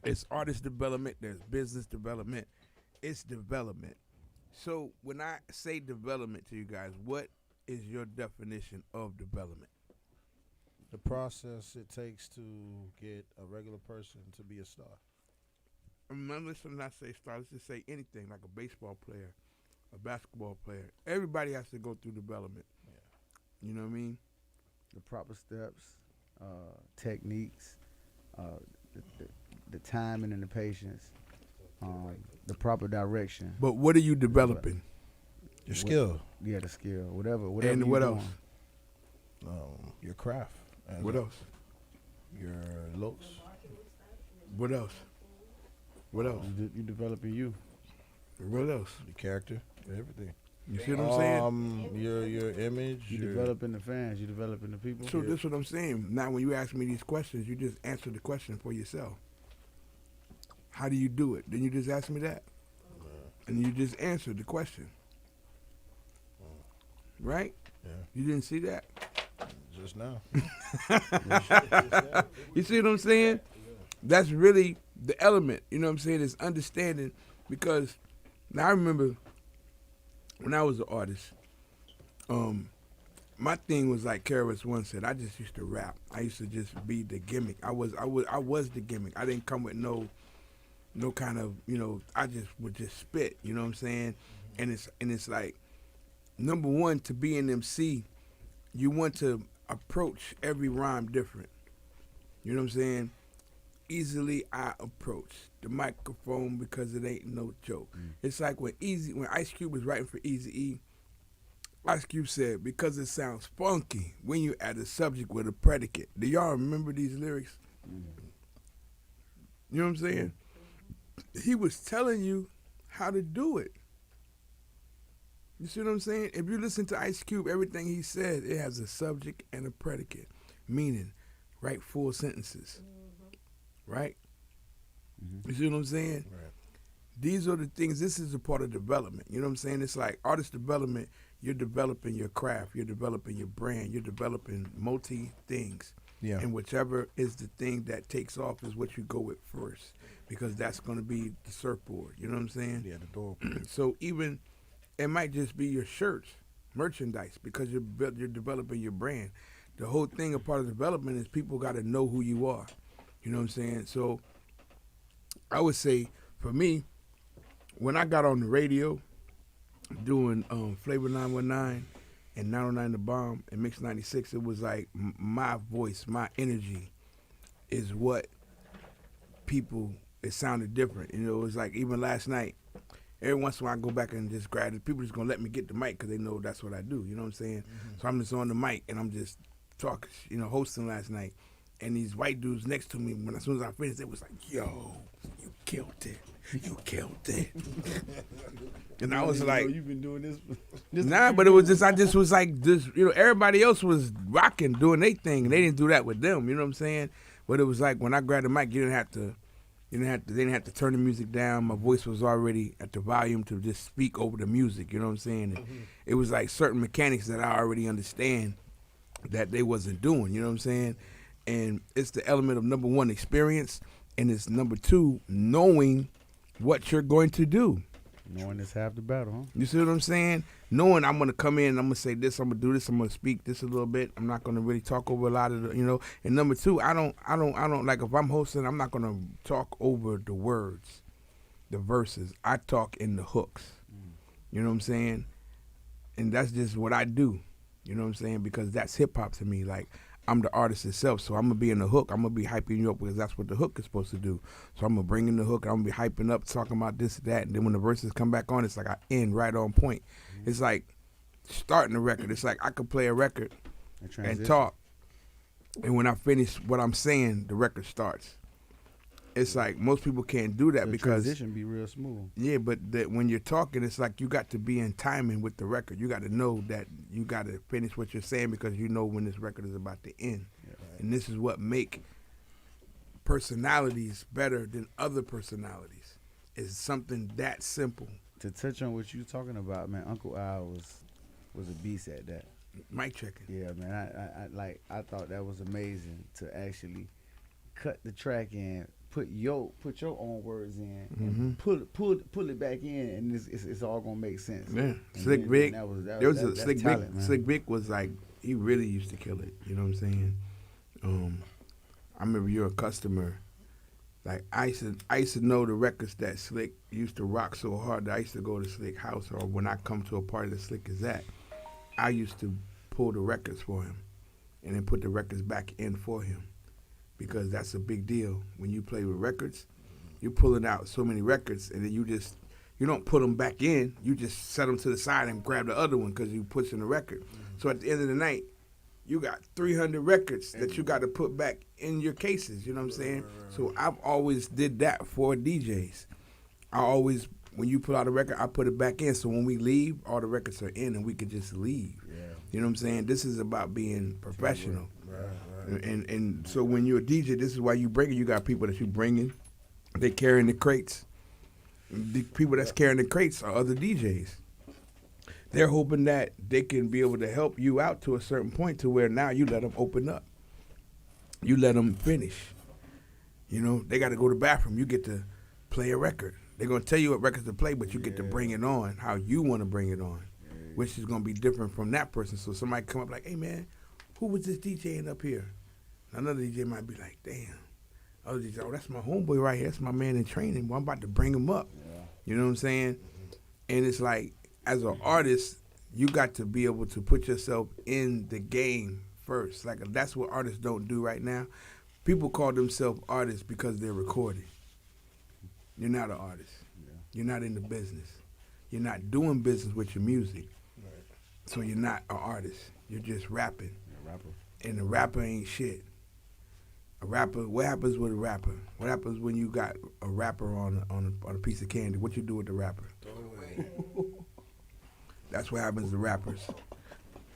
It's artist development. There's business development. It's development. So when I say development to you guys, what is your definition of development? The process it takes to get a regular person to be a star. Let's not say star. Let's just say anything like a baseball player, a basketball player. Everybody has to go through development. Yeah. You know what I mean? The proper steps, techniques, uh, the, the, the timing and the patience, the proper direction. But what are you developing? Your skill, Yeah, the skill, whatever. And you what doing. else? your craft, and What else? your looks. What else? What else? You developing you. What else? Your character, everything. You see what I'm saying? Your image. You your, developing the fans. You developing the people. So this is what I'm saying. Now, when you ask me these questions, you just answer the question for yourself. How do you do it? Then you just ask me that, and you just answered the question, right? Yeah. You didn't see that? Just now. You see what I'm saying? That's really the element. You know what I'm saying? Is understanding, because now I remember when I was an artist. My thing was like Karis once said. I just used to rap. I used to just be the gimmick. I was the gimmick. I didn't come with no kind of, I just would just spit. You know what I'm saying? And it's like, number one, to be an MC, you want to approach every rhyme different. You know what I'm saying? Easily I approach the microphone because it ain't no joke. It's like when Ice Cube was writing for Eazy-E, Ice Cube said, because it sounds funky when you add a subject with a predicate. Do y'all remember these lyrics? You know what I'm saying? He was telling you how to do it. You see what I'm saying? If you listen to Ice Cube, everything he said, it has a subject and a predicate, meaning write full sentences, right? You see what I'm saying? Right. These are the things, this is a part of development. You know what I'm saying? It's like artist development, you're developing your craft, you're developing your brand, you're developing multi things. Yeah. And whichever is the thing that takes off is what you go with first, because that's going to be the surfboard. You know what I'm saying? Yeah, the door. So even, it might just be your shirts, merchandise, because you're developing your brand. The whole thing, a part of development, is people got to know who you are. You know what I'm saying? So I would say, for me, when I got on the radio doing Flavor 919 and 909 The Bomb and Mix 96, it was like my voice, my energy is what people, it sounded different. You know, it was like even last night, every once in a while I go back and just grab it. People just going to let me get the mic because they know that's what I do. You know what I'm saying? So I'm just on the mic and I'm just talking, hosting last night. And these white dudes next to me, as soon as I finished, it was like, yo, you killed it. You killed it. And I was like, you've been doing this. nah, but it was just, I just was like, this, everybody else was rocking, doing their thing. And they didn't do that with them, you know what I'm saying? But it was like, when I grabbed the mic, they didn't have to turn the music down. My voice was already at the volume to just speak over the music, you know what I'm saying? And it was like certain mechanics that I already understand that they wasn't doing, you know what I'm saying? And it's the element of, number one, experience, and it's number two, knowing what you're going to do. Knowing is half the battle, huh? You see what I'm saying? Knowing I'm going to come in, I'm going to say this, I'm going to do this, I'm going to speak this a little bit. I'm not going to really talk over a lot of the, And number two, I don't like, if I'm hosting, I'm not going to talk over the words, the verses. I talk in the hooks. You know what I'm saying? And that's just what I do. You know what I'm saying? Because that's hip hop to me. Like, I'm the artist itself, so I'm going to be in the hook. I'm going to be hyping you up because that's what the hook is supposed to do. So I'm going to bring in the hook, and I'm going to be hyping up, talking about this and that, and then when the verses come back on, it's like I end right on point. It's like starting a record. It's like I could play a record and talk, and when I finish what I'm saying, the record starts. It's like most people can't do that the because transition be real smooth. Yeah, but when you're talking, it's like you got to be in timing with the record. You got to know that you got to finish what you're saying because you know when this record is about to end. Yeah, right. And this is what make personalities better than other personalities. Is something that simple. To touch on what you were talking about, man, Uncle Al was a beast at that. Mic checking. Yeah, man, I thought that was amazing to actually cut the track and put your own words in Mhm. and pull it back in, and it's all gonna make sense. Yeah, And Slick then Vic. There was a that's Slick talent, Vic. man. Slick Vic was like he really used to kill it. You know what I'm saying? I remember you're a customer. Like I used to know the records that Slick used to rock so hard that I used to go to Slick house, or when I come to a party that Slick is at, I used to pull the records for him, and then put the records back in for him, because that's a big deal when you play with records. You're pulling out so many records, and then you don't put them back in. You just set them to the side and grab the other one because you pushing the record. So at the end of the night, you got 300 records that you got to put back in your cases. You know what I'm saying? So I've always did that for DJs. When you pull out a record, I put it back in. So when we leave, all the records are in, and we can just leave. Yeah. You know what I'm saying? This is about being professional. Right. And so when you're a DJ, this is why you bring it. You got people that you bring in. They carrying the crates. The people that's carrying the crates are other DJs. They're hoping that they can be able to help you out to a certain point to where now you let them open up. You let them finish. You know, they got to go to the bathroom. You get to play a record. They're going to tell you what records to play, but you get to bring it on how you want to bring it on, which is going to be different from that person. So somebody come up like, hey, man, who was this DJing up here? Another DJ might be like, damn. Other DJ, oh, that's my homeboy right here. That's my man in training. Well, I'm about to bring him up. Yeah. You know what I'm saying? And it's like, as an artist, you got to be able to put yourself in the game first. Like, that's what artists don't do right now. People call themselves artists because they're recording. You're not an artist. Yeah. You're not in the business. You're not doing business with your music. Right. So you're not an artist. You're just rapping. Yeah, rapper. And the rapper ain't shit. A rapper, what happens with a rapper? What happens when you got a rapper on a piece of candy? What you do with the rapper? Throw it away. That's what happens to rappers.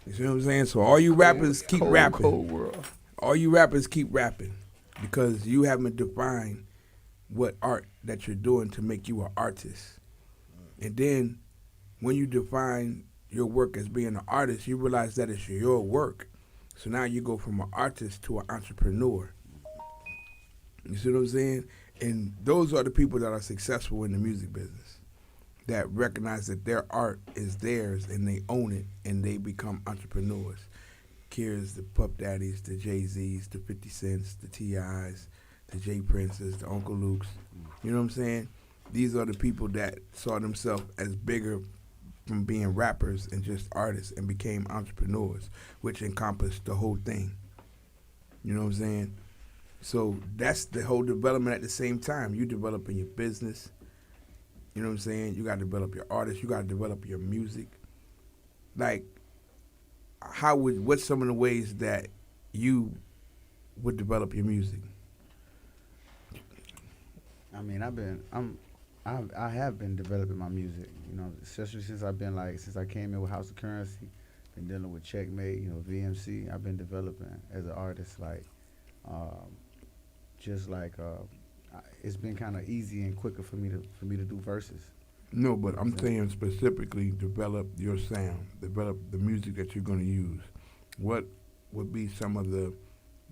You see what I'm saying? So all you rappers keep rapping. Cold world. All you rappers keep rapping because you haven't defined what art that you're doing to make you an artist. And then when you define your work as being an artist, you realize that it's your work. So now you go from an artist to an entrepreneur. You see what I'm saying? And those are the people that are successful in the music business, that recognize that their art is theirs and they own it and they become entrepreneurs. Here's the Puff Daddies, the Jay-Z's, the 50 Cents, the T.I.'s, the J. Prince's, the Uncle Luke's. You know what I'm saying? These are the people that saw themselves as bigger from being rappers and just artists and became entrepreneurs, which encompassed the whole thing. You know what I'm saying? So that's the whole development at the same time. You developing your business. You know what I'm saying? You got to develop your artists. You got to develop your music. Like, what's some of the ways that you would develop your music? I mean, I have been developing my music, you know, especially since I came in with House of Currency, been dealing with Checkmate, you know, VMC. I've been developing as an artist, like, it's been kind of easy and quicker for me to do verses. No, but I'm saying specifically develop your sound, develop the music that you're going to use. What would be some of the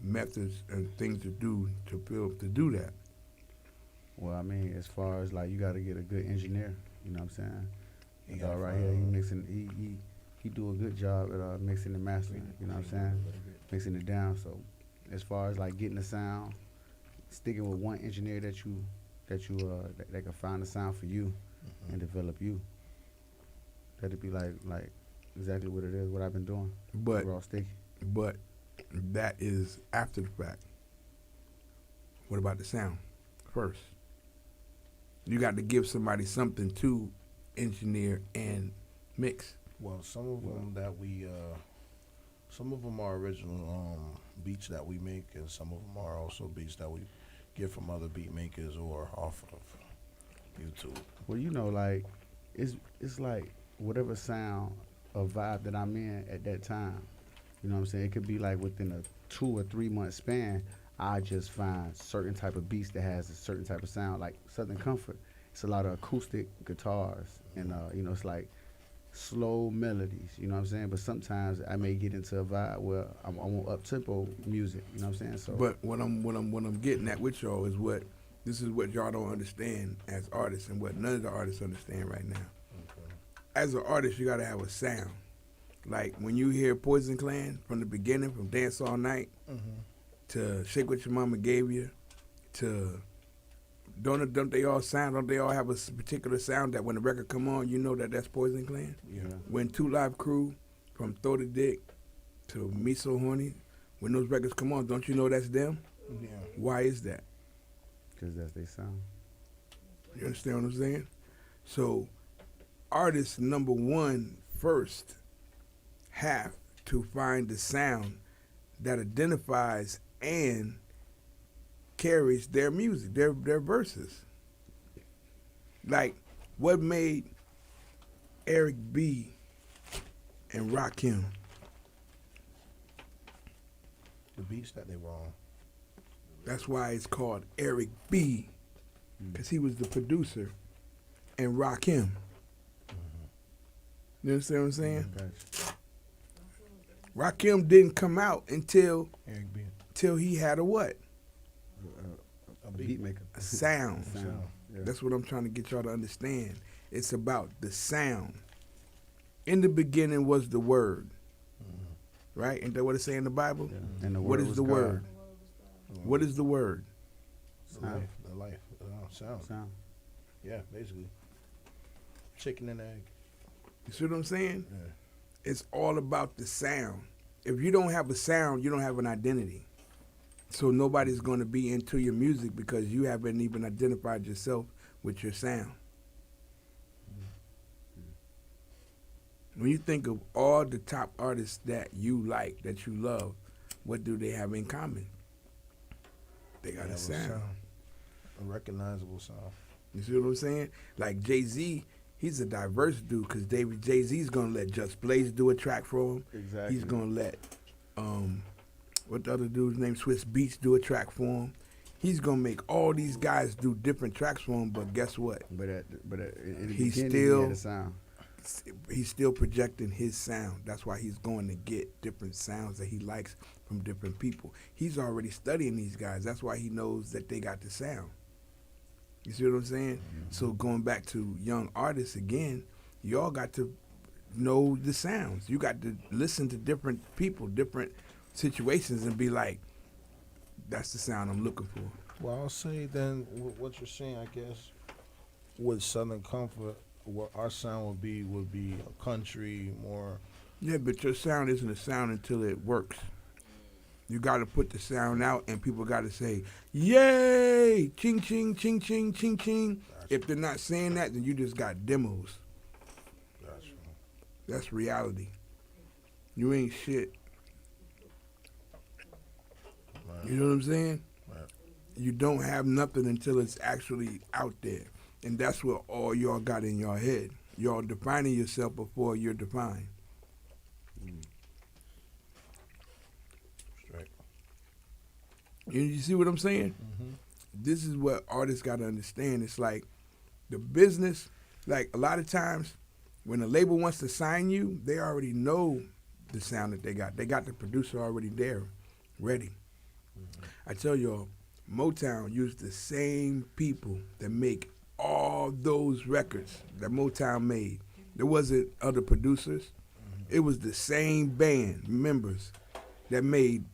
methods and things to do to do that? Well, I mean, as far as like, you got to get a good engineer. You know what I'm saying? He It's got all right fun. here. He mixing. He do a good job at mixing and mastering. You know what I'm saying? Mixing it down. So, as far as like getting the sound, sticking with one engineer that can find the sound for you and develop you. That'd be like exactly what it is. What I've been doing. But Raw sticky. but that is after the fact. What about the sound first? You got to give somebody something to engineer and mix. Well, some of them some of them are original beats that we make, and some of them are also beats that we get from other beat makers or off of YouTube. Well, you know, like it's like whatever sound or vibe that I'm in at that time. You know what I'm saying? It could be like within a 2 or 3 month span, I just find certain type of beats that has a certain type of sound, like Southern Comfort. It's a lot of acoustic guitars, and you know, it's like slow melodies. You know what I'm saying? But sometimes I may get into a vibe where I want up tempo music. You know what I'm saying? So, But what I'm getting at with y'all is what This is what y'all don't understand as artists and what none of the artists understand right now. Okay. As an artist, you gotta have a sound. Like when you hear Poison Clan from the beginning, from Dance All Night to Shake What Your Mama Gave You to don't they all sound? Don't they all have a particular sound that when the record come on, you know that that's Poison Clan? Yeah. When Two Live Crew, from Throw the Dick to Me So Horny, when those records come on, don't you know that's them? Yeah. Why is that? Because that's their sound. You understand what I'm saying? So, artists, number one, first, have to find the sound that identifies and carries their music, their verses. Like, what made Eric B. and Rakim? The beats that they were on. That's why it's called Eric B. Because he was the producer and Rakim. You understand what I'm saying? Gotcha. Rakim didn't come out until Eric B. he had a what? A A beat. beat maker. A sound. Sound. Yeah. That's what I'm trying to get y'all to understand. It's about the sound. In the beginning was the word. Right? Ain't that what it say in the Bible? Yeah. And the What word is was the God. word? What is the word? Sound. The life. Sound. Sound. Yeah, basically. Chicken and egg. You see what I'm saying? Yeah. It's all about the sound. If you don't have a sound, you don't have an identity. So nobody's going to be into your music because you haven't even identified yourself with your sound. When you think of all the top artists that you like, that you love, what do they have in common? They got Have a sound. A recognizable sound. You see what I'm saying? Like Jay-Z, he's a diverse dude because Jay-Z's going to let Just Blaze do a track for him. Exactly. He's going to let, what the other dude's name, Swiss Beats, do a track for him. He's going to make all these guys do different tracks for him, but guess what? But in the He's beginning, still- he had a sound. He's still projecting his sound. That's why he's going to get different sounds that he likes from different people. He's already studying these guys. That's why he knows that they got the sound. You see what I'm saying? So going back to young artists again, y'all got to know the sounds. You got to listen to different people, different situations, and be like, that's the sound I'm looking for. Well, I'll say then what you're saying, I guess, with Southern Comfort, what our sound would be a country more. Yeah, but your sound isn't a sound until it works. You got to put the sound out, and people got to say, yay, ching, ching, ching, ching, ching, ching. If they're not saying that, then you just got demos. Gotcha. That's reality. You ain't shit. Right. You know what I'm saying? Right. You don't have nothing until it's actually out there. And that's what all y'all got in your head. Y'all defining yourself before you're defined. Straight. You see what I'm saying? Mm-hmm. This is what artists got to understand. It's like the business, like a lot of times when a label wants to sign you, they already know the sound that they got. They got the producer already there, ready. I tell y'all, Motown used the same people that make all those records that Motown made. There wasn't other producers. It was the same band members that made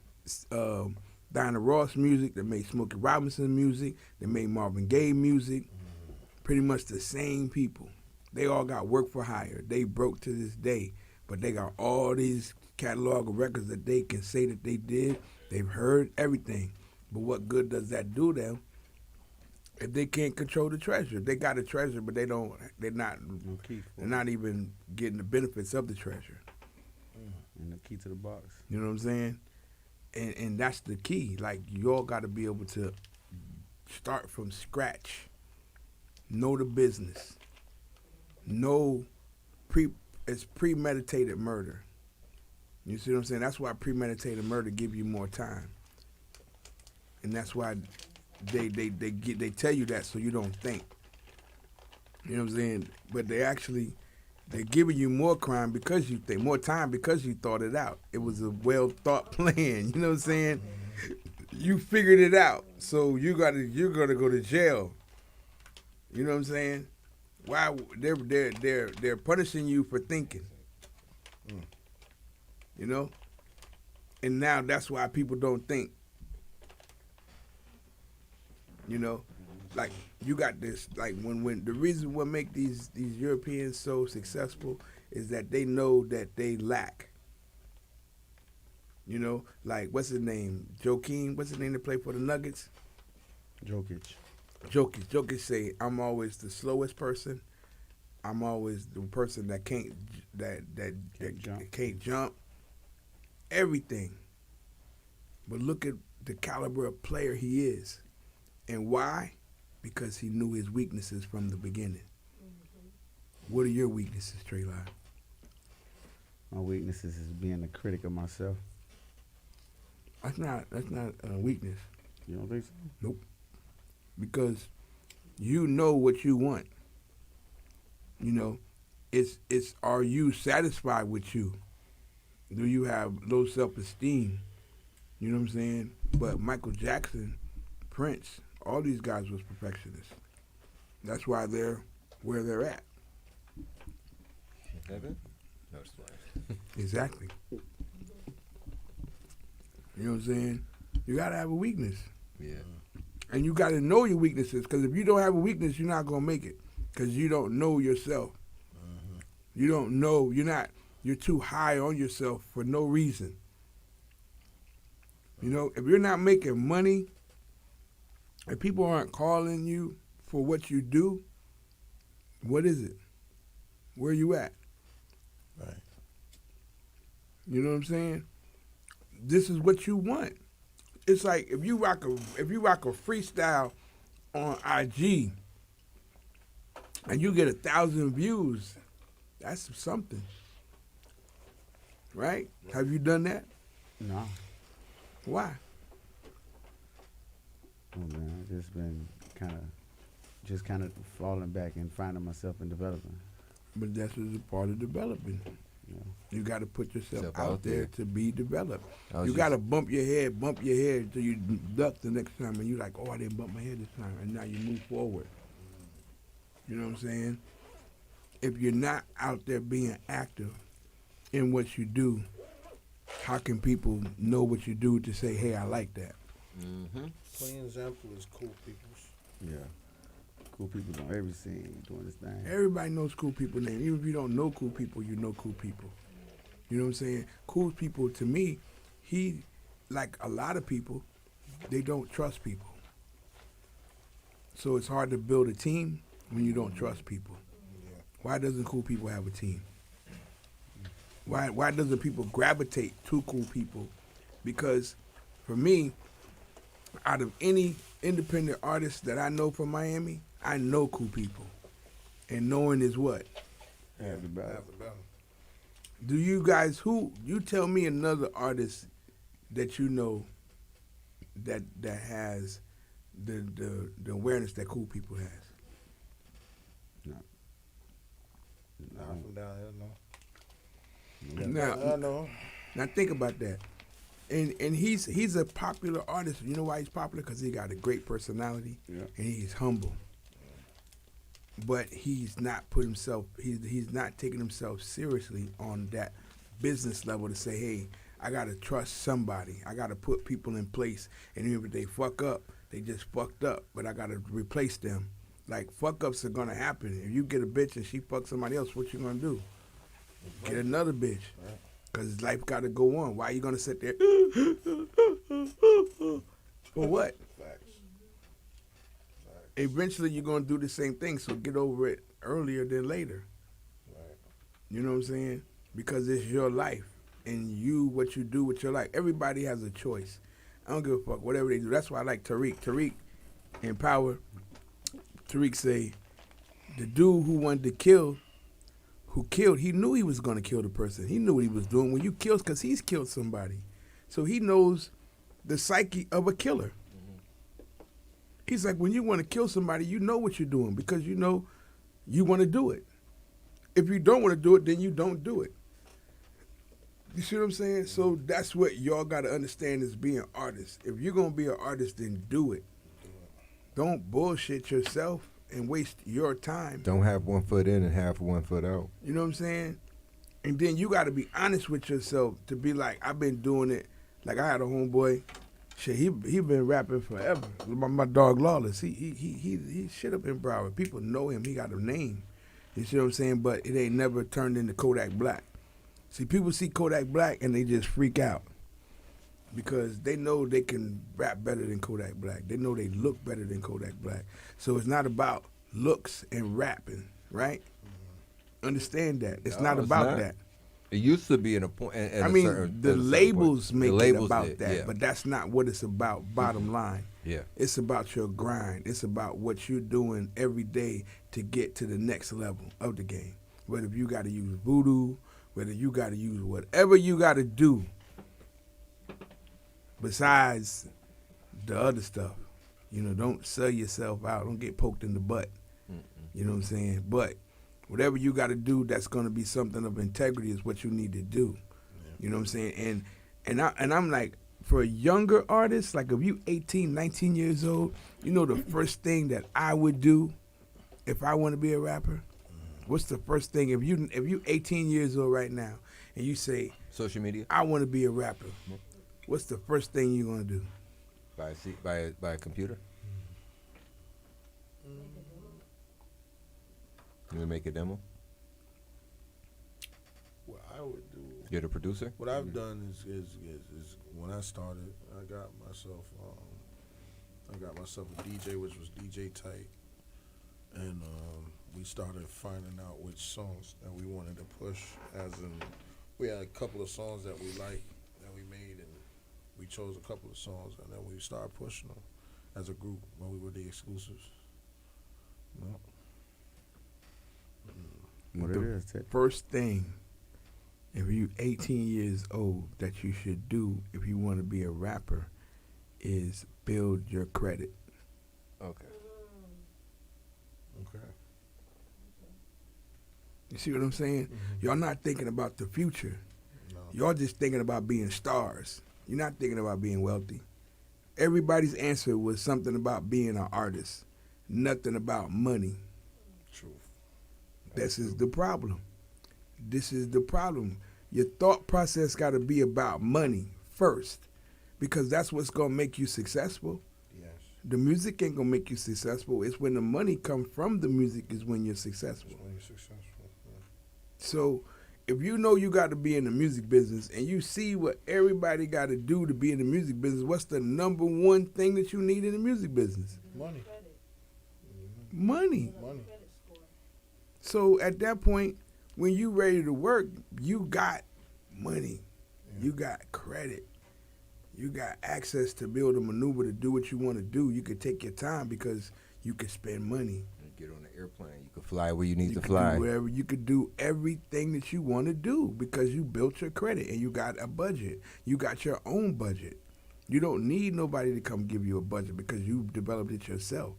Diana Ross music, that made Smokey Robinson music, that made Marvin Gaye music. Pretty much the same people. They all got work for hire. They broke to this day, but they got all these catalog of records that they can say that they did. They've heard everything. But what good does that do them if they can't control the treasure? They got a treasure, but they're not No key. they're not even getting the benefits of the treasure. And the key to the box. You know what I'm saying? And that's the key. Like, you all got to be able to start from scratch. Know the business. Know it's premeditated murder. You see what I'm saying? That's why premeditated murder give you more time. And that's why they tell you that so you don't think. You know what I'm saying? But they're giving you more crime because you think, more time because you thought it out. It was a well thought plan. You know what I'm saying? You figured it out, so you're gonna go to jail. You know what I'm saying? Why they're punishing you for thinking. You know, and now that's why people don't think. You know, like you got this. Like when the reason what make these Europeans so successful is that they know that they lack. You know, like what's his name? Joaquin. What's his name to play for the Nuggets? Jokic. Jokic say, I'm always the slowest person. I'm always the person that can't jump. Everything. But look at the caliber of player he is. And why? Because he knew his weaknesses from the beginning. What are your weaknesses, Traylon? My weaknesses is being a critic of myself. That's not a weakness. You don't think so? Nope. Because you know what you want. You know, it's are you satisfied with you? Do you have low self-esteem? You know what I'm saying? But Michael Jackson, Prince, all these guys was perfectionists. That's why they're where they're at. Evan? No, it's fine. Exactly. You know what I'm saying? You gotta have a weakness. Yeah. And you gotta know your weaknesses, because if you don't have a weakness, you're not gonna make it. Because you don't know yourself. You don't know, you're too high on yourself for no reason. You know, if you're not making money, if people aren't calling you for what you do, what is it? Where you at? Right. You know what I'm saying? This is what you want. It's like if you rock a freestyle on IG and you get 1,000 views, that's something. Right? Have you done that? No. Why? Oh man, I just kind of falling back and finding myself and developing. But that's just a part of developing. You know. You got to put yourself Step out out there there. to be developed. I was You just- got to bump your head until you duck the next time, and you're like, oh, I didn't bump my head this time, and now you move forward. You know what I'm saying? If you're not out there being active in what you do, how can people know what you do to say, hey, I like that? Mm-hmm. Plain example is Cool Peoples. Yeah. Cool people on every scene doing this thing. Everybody knows cool people names. Even if you don't know cool people, you know cool people. You know what I'm saying? Cool people, to me, he, like a lot of people, they don't trust people. So it's hard to build a team when you don't trust people. Why doesn't cool people have a team? Why doesn't people gravitate to cool people? Because for me, out of any independent artist that I know from Miami, I know cool people. And knowing is what? Everybody. Half the battle. Do you guys, you tell me another artist that you know that has the awareness that cool people has? Not from down here, no. Now, I know. now think about that. And he's a popular artist. You know why he's popular? Because he got a great personality, Yeah. and he's humble. But he's not put himself. He's not taking himself seriously on that business level to say, hey, I gotta trust somebody. I gotta put people in place, and even if they fuck up, they just fucked up. But I gotta replace them. Like fuck ups are gonna happen. If you get a bitch and she fucks somebody else, what you gonna do? Get another bitch. Right. Cause life gotta go on. Why you gonna sit there? For what? Facts. Eventually you're gonna do the same thing. So get over it earlier than later. Right. You know what I'm saying? Because it's your life and you what you do with your life. Everybody has a choice. I don't give a fuck whatever they do. That's why I like Tariq. Tariq in Power. Tariq say the dude who wanted to kill, who killed, he knew he was gonna kill the person. He knew what he was doing. When you kill, because he's killed somebody, so he knows the psyche of a killer. He's like, when you want to kill somebody, you know what you're doing because you know you want to do it. If you don't want to do it, then you don't do it. You see what I'm saying? So that's what y'all got to understand is being artists. If you're going to be an artist, then do it. Don't bullshit yourself and waste your time. Don't have 1 foot in and have 1 foot out. You know what I'm saying? And then you got to be honest with yourself to be like, I've been doing it. Like I had a homeboy, shit, he been rapping forever. My dog Lawless, he shit up in Broward. People know him. He got a name. You see what I'm saying? But it ain't never turned into Kodak Black. See, people see Kodak Black and they just freak out because they know they can rap better than Kodak Black. They know they look better than Kodak Black. So it's not about looks and rapping, right? Understand that. It's No, not it's about not. that. It used to be in a point. I mean, the labels make it about that, yeah. but that's not what it's about, bottom line. Yeah. It's about your grind. It's about what you're doing every day to get to the next level of the game. Whether you got to use voodoo, whether you got to use whatever you got to do besides the other stuff. You know, don't sell yourself out. Don't get poked in the butt. You know what I'm saying? But whatever you got to do that's going to be something of integrity is what you need to do. You know what I'm saying? And I'm like, for a younger artist, like if you 18, 19 years old, you know the first thing that I would do if I want to be a rapper? What's the first thing? If you 18 years old right now and you say, Social media? I want to be a rapper, what's the first thing you're going to do? By a computer? You make a demo? What I would do. You're the producer? What I've done is when I started, I got myself a DJ, which was DJ Tight, and we started finding out which songs that we wanted to push. As in, we had a couple of songs that we liked that we made, and we chose a couple of songs, and then we started pushing them as a group when we were the exclusives. No. What it is, Ted. First thing, if you 18 years old, that you should do if you want to be a rapper is build your credit. Okay. Okay. You see what I'm saying? Y'all not thinking about the future. No. Y'all just thinking about being stars. You're not thinking about being wealthy. Everybody's answer was something about being an artist, nothing about money. Truth. This is the problem. This is the problem. Your thought process got to be about money first, because that's what's going to make you successful. Yes. The music ain't going to make you successful. It's when the money comes from the music is when you're successful. When you're successful. Yeah. So if you know you got to be in the music business and you see what everybody got to do to be in the music business, what's the number one thing that you need in the music business? Money. Money. Money. So at that point, when you ready to work, you got money. Yeah. You got credit. You got access to be able to maneuver to do what you want to do. You could take your time because you could spend money. Get on an airplane. You can fly where you need You to could fly. do wherever. You could do everything that you want to do because you built your credit and you got a budget. You got your own budget. You don't need nobody to come give you a budget because you developed it yourself.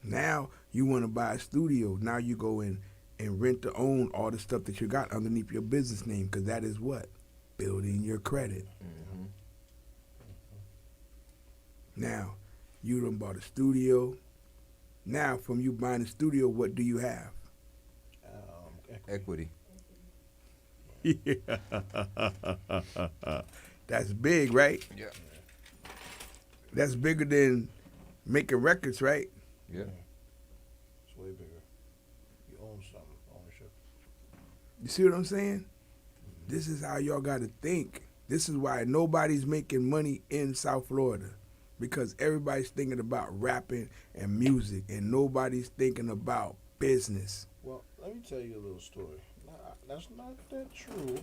Now you want to buy a studio. Now you go in and rent to own all the stuff that you got underneath your business name, because that is what? Building your credit. Now, you done bought a studio. Now, from you buying a studio, what do you have? Equity. That's big, right? Yeah. That's bigger than making records, right? Yeah. It's way bigger. You own something. Ownership. You see what I'm saying? This is how y'all got to think. This is why nobody's making money in South Florida, because everybody's thinking about rapping and music, and nobody's thinking about business. Well, let me tell you a little story. That's not that true,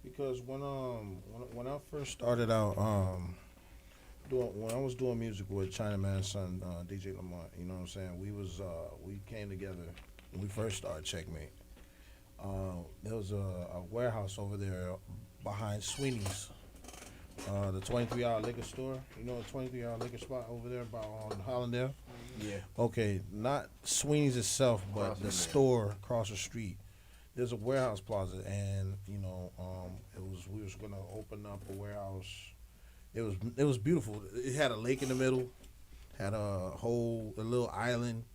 because when I first started out when I was doing music with Chinaman's son, DJ Lamont, you know what I'm saying? We came together when we first started Checkmate. There was a warehouse over there behind Sweeney's, the 23-hour liquor store. You know the 23-hour liquor spot over there on Hollandale? Yeah. Okay, not Sweeney's itself, but Across the from there. store across the street. there's a warehouse plaza, and we was gonna open up a warehouse. It was beautiful. It had a lake in the middle, had a little island.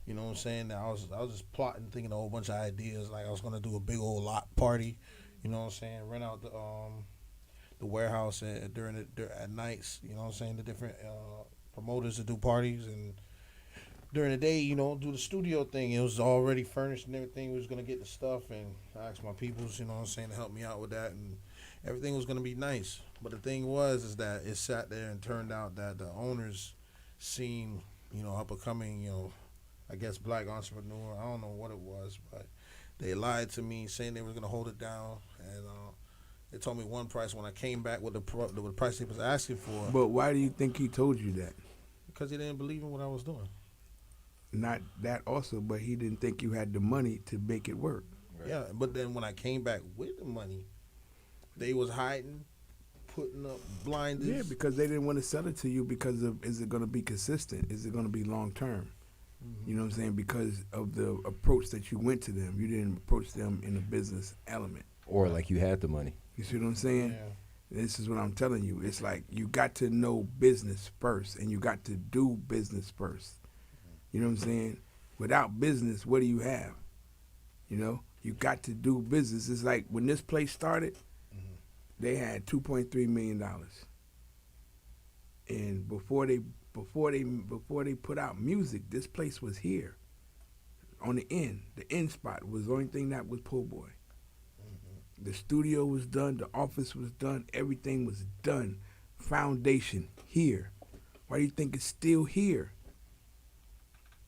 You know what I'm saying? I was just plotting, thinking a whole bunch of ideas. Like I was gonna do a big old lot party. You know what I'm saying? Rent out the warehouse at nights. You know what I'm saying? The different promoters to do parties, and during the day, do the studio thing. It was already furnished and everything. We was gonna get the stuff, and I asked my peoples, you know what I'm saying, to help me out with that, and everything was gonna be nice. But the thing is that it sat there and turned out that the owners seemed, up and coming, I guess black entrepreneur. I don't know what it was, but they lied to me, saying they were gonna hold it down, and they told me one price. When I came back with the price they was asking for, But why do you think he told you that? because he didn't believe in what I was doing. Not that also, but he didn't think you had the money to make it work. Right. Yeah, but then when I came back with the money, they was hiding, putting up blinders. Yeah, because they didn't want to sell it to you because of, is it going to be consistent? Is it going to be long term? Mm-hmm. You know what I'm saying? Because of the approach that you went to them. You didn't approach them in a business element. Or like you had the money. You see what I'm saying? Yeah. This is what I'm telling you. It's like you got to know business first, and you got to do business first. You know what I'm saying? Without business, what do you have? You got to do business. It's like when this place started, they had $2.3 million. And before they put out music, this place was here. On the end. The end spot was the only thing that was po' boy. The studio was done, the office was done, everything was done. Foundation here. Why do you think it's still here?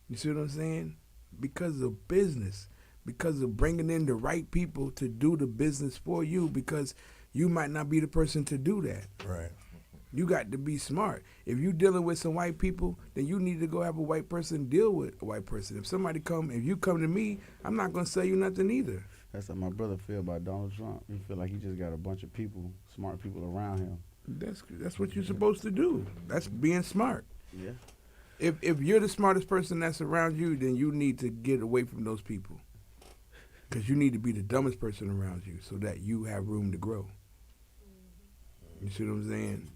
You see what I'm saying? Because of business. Because of bringing in the right people to do the business for you, because you might not be the person to do that. Right. You got to be smart. If you're dealing with some white people, then you need to go have a white person deal with a white person. If you come to me, I'm not going to sell you nothing either. That's how my brother feel about Donald Trump. He feel like he just got a bunch of people, smart people around him. That's what you're supposed to do. That's being smart. Yeah. If you're the smartest person that's around you, then you need to get away from those people. Because you need to be the dumbest person around you so that you have room to grow. You see what I'm saying?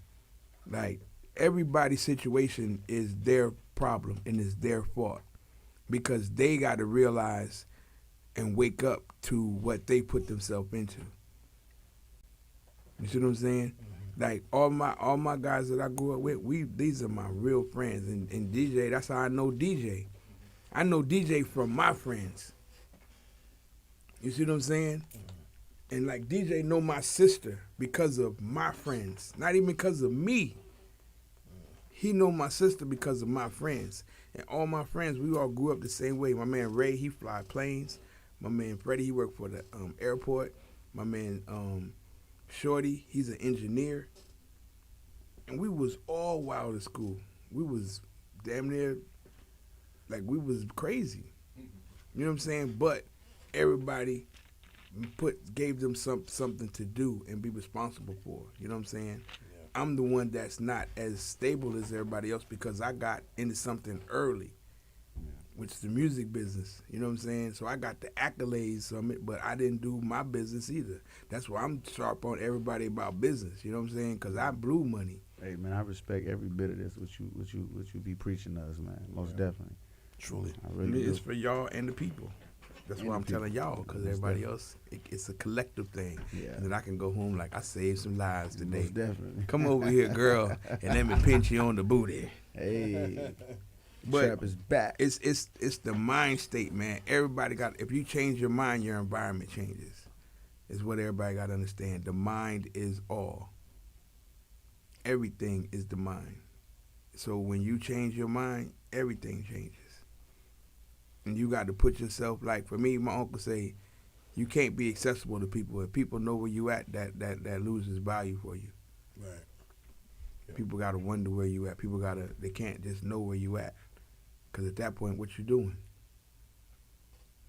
Like, everybody's situation is their problem and is their fault. Because they got to realize and wake up to what they put themselves into. You see what I'm saying? Like all my guys that I grew up with, these are my real friends. And DJ, that's how I know DJ. I know DJ from my friends. You see what I'm saying? And like DJ know my sister because of my friends, not even because of me. He know my sister because of my friends. And all my friends, we all grew up the same way. My man Ray, he fly planes. My man Freddie, he worked for the airport. My man Shorty, he's an engineer. And we was all wild at school. We was damn near, like we was crazy. You know what I'm saying? But everybody gave them something to do and be responsible for. You know what I'm saying? Yeah. I'm the one that's not as stable as everybody else because I got into something early, which is the music business. You know what I'm saying? So I got the accolades from it, but I didn't do my business either. That's why I'm sharp on everybody about business. You know what I'm saying? Because I blew money. Hey man, I respect every bit of this what you be preaching to us, man. Most definitely. Truly. I really do. It's for y'all and the people. That's why I'm telling y'all, because everybody else, it's a collective thing. Yeah. And then I can go home like I saved some lives today. Most definitely. Come over here, girl, and let me pinch you on the booty. Hey. But Trap is back. It's the mind state, man. Everybody got. If you change your mind, your environment changes. Is what everybody got to understand. The mind is all. Everything is the mind. So when you change your mind, everything changes. And you got to put yourself, like for me, my uncle say, you can't be accessible to people. If people know where you at, that loses value for you. Right. Yeah. People got to wonder where you at. They can't just know where you at. Because at that point, what you doing?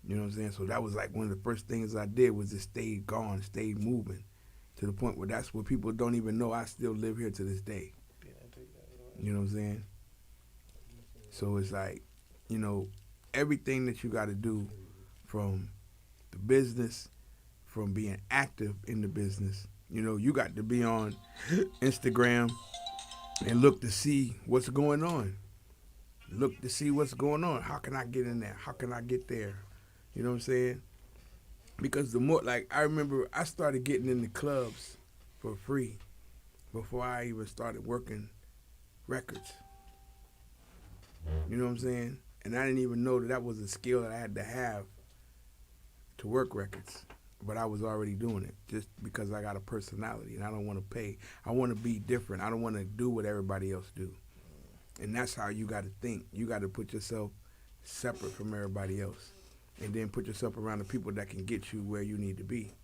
You know what I'm saying? So that was like one of the first things I did was just stay gone, stay moving. To the point where that's where people don't even know I still live here to this day. You know what I'm saying? So it's like, everything that you got to do from the business from being active in the business. You know, you got to be on Instagram and look to see what's going on. Look to see what's going on. How can I get in there? How can I get there? You know what I'm saying? Because the more, like, I remember I started getting in the clubs for free before I even started working records. You know what I'm saying? And I didn't even know that that was a skill that I had to have to work records. But I was already doing it just because I got a personality and I don't want to pay. I want to be different. I don't want to do what everybody else do. And that's how you got to think. You got to put yourself separate from everybody else. And then put yourself around the people that can get you where you need to be.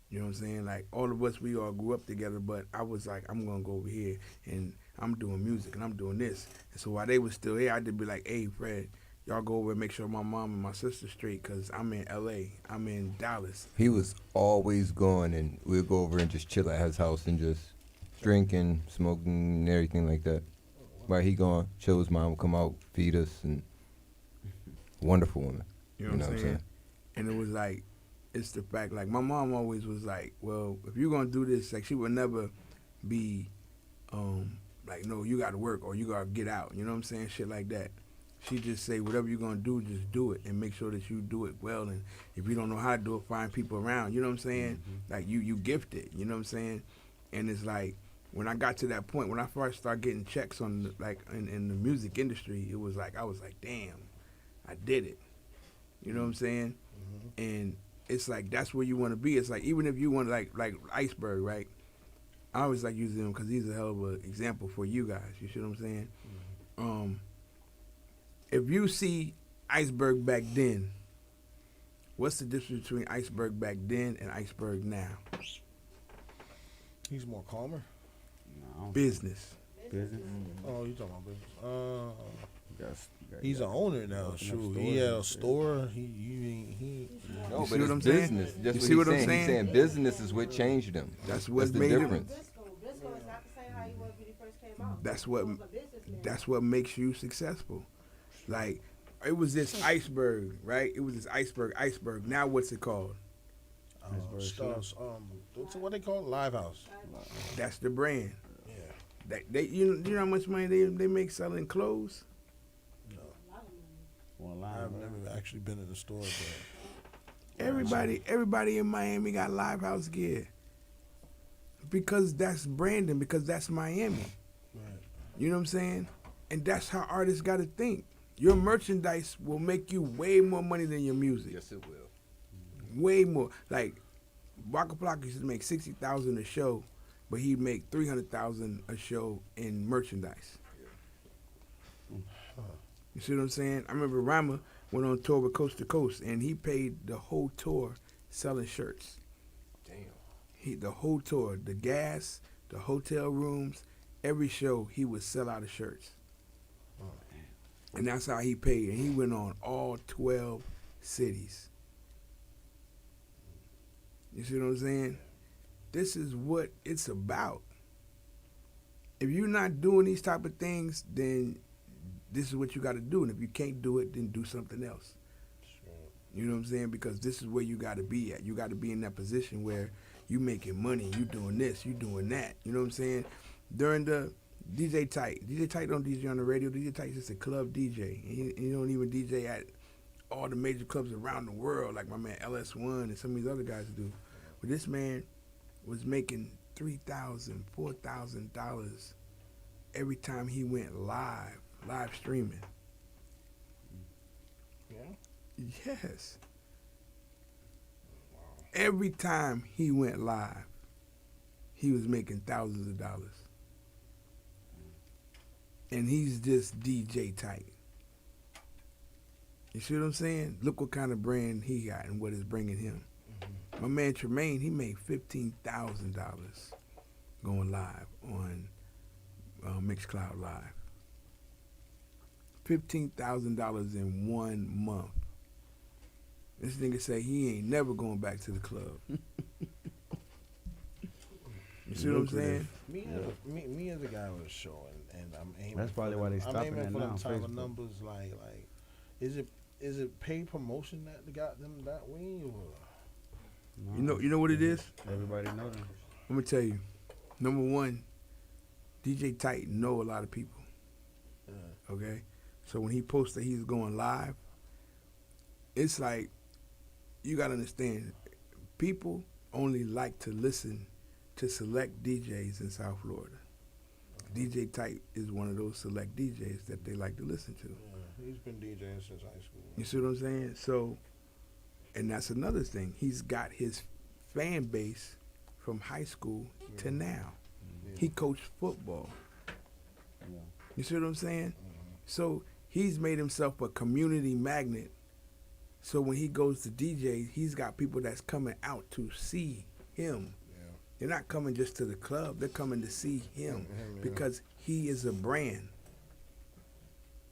You know what I'm saying? Like, all of us, we all grew up together, but I was like, I'm going to go over here, and I'm doing music, and I'm doing this. And so while they was still here, I'd be like, hey, Fred, y'all go over and make sure my mom and my sister straight, because I'm in L.A., I'm in Dallas. He was always gone, and we'd go over and just chill at his house and just drinking, smoking, and everything like that. While he gone, chill, his mom would come out, feed us, and wonderful woman. You know what I'm saying? And it was like, it's the fact, like, my mom always was like, well, if you're going to do this, like, she would never be, like, no, you got to work or you got to get out. You know what I'm saying? Shit like that. She just say, whatever you're going to do, just do it and make sure that you do it well. And if you don't know how to do it, find people around. You know what I'm saying? Mm-hmm. Like, you gifted. You know what I'm saying? And it's like, when I got to that point, when I first started getting checks on, like, in the music industry, it was like, I was like, damn, I did it. You know what I'm saying? Mm-hmm. And it's like, that's where you want to be. It's like, even if you want to, like Iceberg, right? I always like using him because he's a hell of an example for you guys. You see what I'm saying? Mm-hmm. If you see Iceberg back then, what's the difference between Iceberg back then and Iceberg now? He's more calmer. No. Business. Business? Oh, you talking about business? Yes. He's an owner now. Shoot, he had a store. He. No, see but what I'm it's saying? business. That's You what see what he's I'm saying. saying? He's saying business is what changed him. That's what the made him. difference. Briscoe is not the same how he was when he first came out. That's He what. was a businessman. That's what makes you successful. Like, it was this iceberg, right? It was this iceberg. Now what's it called? Stars. What they call it? Live House. That's the brand. Yeah. They you know how much money they make selling clothes? No, One I've line. never actually been in the store, but Everybody in Miami got Live House gear. Because that's branding, because that's Miami. right. You know what I'm saying? And that's how artists got to think. Your merchandise will make you way more money than your music. Yes, it will. Way more. Like, Waka Flocka used to make $60,000 a show, but he'd make $300,000 a show in merchandise. You see what I'm saying? I remember Rama went on tour with Coast to Coast, and he paid the whole tour selling shirts. Damn. The whole tour, the gas, the hotel rooms, every show he would sell out of shirts. And that's how he paid. And he went on all 12 cities. You see what I'm saying? This is what it's about. If you're not doing these type of things, then this is what you got to do. And if you can't do it, then do something else. Sure. You know what I'm saying? Because this is where you got to be at. You got to be in that position where you making money, you doing this, you doing that. You know what I'm saying? During the DJ Tight don't DJ on the radio. DJ Tight's just a club DJ. And he don't even DJ at all the major clubs around the world like my man LS1 and some of these other guys do. But this man was making $3,000, $4,000 every time he went live streaming. Yeah. Yes. Every time he went live, he was making thousands of dollars. And he's just DJ Tight. You see what I'm saying? Look what kind of brand he got and what it's bringing him. My man Tremaine, he made $15,000 going live on Mixcloud Live. $15,000 in 1 month. This nigga say he ain't never going back to the club. You see what I'm saying? Me as a guy with a show, and I'm aiming. That's probably for why them- they I'm stopping aiming that for now them on type of Facebook. numbers. Like, is it is it paid promotion that got them that way, or You know what it is? Everybody know them. Let me tell you. Number one, DJ Tight know a lot of people. Okay, so when he posted he's going live, it's like you gotta understand, people only like to listen to select DJs in South Florida. DJ Tight is one of those select DJs that they like to listen to. yeah, he's been DJing since high school. You see what I'm saying? So, and that's another thing. He's got his fan base from high school to now. Yeah. He coached football. Yeah. You see what I'm saying? So he's made himself a community magnet. So when he goes to DJ, he's got people that's coming out to see him. Yeah. They're not coming just to the club. They're coming to see him Yeah. because he is a brand.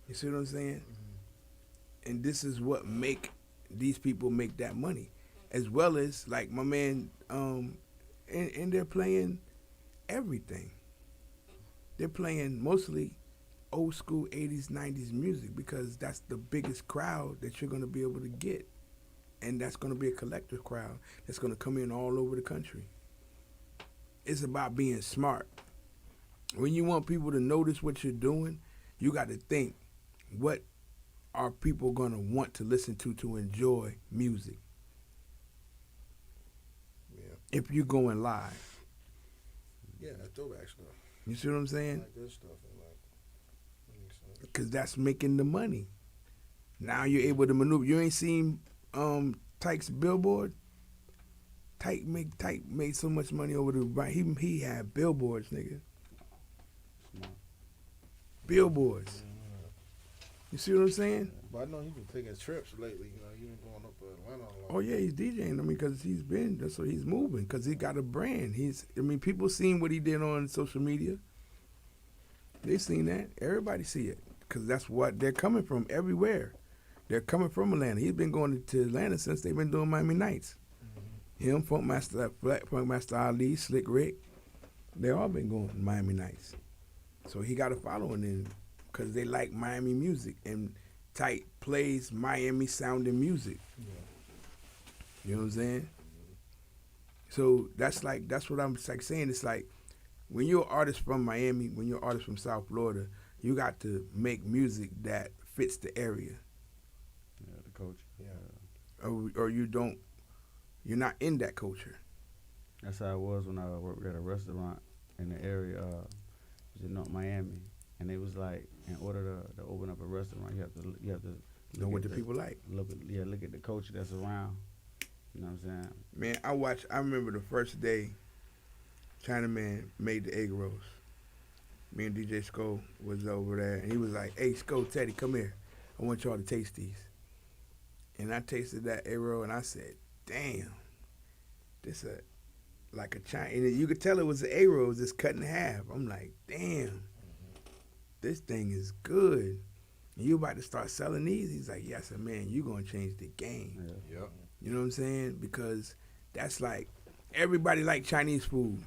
You see what I'm saying? And this is what make these people make that money, as well as like my man. And they're playing everything. They're playing mostly old school 80s, 90s music because that's the biggest crowd that you're going to be able to get. And that's going to be a collective crowd that's going to come in all over the country. It's about being smart. When you want people to notice what you're doing, you got to think, what are people going to want to listen to enjoy music? Yeah. If you're going live. Yeah, that throwback stuff. You see what I'm I saying? like this stuff. And like, makes sense. Because that's making the money. Now you're able to maneuver. You ain't seen Tyke's Billboard? Tyke made so much money over the right. He had Billboards, nigga. Smart. Billboards. You see what I'm saying? But I know he's been taking trips lately. You know, he's been going up to Atlanta a lot. Oh yeah, he's DJing. I mean, because that's what he's moving. Because he got a brand. People seen what he did on social media. They seen that. Everybody see it. Because that's what they're coming from everywhere. They're coming from Atlanta. He's been going to Atlanta since they've been doing Miami Nights. Him, Funkmaster Ali, Slick Rick, they all been going to Miami Nights. So he got a following in because they like Miami music, and Tight plays Miami sounding music. You know what I'm saying? So that's what I'm like saying. It's like when you're an artist from Miami, when you're an artist from South Florida, you got to make music that fits the area, Yeah, the coach. Yeah. or you're not in that culture. That's how it was when I worked at a restaurant in the area, it was in North Miami, and it was like, in order to open up a restaurant, you have to Know look what at the people like. look at the culture that's around. You know what I'm saying? Man, I remember the first day Chinaman made the egg rolls. Me and DJ Sko was over there, and he was like, "Hey, Sko, Teddy, come here. I want y'all to taste these." And I tasted that egg roll, and I said, "Damn, this like a China." And you could tell it was the egg roll, just cut in half. I'm like, "Damn, this thing is good." And you about to start selling these? He's like, "Yeah." I said, "Man, you gonna change the game." Yeah. Yep. You know what I'm saying? Because that's like, everybody like Chinese food.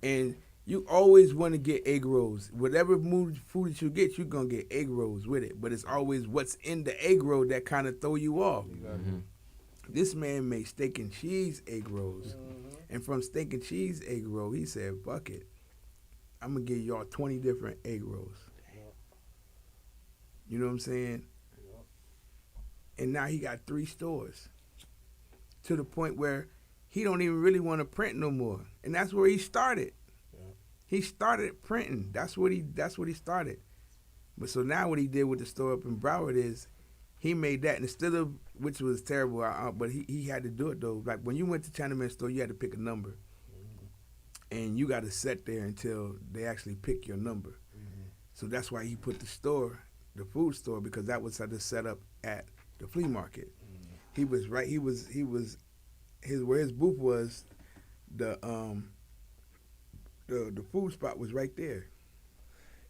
And you always want to get egg rolls. Whatever food that you get, you're going to get egg rolls with it. But it's always what's in the egg roll that kind of throw you off. Exactly. This man made steak and cheese egg rolls. And from steak and cheese egg roll, he said, "Fuck it. I'm going to give y'all 20 different egg rolls." You know what I'm saying? And now he got 3 stores. To the point where he don't even really want to print no more. And that's where he started. Yeah. He started printing. That's what he started. But so now what he did with the store up in Broward is he made that, and instead of, which was terrible, but he had to do it though. Like when you went to Chinaman's store, you had to pick a number. And you got to sit there until they actually pick your number. So that's why he put the store, the food store, because that was the setup at the flea market. He was right. Where his booth was, the food spot was right there.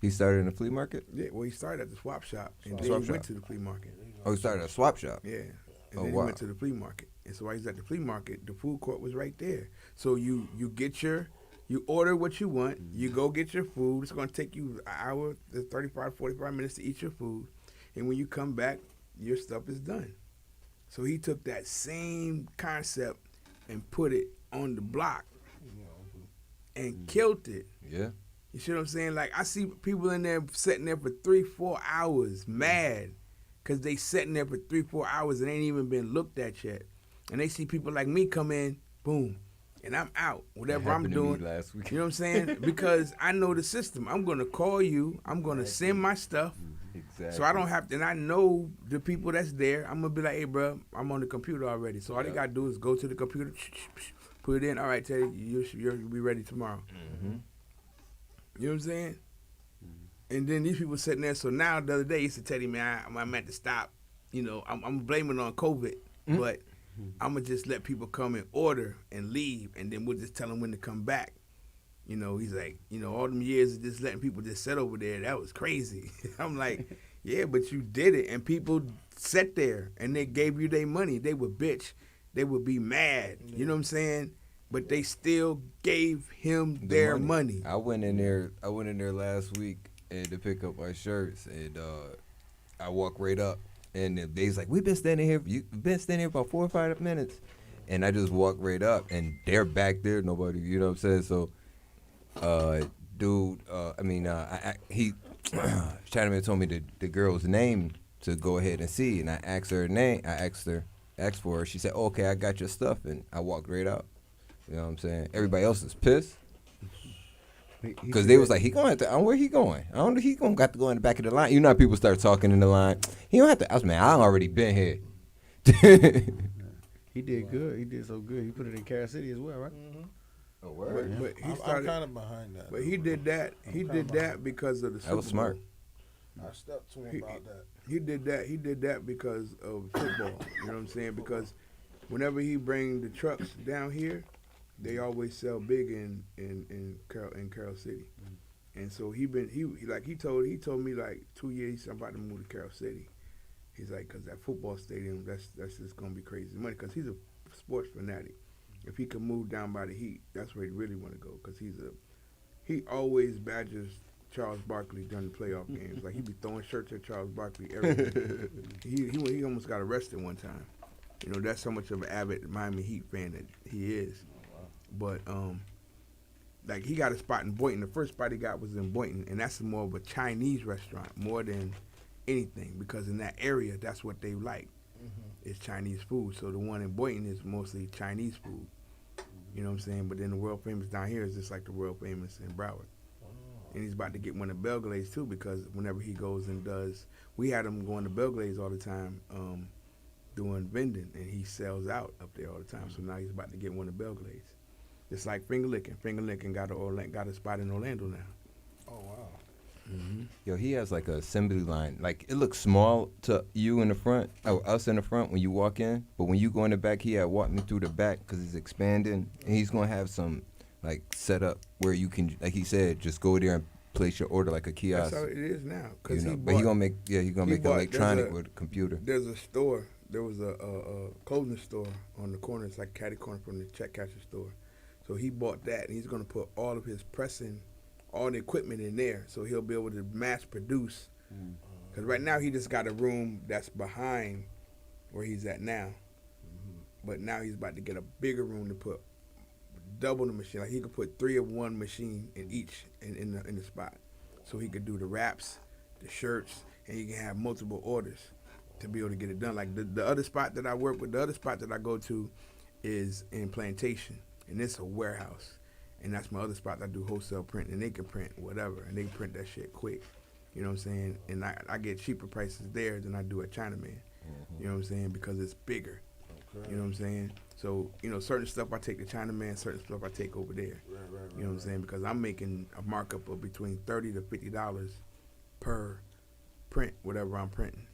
He started in a flea market? Yeah, well, he started at the swap shop, and then Swap he shop. went to the flea market. Oh, he started at a swap shop. Yeah, and Oh, then he wow. went to the flea market. And so while he's at the flea market, the food court was right there. So you order what you want, you go get your food. It's going to take you an hour, 35, 45 minutes to eat your food. And when you come back, your stuff is done. So he took that same concept and put it on the block and killed it. Yeah. You see what I'm saying? Like, I see people in there sitting there for 3-4 hours mad because they sitting there for 3-4 hours and ain't even been looked at yet. And they see people like me come in, boom, and I'm out. Whatever I'm happened to me doing. last week. You know what I'm saying? Because I know the system. I'm going to call you. I'm going to send my stuff. Exactly. So I don't have to, and I know the people that's there. I'm going to be like, hey, bro, I'm on the computer already. So all they got to do is go to the computer, put it in. All right, Teddy, you'll be ready tomorrow. Mm-hmm. You know what I'm saying? And then these people sitting there. So now the other day, he said, Teddy, man, I'm at to stop. You know, I'm blaming on COVID, but I'm going to just let people come and order and leave, and then we'll just tell them when to come back. You know, he's like, you know, all them years of just letting people just sit over there, that was crazy. I'm like, yeah, but you did it, and people sat there, and they gave you their money. They would bitch. They would be mad. You know what I'm saying? But they still gave him their money. I went in there last week to pick up my shirts, and I walked right up, and they's like, "We've been standing here. You've been standing here about 4 or 5 minutes," and I just walked right up, and they're back there. Nobody, you know what I'm saying? So, he Chinaman told me the girl's name to go ahead and see, and I asked her name. Asked for her. She said, "Okay, I got your stuff," and I walked right out. You know what I'm saying? Everybody else is pissed. Because they was like, he gonna have to, where he going? I don't know, he gonna got to go in the back of the line. You know how people start talking in the line. He don't have to, I was, man, I already been here. He did good. He did so good. He put it in Carol City as well, right? Oh, word. But he I'm started, kind of behind that. but he did that. He did that because of the Super That was smart. Bowl. I stepped to him about that. He did that. He did that because of football. You know what I'm saying? Because whenever he bring the trucks down here, they always sell big in Carol City. And so he told me like 2 years I'm about to move to Carol City. He's like, cause that football stadium, that's just gonna be crazy money. Cause he's a sports fanatic. If he could move down by the Heat, that's where he really want to go. Cause he always badgers Charles Barkley during the playoff games. Like he be throwing shirts at Charles Barkley every he almost got arrested one time. You know, that's how much of an avid Miami Heat fan that he is. But like he got a spot in Boynton. The first spot he got was in Boynton, and that's more of a Chinese restaurant more than anything, because in that area that's what they like. Is Chinese food. So the one in Boynton is mostly Chinese food. You know what I'm saying? But then the world famous down here is just like the world famous in Broward. And he's about to get one of Belglades too, because whenever he goes and does, we had him going to Belglades all the time, doing vending, and he sells out up there all the time. So now he's about to get one of Belglades. It's like Finger Licking. Finger Licking got a spot in Orlando now. Oh, wow. Yo, he has like a assembly line. Like, it looks small to you in the front, or us in the front when you walk in, but when you go in the back, he had walked me through the back because he's expanding, and he's going to have some, like, set up where you can, like he said, just go there and place your order like a kiosk. That's how it is now. You Cause know, he but he's going to make, electronic there's with a computer. There's a store. There was a clothing store on the corner. It's like catty corner from the check casher store. So he bought that, and he's going to put all of his pressing, all the equipment in there, so he'll be able to mass produce. Because right now he just got a room that's behind where he's at now. But now he's about to get a bigger room to put double the machine. Like he could put 3 of one machine in each in the spot. So he could do the wraps, the shirts, and he can have multiple orders to be able to get it done. Like the other spot that I work with, the other spot that I go to is in Plantation. And it's a warehouse. And that's my other spot. I do wholesale print, and they can print whatever, and they print that shit quick. You know what I'm saying? And I get cheaper prices there than I do at Chinaman. You know what I'm saying? Because it's bigger. Okay. You know what I'm saying? So, you know, certain stuff I take to Chinaman, certain stuff I take over there. You know what I'm saying? Because I'm making a markup of between $30 to $50 per print, whatever I'm printing,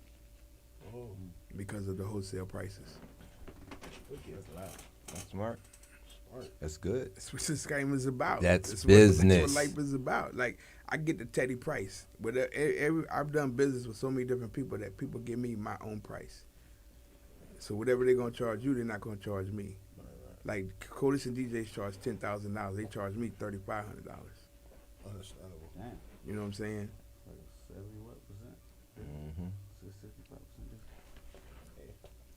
because of the wholesale prices. That's smart. That's good. That's what this game is about. That's That's business. what life is about. Like, I get the Teddy price, but I've done business with so many different people that people give me my own price. So whatever they're gonna charge you, they're not gonna charge me. Like Coalition DJs charge $10,000. They charge me $3,500. Understandable. Damn. You know what I'm saying? Like 70 what percent? Mm-hmm. 65%.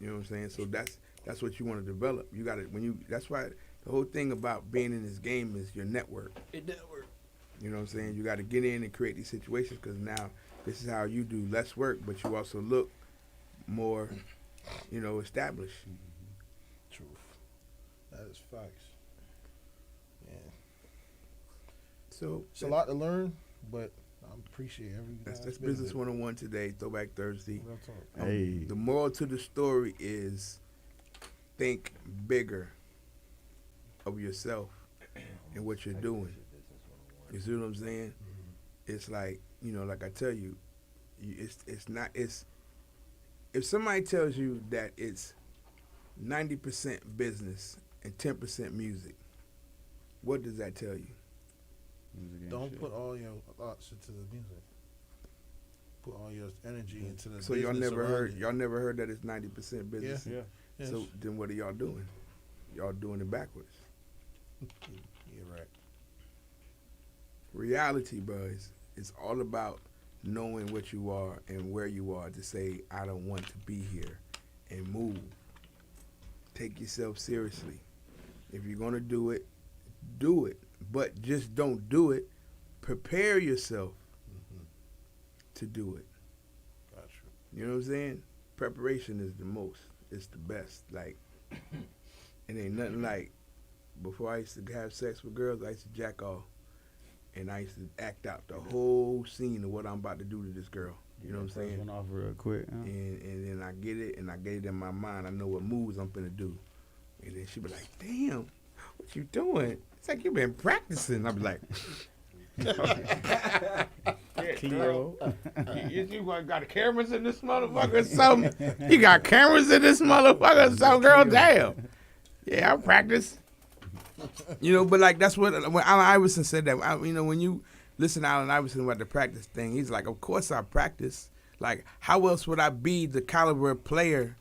You know what I'm saying? So that's what you want to develop. You got to That's why the whole thing about being in this game is your network. It network. You know what I'm saying? You got to get in and create these situations because now this is how you do less work, but you also look more, established. Truth. That is facts. Yeah. So It's a lot to learn, but I appreciate every. that's Business 101 today, Throwback Thursday. Real talk. Hey. The moral to the story is think bigger of yourself and what you're doing. You see what I'm saying? It's like, like I tell you, it's if somebody tells you that it's 90% business and 10% music, what does that tell you? Music ain't Don't shit. put all your thoughts into the music. Put all your energy into the. So business y'all never heard that it's 90% business. Yeah. Yes. So then what are y'all doing? Y'all doing it backwards. You're right. Reality, buzz, is all about knowing what you are and where you are to say, I don't want to be here, and move. Take yourself seriously. If you're going to do it, do it. But just don't do it. Prepare yourself to do it. Got you. You know what I'm saying? Preparation is the most. It's the best. Like, it ain't nothing like, before I used to have sex with girls, I used to jack off. And I used to act out the whole scene of what I'm about to do to this girl. You know what I'm First saying? one off real quick. Huh? And then I get it, and I get it in my mind. I know what moves I'm finna do. And then she be like, damn, what you doing? It's like you been practicing. I be like, Cleo. you got cameras in this motherfucker or something? You got cameras in this motherfucker or something, girl? Damn. Yeah, I practice. But like that's when Allen Iverson said that. When you listen to Allen Iverson about the practice thing, he's like, of course I practice. Like, how else would I be the caliber of player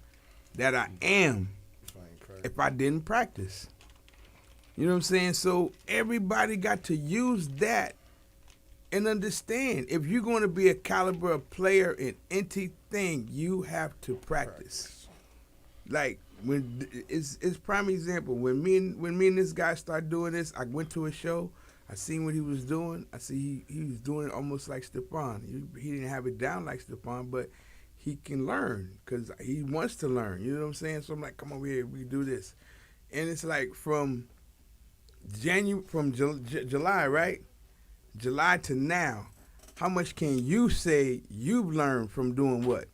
that I am if I didn't practice? You know what I'm saying? So everybody got to use that and understand. If you're going to be a caliber of player in anything, you have to practice. Like, when it's prime example. When me and this guy started doing this, I went to a show. I seen what he was doing. I see he was doing it almost like Stephon. He didn't have it down like Stephon, but he can learn because he wants to learn. You know what I'm saying? So I'm like, come over here, we do this, and it's like from July, right? July to now, how much can you say you've learned from doing what?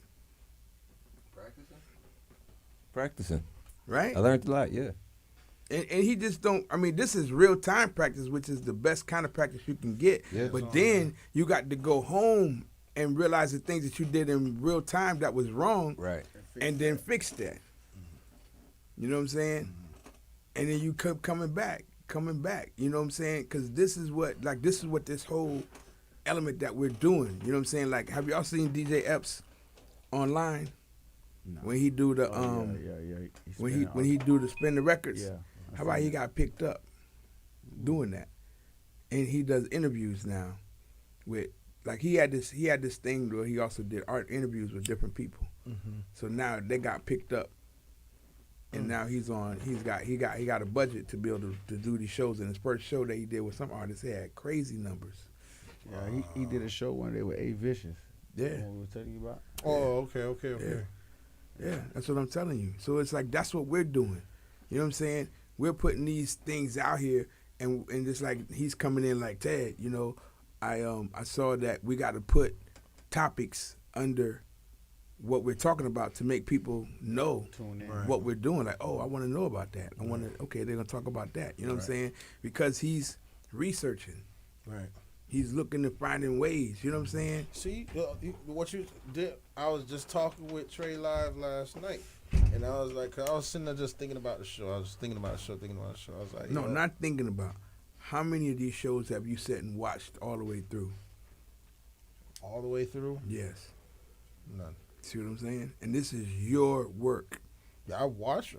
Practicing. Right? I learned a lot, yeah. And he just don't, this is real time practice, which is the best kind of practice you can get. Yeah. But then you got to go home and realize the things that you did in real time that was wrong. Right. And then fix that. You know what I'm saying? And then you keep coming back. You know what I'm saying? Because this is what this whole element that we're doing. You know what I'm saying? Like, have y'all seen DJ Epps online? No. When he do the Yeah. when he do the spin the records. Yeah. How about he got picked up doing that? And he does interviews now with, like, he had this thing where he also did art interviews with different people. So now they got picked up. And now he got a budget to be able to do these shows. And his first show that he did with some artists, he had crazy numbers. Yeah, he did a show one day with A Vicious. Yeah. What we were telling you about. Oh, okay. Yeah, that's what I'm telling you. So it's like, that's what we're doing. You know what I'm saying? We're putting these things out here, and just like he's coming in like, Ted, I saw that we got to put topics under what we're talking about to make people know Tune in. what we're doing. Like, oh, I want to know about that. I want to, okay, they're going to talk about that. You know what I'm saying? Because he's researching. Right. He's looking and finding ways. You know what I'm saying? See, what you did, I was just talking with Trey Live last night, and I was like, I was sitting there just thinking about the show. I was thinking about the show. I was like, No, not thinking about. How many of these shows have you sat and watched all the way through? all the way through. Yes. None. See what I'm saying? And this is your work. Yeah, I watch,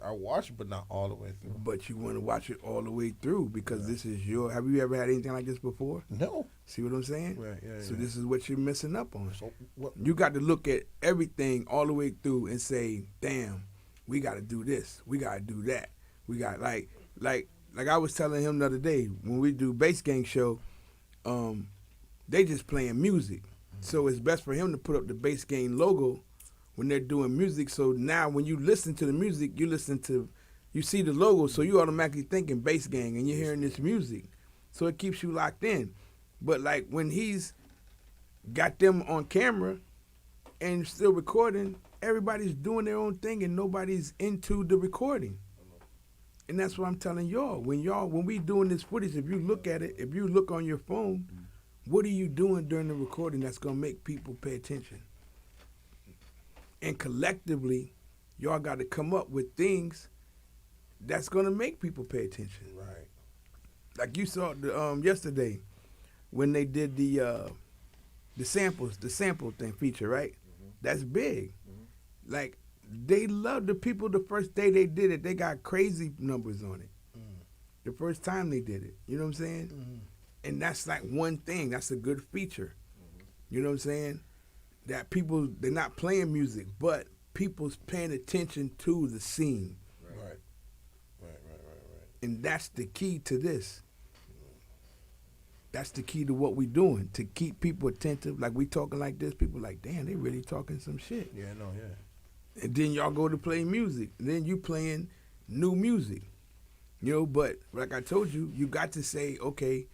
but not all the way through. But you want to watch it all the way through because this is your. Have you ever had anything like this before? No. See what I'm saying? Right. Yeah. So this is what you're missing up on. So what? You got to look at everything all the way through and say, damn, we got to do this, we got to do that, we got like I was telling him the other day when we do Bass Gang show, they just playing music, so it's best for him to put up the Bass Gang logo when they're doing music. So now when you listen to the music, you see the logo, so you automatically thinking Bass Gang and you're hearing this music, so it keeps you locked in. But like when he's got them on camera and still recording, everybody's doing their own thing and nobody's into the recording. And that's what I'm telling y'all. When we doing this footage, if you look at it, if you look on your phone, what are you doing during the recording that's gonna make people pay attention? And collectively, y'all got to come up with things that's gonna make people pay attention. Right. Like you saw yesterday when they did the sample thing feature, right? That's big. Like they loved the people the first day they did it. They got crazy numbers on it. The first time they did it, you know what I'm saying? And that's like one thing. That's a good feature. You know what I'm saying? That people, they're not playing music, but people's paying attention to the scene. Right. And that's the key to this. That's the key to what we doing, to keep people attentive. Like we talking like this, people like, damn, they really talking some shit. Yeah, no, yeah. And then y'all go to play music. And then you playing new music. You know, but like I told you, you got to say, okay,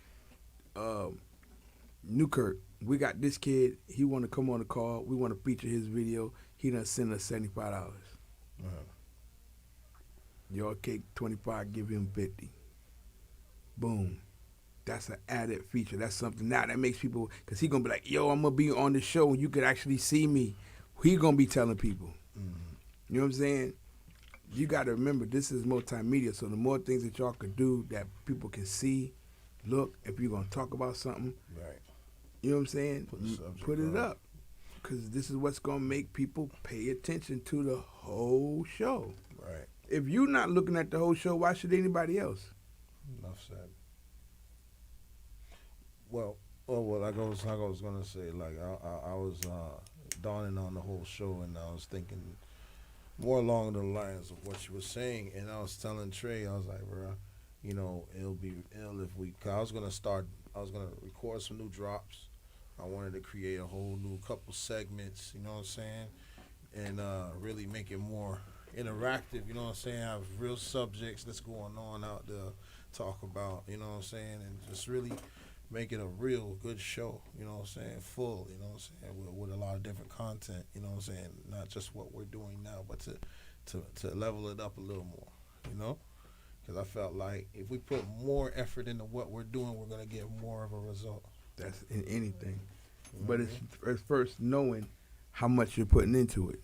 Newkirk, we got this kid, he want to come on the call, we want to feature his video, he done send us $75. Y'all take 25, give him 50. Boom. That's an added feature. That's something now that makes people, because he going to be like, yo, I'm going to be on the show and you could actually see me. He going to be telling people. You know what I'm saying? You got to remember, this is multimedia, so the more things that y'all could do that people can see, look, if you're going to talk about something, Right. you know what I'm saying? Put the subject Put it on. up. Because this is what's going to make people pay attention to the whole show. Right. If you're not looking at the whole show, why should anybody else? Enough said. Well, like I was gonna say, like I was dawning on the whole show, and I was thinking more along the lines of what you were saying, and I was telling Trey, I was like, bro, you know, it'll be ill if we. Cause I was gonna record some new drops. I wanted to create a whole new couple segments, you know what I'm saying, and really make it more interactive, you know what I'm saying, have real subjects that's going on out there, talk about, you know what I'm saying, and just really make it a real good show, you know what I'm saying, full, you know what I'm saying, with a lot of different content, you know what I'm saying, not just what we're doing now, but to level it up a little more, you know, because I felt like if we put more effort into what we're doing, we're going to get more of a result. That's in anything. But it's first knowing how much you're putting into it.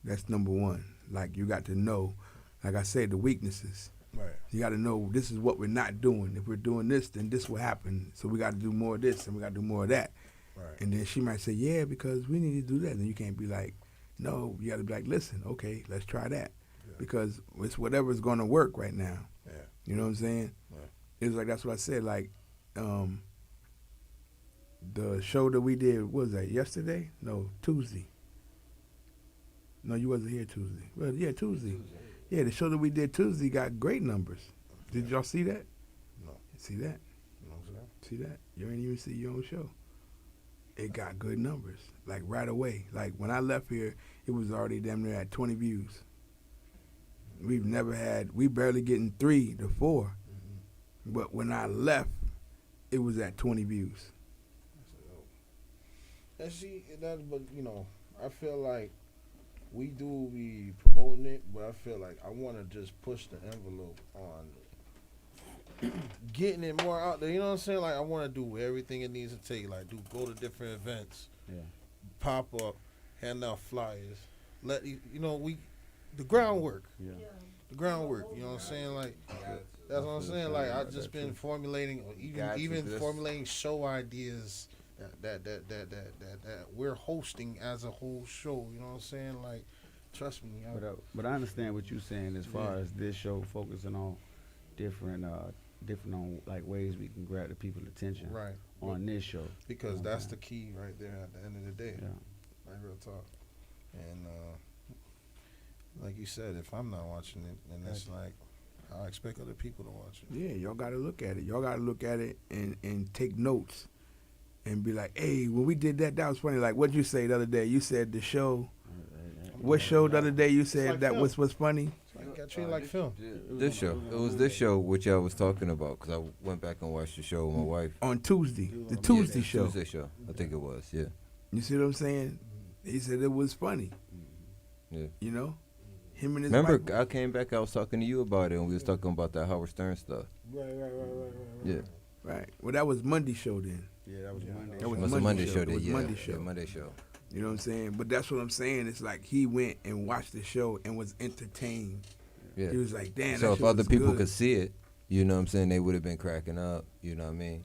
That's number one. Like, you got to know, like I said, the weaknesses. Right. You got to know this is what we're not doing. If we're doing this, then this will happen. So we got to do more of this and we got to do more of that. Right. And then she might say, yeah, because we need to do that. And you can't be like, no, you got to be like, listen, okay, let's try that. Yeah. Because it's whatever's going to work right now. Yeah. You know what I'm saying? Right. It was like, that's what I said, like, the show that we did, what was that, yesterday? No, Tuesday. No, you wasn't here Tuesday. Well, yeah, Tuesday. Yeah, the show that we did Tuesday got great numbers. Did y'all see that? No. See that? You know what I'm saying? See that? You ain't even see your own show. It got good numbers, like right away. Like when I left here, it was already damn near at 20 views. We barely getting 3 to 4. But when I left, it was at 20 views. And see, but you know, I feel like we do be promoting it, but I feel like I want to just push the envelope on getting it more out there. You know what I'm saying? Like I want to do everything it needs to take. Like go to different events, pop up, hand out flyers, let you know the groundwork. Yeah. The groundwork. You know what I'm saying? Like that's what I'm saying. Like I've just been formulating, even formulating show ideas. That we're hosting as a whole show, you know what I'm saying? Like, trust me. But I understand what you're saying as far as this show focusing on different on like ways we can grab the people's attention Right. on this show. Because that's the key right there at the end of the day. Yeah. Like real talk. And you said, if I'm not watching it, then that's like, I expect other people to watch it. Yeah, y'all got to look at it. Y'all got to look at it and take notes and be like, hey, when we did that, that was funny. Like, what'd you say the other day? You said the show. What show the other day you said like that film. was funny? It's like, got treated like film. This show. It was this show which I was talking about because I went back and watched the show with my wife. On Tuesday. The Tuesday show. Tuesday show. I think it was. Yeah. You see what I'm saying? He said it was funny. Yeah. You know? Him and his Remember, wife. I came back. I was talking to you about it, and we was talking about that Howard Stern stuff. Right. Yeah. Right. Well, that was Monday show then. Yeah, that was Monday. That was It was a Monday Monday show. show. It That was yeah. Monday show. Yeah, Monday show. You know what I'm saying? But that's what I'm saying. It's like he went and watched the show and was entertained. Yeah. He was like, damn, So that if shit other was people good. could see it, you know what I'm saying, they would have been cracking up. You know what I mean,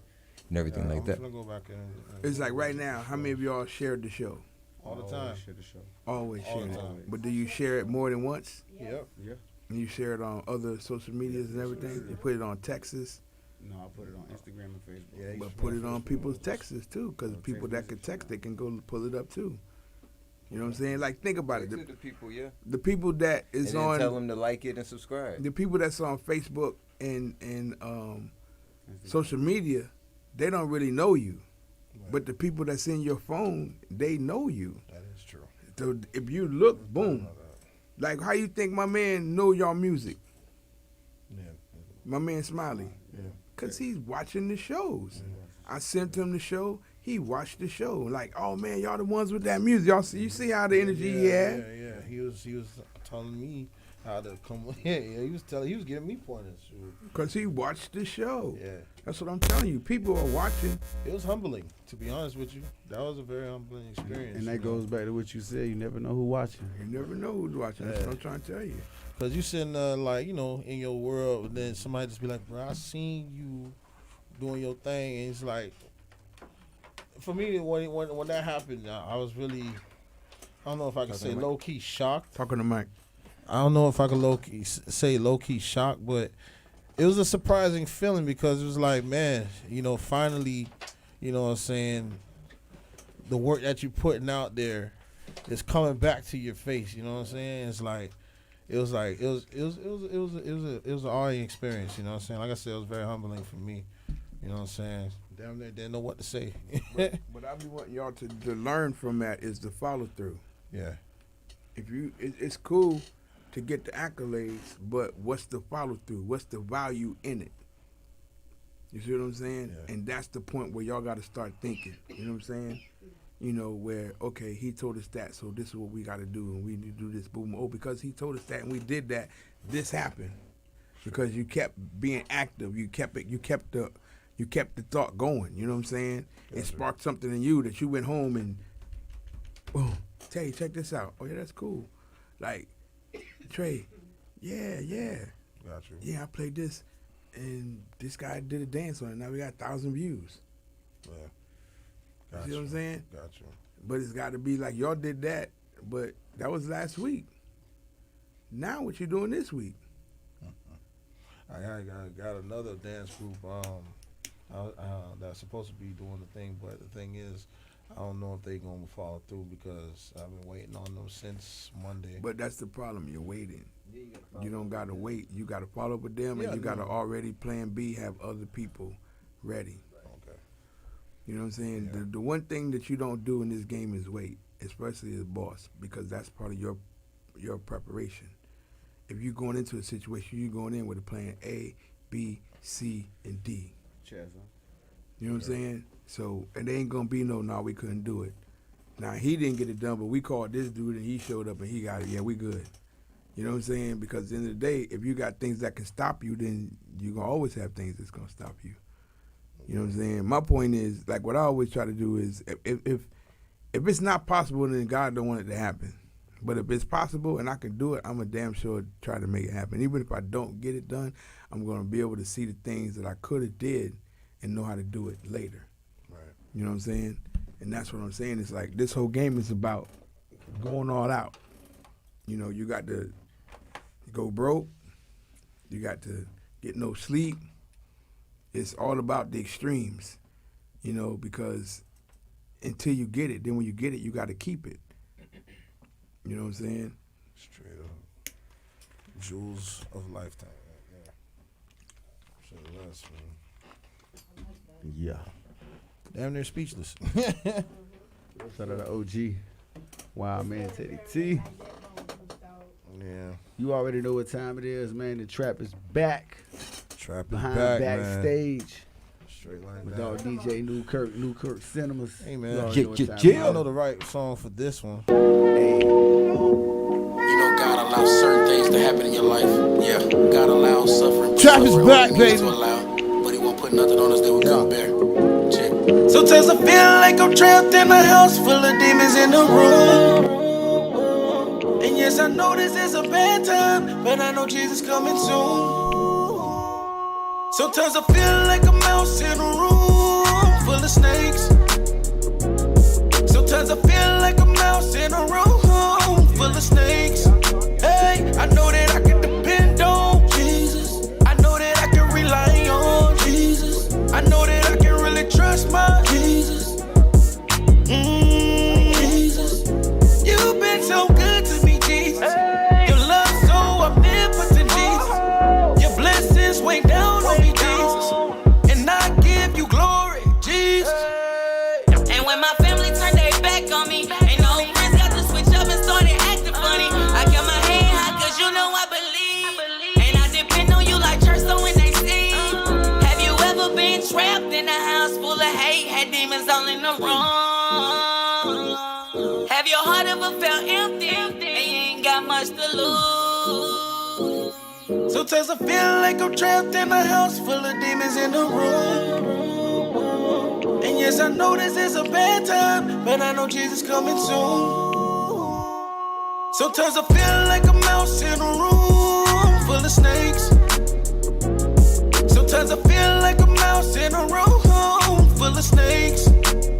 and everything like that. I'm gonna go back and It's like right now, how many of y'all shared the show? all the time. Share the show. Always All share the it. time. But do you share it more than once? Yep. Yeah. And you share it on other social medias and everything? You put it on Texas, No, I put it on Instagram and Facebook. Yeah, but put it on people's Texas too, because people that can text, they can go pull it up too. You know what I'm saying? Like, think about it. The people, yeah. The people that And is then on, tell them to like it and subscribe. the people that's on Facebook and social media, they don't really know you. But the people that's in your phone, they know you. That is true. So if you look, boom. Like, how you think my man know y'all music? Yeah. My man Smiley. Yeah. Because he's watching the shows. I sent him the show. He watched the show. Like, oh, man, y'all the ones with that music. Y'all see, you see how the energy he had? Yeah. He was telling me how to come. Yeah. He was giving me pointers. Because he watched the show. Yeah. That's what I'm telling you. People are watching. It was humbling, to be honest with you. That was a very humbling experience. And that goes back to what you said. You never know who watching. You never know who's watching. That's what I'm trying to tell you. Because you sitting like, in your world, and then somebody just be like, bro, I seen you doing your thing. And it's like, for me, when that happened, I was really, I don't know if I can say low-key shocked. Talking to Mike. I don't know if I could say low-key shocked, but it was a surprising feeling because it was like, man, finally, what I'm saying, the work that you're putting out there is coming back to your face. You know what I'm saying? It's like, it was an awing experience. You know what I'm saying? Like I said, it was very humbling for me. You know what I'm saying? Damn, they didn't know what to say. But I be wanting y'all to learn from that is the follow through. Yeah. If it's cool to get the accolades, but what's the follow through? What's the value in it? You see what I'm saying? Yeah. And that's the point where y'all got to start thinking. You know what I'm saying? Where, okay, he told us that, so this is what we got to do, and we need to do this. Boom. Oh, because he told us that, and we did that, this happened. Because you kept being active. You kept the thought going. You know what I'm saying? It sparked something in you that you went home and, boom, Tay, check this out. Oh, yeah, that's cool. Like, Trey, yeah. Got you. Yeah, I played this, and this guy did a dance on it. Now we got 1,000 views. Yeah. You Got see what I'm saying? Got you. But it's got to be like, y'all did that, but that was last week. Now what you doing this week? I got another dance group that's supposed to be doing the thing, but the thing is, I don't know if they gonna follow through because I've been waiting on them since Monday. But that's the problem. You're waiting. You don't got to wait. You got to follow up with them, Yeah, and you got to no. already plan B, have other people ready. Okay. You know what I'm saying? Yeah. The one thing that you don't do in this game is wait, especially as a boss, because that's part of your preparation. If you're going into a situation, you're going in with a plan A, B, C, and D. Chaz, You know what I'm saying? So, and there ain't gonna be no, we couldn't do it. Now, he didn't get it done, but we called this dude and he showed up and he got it. Yeah, we good. You know what I'm saying? Because at the end of the day, if you got things that can stop you, then you're gonna always have things that's gonna stop you. You know what I'm saying? My point is, like, what I always try to do is, if it's not possible, then God don't want it to happen. But if it's possible and I can do it, I'm a damn sure try to make it happen. Even if I don't get it done, I'm gonna be able to see the things that I could have did and know how to do it later. Right. You know what I'm saying? And that's what I'm saying. It's like this whole game is about going all out. You got to go broke. You got to get no sleep. It's all about the extremes, because until you get it, then when you get it, you got to keep it. You know what I'm saying? Straight up. Jewels of Lifetime. Yeah. Say less, man. Yeah. Damn near speechless. Shout out to OG. Wild man Teddy T. Yeah. You already know what time it is, man. The trap is back. Trap is Behind back, backstage. Straight line With down. dog DJ Newkirk Cinemas. Hey, man. You already know what time I it know the right song for this one. is. You know, God allows certain things to happen in your life. Yeah, God allows suffering. Trap is Suffering back, only needs baby. to allow, but He won't put nothing on us that we couldn't bear. Check. Sometimes I feel like I'm trapped in a house full of demons in the room. And yes, I know this is a bad time, but I know Jesus coming soon. Sometimes I feel like a mouse in a room full of snakes. Sometimes I feel like a mouse in a room full of snakes. Hey, I know that I can depend on Jesus. I know that I can rely on Jesus. I know that I can really trust my Jesus. Jesus, you've been so good to me, Jesus. Your love so omnipotent, Jesus. Your blessings way down on me, Jesus. And I give you glory, Jesus. And when my family turned their back on me, ain't no friends got to switch up and started acting funny. I kept my head high cause you know I believe. And I depend on you like church, so when they sing. Have you ever been trapped in a house full of hate? Had demons all in the room? Have your heart ever felt empty? And you ain't got much to lose? Sometimes I feel like I'm trapped in a house full of demons in the room. And yes, I know this is a bad time, but I know Jesus coming soon. Sometimes I feel like a mouse in a room full of snakes. Sometimes I feel like a mouse in a room full of snakes.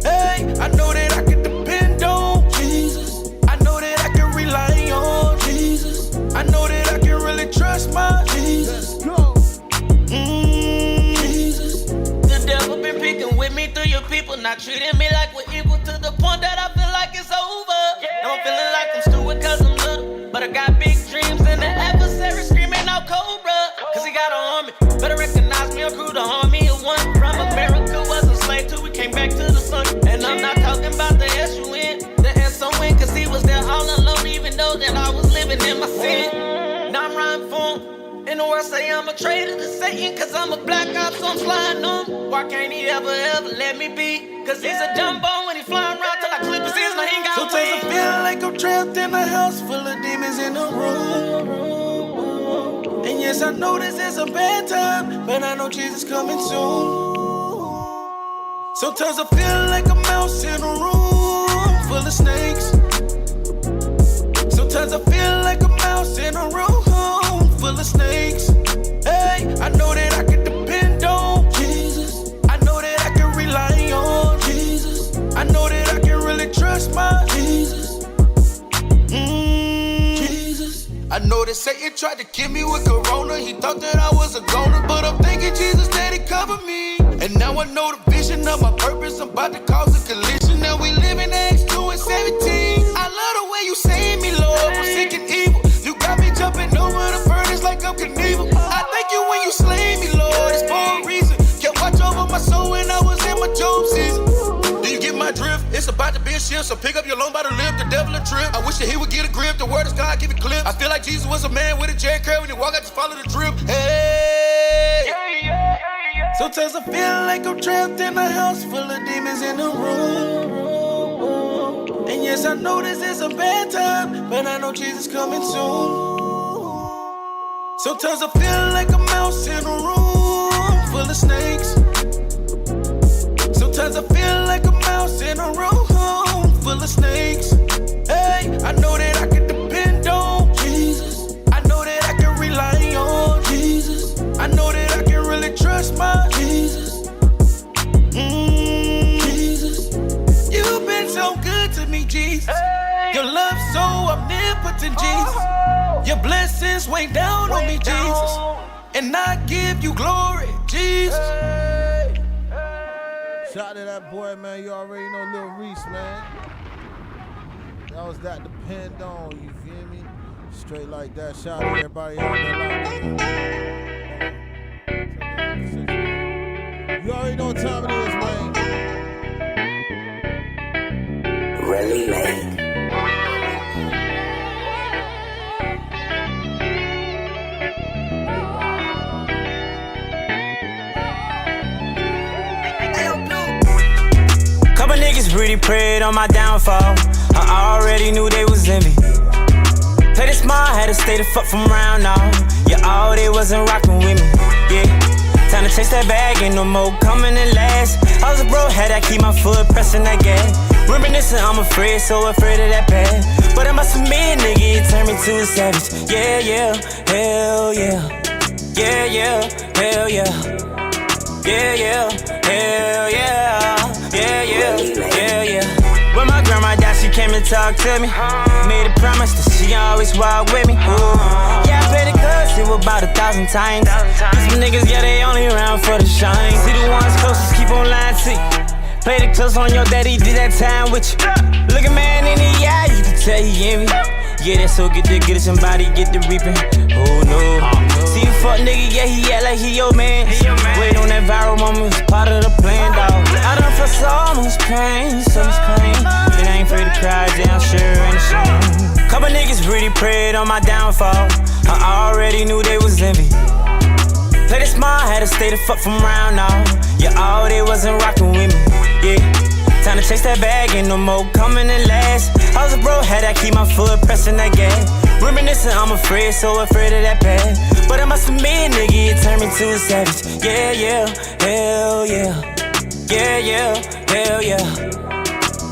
Hey, I know that I can depend on Jesus. I know that I can rely on Jesus. I know that I can really trust my Jesus. Jesus. The devil been picking with me through your people, not treating me like we're equal to the point that I feel like it's over. Now I'm feeling like I'm stupid cause I'm little, but I got big dreams and the adversary screaming out cobra, cause he got an army. Better recognize me, a crew, the army of one. From America was a slave till we came back to the sun. And I'm not talking about the S-U-N, the S-O-N, cause he was there all alone, even though that I was living in my sin. Now I'm riding for him. In the world say I'm a traitor to Satan, cause I'm a black op, so I'm sliding on. Why can't he ever let me be? Cause he's a jumbo when he flying around till I clip his ears, now he ain't got Sometimes I wings. feel like I'm trapped in a house full of demons in the room. And yes, I know this is a bad time, but I know Jesus coming soon. Sometimes I feel like a mouse in a room full of snakes. Sometimes I feel like a mouse in a room full of snakes. Hey, I know that I can depend on Jesus. I know that I can rely on Jesus. I know that I can really trust my Jesus. Jesus. I know that Satan tried to kill me with corona. He thought that I was a goner, but I'm thanking Jesus that he covered me. And now I know the vision of my purpose. I'm about to cause a collision. Now we live in Acts 2 and 17. I love the way you saved me, Lord, from sick and evil. You got me jumping over the furnace like I'm Knievel. I thank you when you slay me, Lord, it's for a reason. Kept watch over my soul when I was in my Job season. Do you get my drift? It's about to be a shift, so pick up your loan by the lip, the devil a trip. I wish that he would get a grip, the word is God, give it clip. I feel like Jesus was a man with a J curve, when he walk, I just follow the drip. Hey! Sometimes I feel like I'm trapped in a house full of demons in the room. And yes, I know this is a bad time, but I know Jesus coming soon. Sometimes I feel like a mouse in a room full of snakes. Sometimes I feel like a mouse in a room full of snakes. Hey, I know that I can depend on Jesus. I know that I can rely on Jesus. I know that I can really trust my Jesus. Jesus, you've been so good to me, Jesus. Your love so omnipotent, Jesus. Your blessings way down on me, Jesus. And I give you glory, Jesus. Shout to that boy, man. You already know Lil Reese, man. That was that depend on, you feel me? Straight like that. Shout out to everybody out there locked in. You already know what time it is, man. Really late. Couple niggas really prayed on my downfall. I already knew they was envy. Played it smart, had to stay the fuck from round now. Yeah, all they wasn't rockin' with me. Yeah, time to chase that bag, ain't no more coming in last. I was a bro, had to keep my foot pressing that gas. Reminiscing, I'm afraid, so afraid of that bad. But I must admit, nigga, it turned me to a savage. Yeah, yeah, hell yeah. Yeah, yeah, hell yeah. Yeah, yeah, hell yeah. Yeah, yeah, yeah, yeah. When my grandma died, she came and talked to me. Made a promise that she always walk with me. Yeah, I played the clubs, it was about 1,000 times. These niggas, yeah, they only around for the shine. See the ones closest, keep on lying to you. Play the close on your daddy, did that time with you. Look a man in the eye, you can tell he envy. Yeah, that's so good to get somebody, get the reaping. Oh no. See you fuck nigga, yeah, he act like he your man. Wait on that viral moment, was part of the plan, dawg. I done felt so much pain, so much pain. And I ain't afraid to cry, damn sure ain't ashamed. Couple niggas really prayed on my downfall. I already knew they was envy. Played it smart, had to stay the fuck from round now. Yeah, all they wasn't rockin' with me. Yeah, time to chase that bag, ain't no more coming in last. I was a bro, had to keep my foot pressing that gas. Reminiscing, I'm afraid, so afraid of that bad. But I must admit, nigga, it turned me to a savage. Yeah, yeah, hell yeah. Yeah, yeah, hell yeah.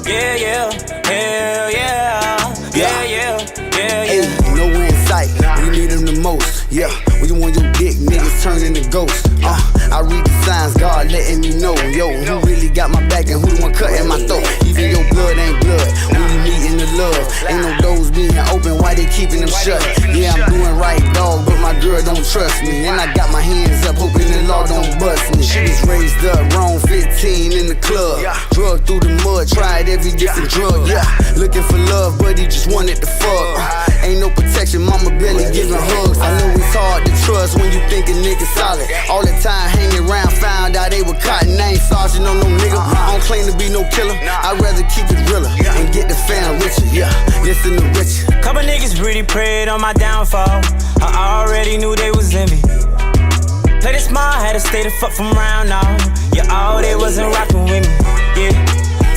Yeah, yeah, hell yeah. Yeah, yeah, yeah, yeah. Hey, nowhere in sight, we need them the most. Yeah, when you want your dick, niggas turn into ghosts. I read the signs, God letting me know. Yo, who really got my back and who the one cutting my throat? Even your blood ain't blood when you meeting the love. Ain't no doors being open, why they keeping them shut? Yeah, I'm doing right, dog, but my girl don't trust me. And I got my hands up, hoping the law don't bust me. She was raised up, wrong 15 in the club. Drug through the mud, tried every different drug. Yeah, looking for love, but he just wanted to fuck. Ain't no protection, mama barely giving hugs. I know it's hard to trust when you think a nigga solid. All the time hanging around, found out they were cotton. I ain't sergeant on no nigga. I don't claim to be no killer. I'd rather keep it realer and get the fam richer. Yeah, listen to Rich. Couple niggas really prayed on my downfall. I already knew they was envy. Played it smart, had to stay the fuck from round now. Yeah, all they wasn't rockin' with me. Yeah,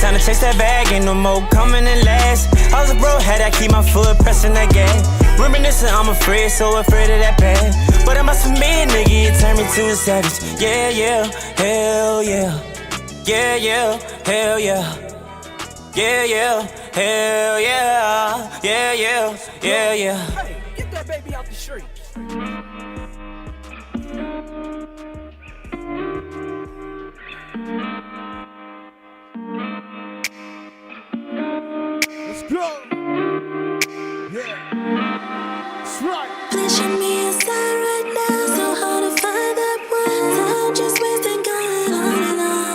time to chase that bag, ain't no more coming in last. I was a bro, had to keep my foot pressing that gas. Reminiscing, I'm afraid, so afraid of that bad. But I must admit, nigga, it turned me to a savage. Yeah, yeah, hell yeah. Yeah, yeah, hell yeah. Yeah, yeah, hell yeah. Yeah, yeah, yeah, yeah. Hey, get that baby out the street. Let's go. Yeah. That's right. Please show me a sign right now. So hard to find that one. Time just wasting, going on and on.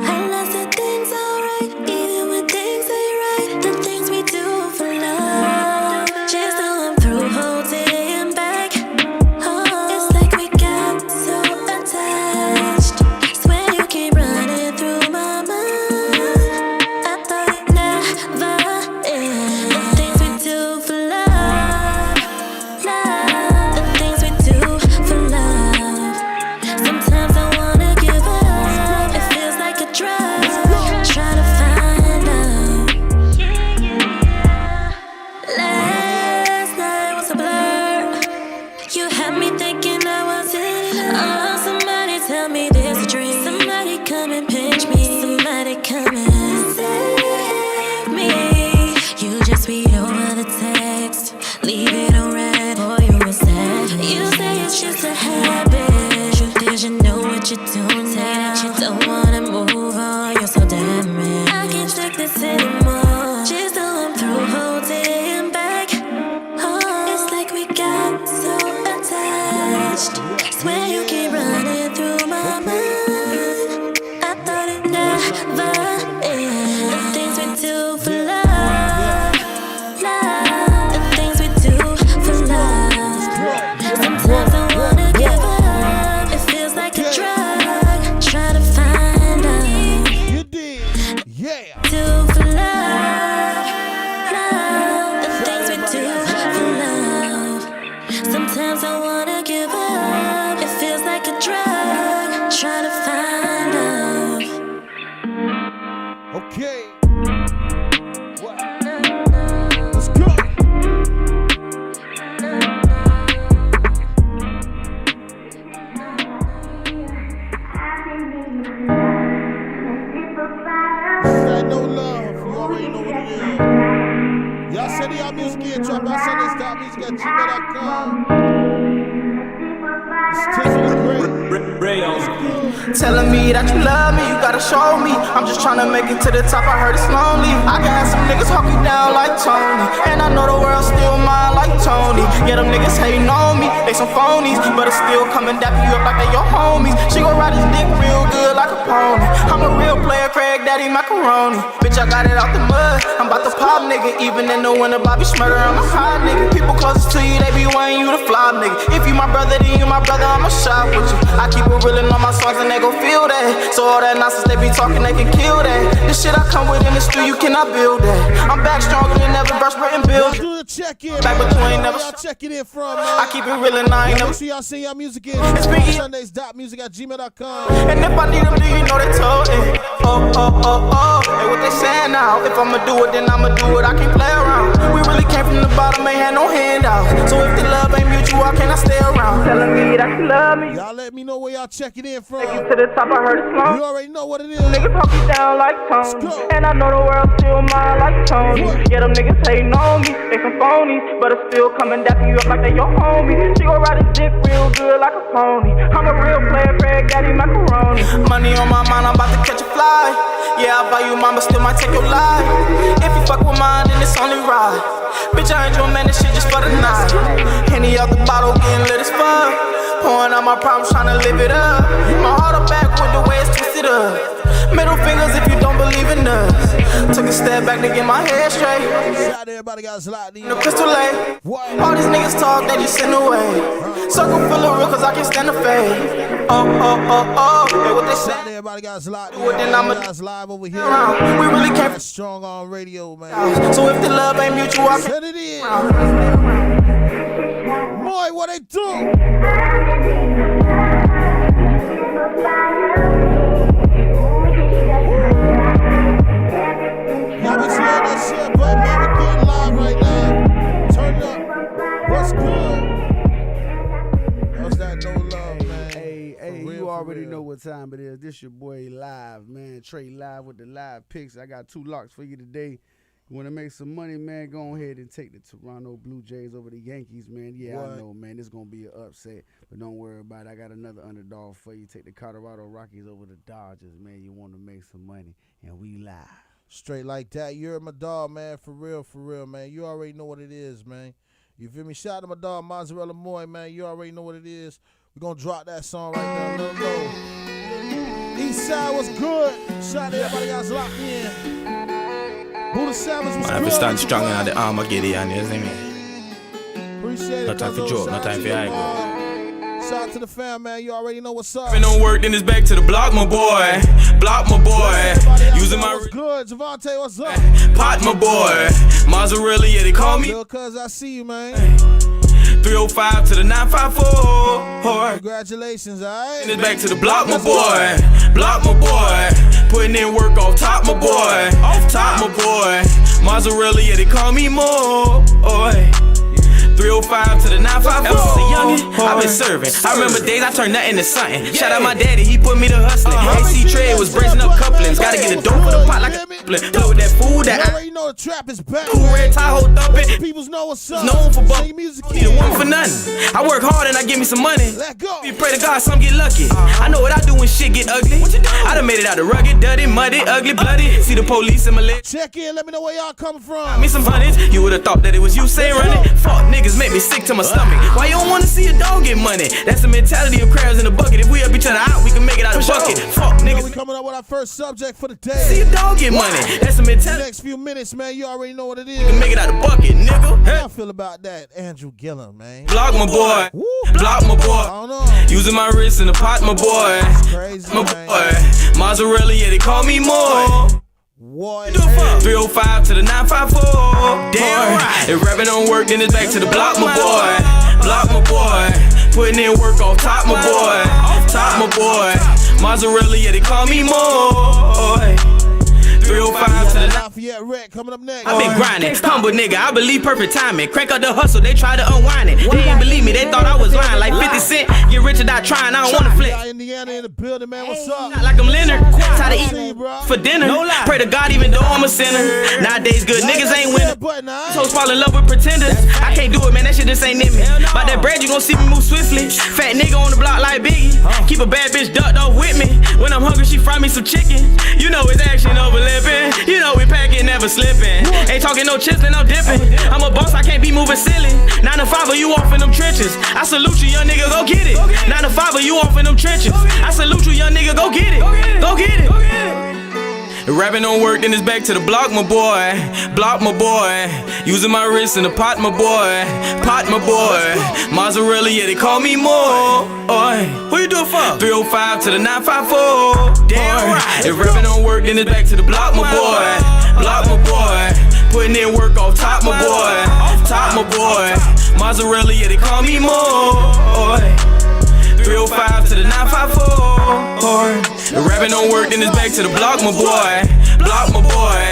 I lost the things alright, even when things ain't right. The things we do for love. Just though I'm through holding him back. Oh, it's like we got so attached. Swear you keep running through my mind. I thought it never ended. The things we do for love. The things we do for love. Sometimes I wanna give up. It feels like a drug. Try to find out. Last night was a blur. You had me thinking I wasn't enough. Oh, somebody tell me there's a dream. Somebody come and pinch me. Somebody come and save me. You just read over the text, leave it on red, boy, you a savage. You say it's just a habit. Truth is, you know what you're doing. Say that you don't wanna move on. You're so damaged. I can't take this anymore. Just though I'm through holding him back. Oh, it's like we got so attached. Swear you keep running through my mind. I thought it never ended. The things we do for love. The things we do in. traphousesundays.music@gmail.com. It's Tiffany Gray. Telling me that you love me, you gotta show me. I'm just tryna make it to the top, I heard it's lonely. I can have some niggas hawk you down like Tony, and I know the world's still mine like Tony. Yeah, them niggas hating on me, they some phonies, but it's still coming dap you up like they your homies. She gon' ride his dick real good like a pony. I'm a real player, Craig Daddy Macaroni. Bitch, I got it out the mud, I'm about to pop nigga. Even in the winter, Bobby Schmurder, I'm a hot nigga. People closest to you, they be wanting you to fly, nigga. If you my brother, then you my brother, I'ma shop with you. I keep it real in all my songs and they gon' feel that. So all that nonsense they be talking, they can kill that. This shit I come with in the studio, you cannot build that. I'm back stronger than ever, brush and build. Do the check-in. Back between never. Y'all check it in from, man. I keep it real and I ain't never. Make sure y'all send y'all music in. It's been traphousesundays.music@gmail.com. And if I need them, do you know they told it? Oh, oh, oh, oh. Hey, what they saying now? If I'ma do it, then I'ma do it. I can't play around. We really came from the bottom, ain't had no handouts. So if the love ain't mutual, I cannot stay around. Telling me that you love me. Y'all let me know where y'all checking in from. Take you to the top, I heard it's long. You already know what it is. Niggas talk you down like Tony, and I know the world's still mine like Tony. Yeah, them niggas hating on me, they some phonies, but it's still coming dapping you up like they your homie. She gon' ride his dick real good like a pony. I'm a real player, Craig Daddy Macaroni. Money on my mind, I'm about to catch a fly. Yeah, I buy you mine, but still might take your life. If you fuck with mine, then it's only right. Bitch, I ain't your man, this shit just for the night. Henny out the bottle, getting lit as fuck. Pouring out my problems, tryna live it up. My heart up back with the way it's twisted up. Middle fingers if you don't believe in us. Took a step back to get my head straight. Shout everybody got slide in. The pistol lay. All these niggas talk, they just send away. Circle full of real, cause I can't stand the fade. Oh, oh, oh, oh. Hey, what they say? Shout everybody got slide in. Then I'm guys live over here. We really can't. Strong on radio, man. So if the love ain't mutual, I send it in. Boy, what they do? Y'all be seeing that shit, but man, we getting live right now. Turn it up. What's good? How's that no love, man? Hey, you already know what time it is. This your boy Live, man. Trey Live with the live picks. I got 2 locks for you today. You want to make some money, man, go ahead and take the Toronto Blue Jays over the Yankees, man. Yeah, what? I know, man. It's going to be an upset, but don't worry about it. I got another underdog for you. Take the Colorado Rockies over the Dodgers, man. You want to make some money, and we live. Straight like that. You're my dog, man. For real, man. You already know what it is, man. You feel me? Shout out to my dog, Mozzarella Moy, man. You already know what it is. We're going to drop that song right there. Little low. Eastside was good. Shout out to everybody that's locked in. Who the Savage was good. I have to stand strong in the arm of Gideon, you see me? Appreciate it. No time for joke, no time for ego. Shout out to the fam, man. You already know what's up. If it don't work, then it's back to the block, my boy. Block, my boy. Using my. What's good, Javante? What's up? Pot, my boy. Mozzarella, yeah, they call me. Little cuz I see you, man. 305 to the 954. Congratulations, alright? And it's back to the block, my boy. Block, my boy. Putting in work off top, my boy. Off top, my boy. Mozzarella, yeah, they call me more. 305 to the 954. Ever since a youngin', I've been serving. I remember days I turned nothing to something. Shout out my daddy, he put me to hustling. AC Trade was braising up couplings. Gotta get the dope for the pot like a coupling. Play with that food that I already know the trap is back. Cool red Tahoe thumping. Peoples know what's up. Known for bump. Music. Need a woman for nothing. I work hard and I give me some money. Let go. You pray to God some get lucky. I know what I do when shit get ugly. I done made it out of rugged, dirty, muddy, ugly, bloody. See the police in my leg. Check in, let me know where y'all coming from. Me some hundreds. You would've thought that it was you say running. Fuck niggas make me sick to my stomach. Why you don't wanna see a dog get money? That's the mentality of crabs in the bucket. If we help each other out, we can make it out of the bucket. Fuck niggas. We coming up with our first subject for the day. See a dog get money. That's the mentality. Next few minutes, man, you already know what it is. We can make it out of the bucket, nigga. How y'all feel about that, Andrew Gillum, man? Block my boy. Block my boy. I don't know. Using my wrist in the pot, my boy. Crazy, my man. boy. Mozzarella, yeah, they call me more. What? 305 to the 954. Damn right. If rapping don't work, then it's back to the block, my boy. Block, my boy. Putting in work off top, my boy. Off top, my boy. Mozzarella, yeah, they call me more. 305 305 to the Lafayette Red coming up next. I've been grinding, humble nigga, I believe perfect timing. Crank up the hustle, they try to unwind it. They didn't believe me, they thought I was lying. Like 50 Cent, get rich or die trying, I don't wanna flex. Indiana in the building, man, what's up? Not like I'm Leonard, tired of eating for dinner. Pray to God even though I'm a sinner. Nowadays good niggas ain't winning. So fall in love with pretenders. I can't do it, man, that shit just ain't in me. By that bread, you gon' see me move swiftly. Fat nigga on the block like Biggie. Keep a bad bitch ducked off with me. When I'm hungry, she fry me some chicken. You know it's action overlipping. You know we packing, never slipping. Ain't talking no chips and no dipping. I'm a boss, I can't be moving silly. 9 to 5, you off in them trenches. I salute you, young nigga, go get it. 9 to 5, you off in them trenches. I salute you, young nigga, go get it. Go get it. If rapping don't work, then it's back to the block, my boy. Block, my boy. Using my wrist in the pot, my boy. Pot, my boy. Mozzarella, yeah, they call me more. Who you do it for? 305 to the 954. Damn right. If rapping don't work, then it's back to the block, my boy. Block, my boy. Putting in work off top, my boy. Top, my boy. Mozzarella, yeah, they call me more. 305 to the 954. If rapping don't work, then it's back to the block, my boy. Block, my boy.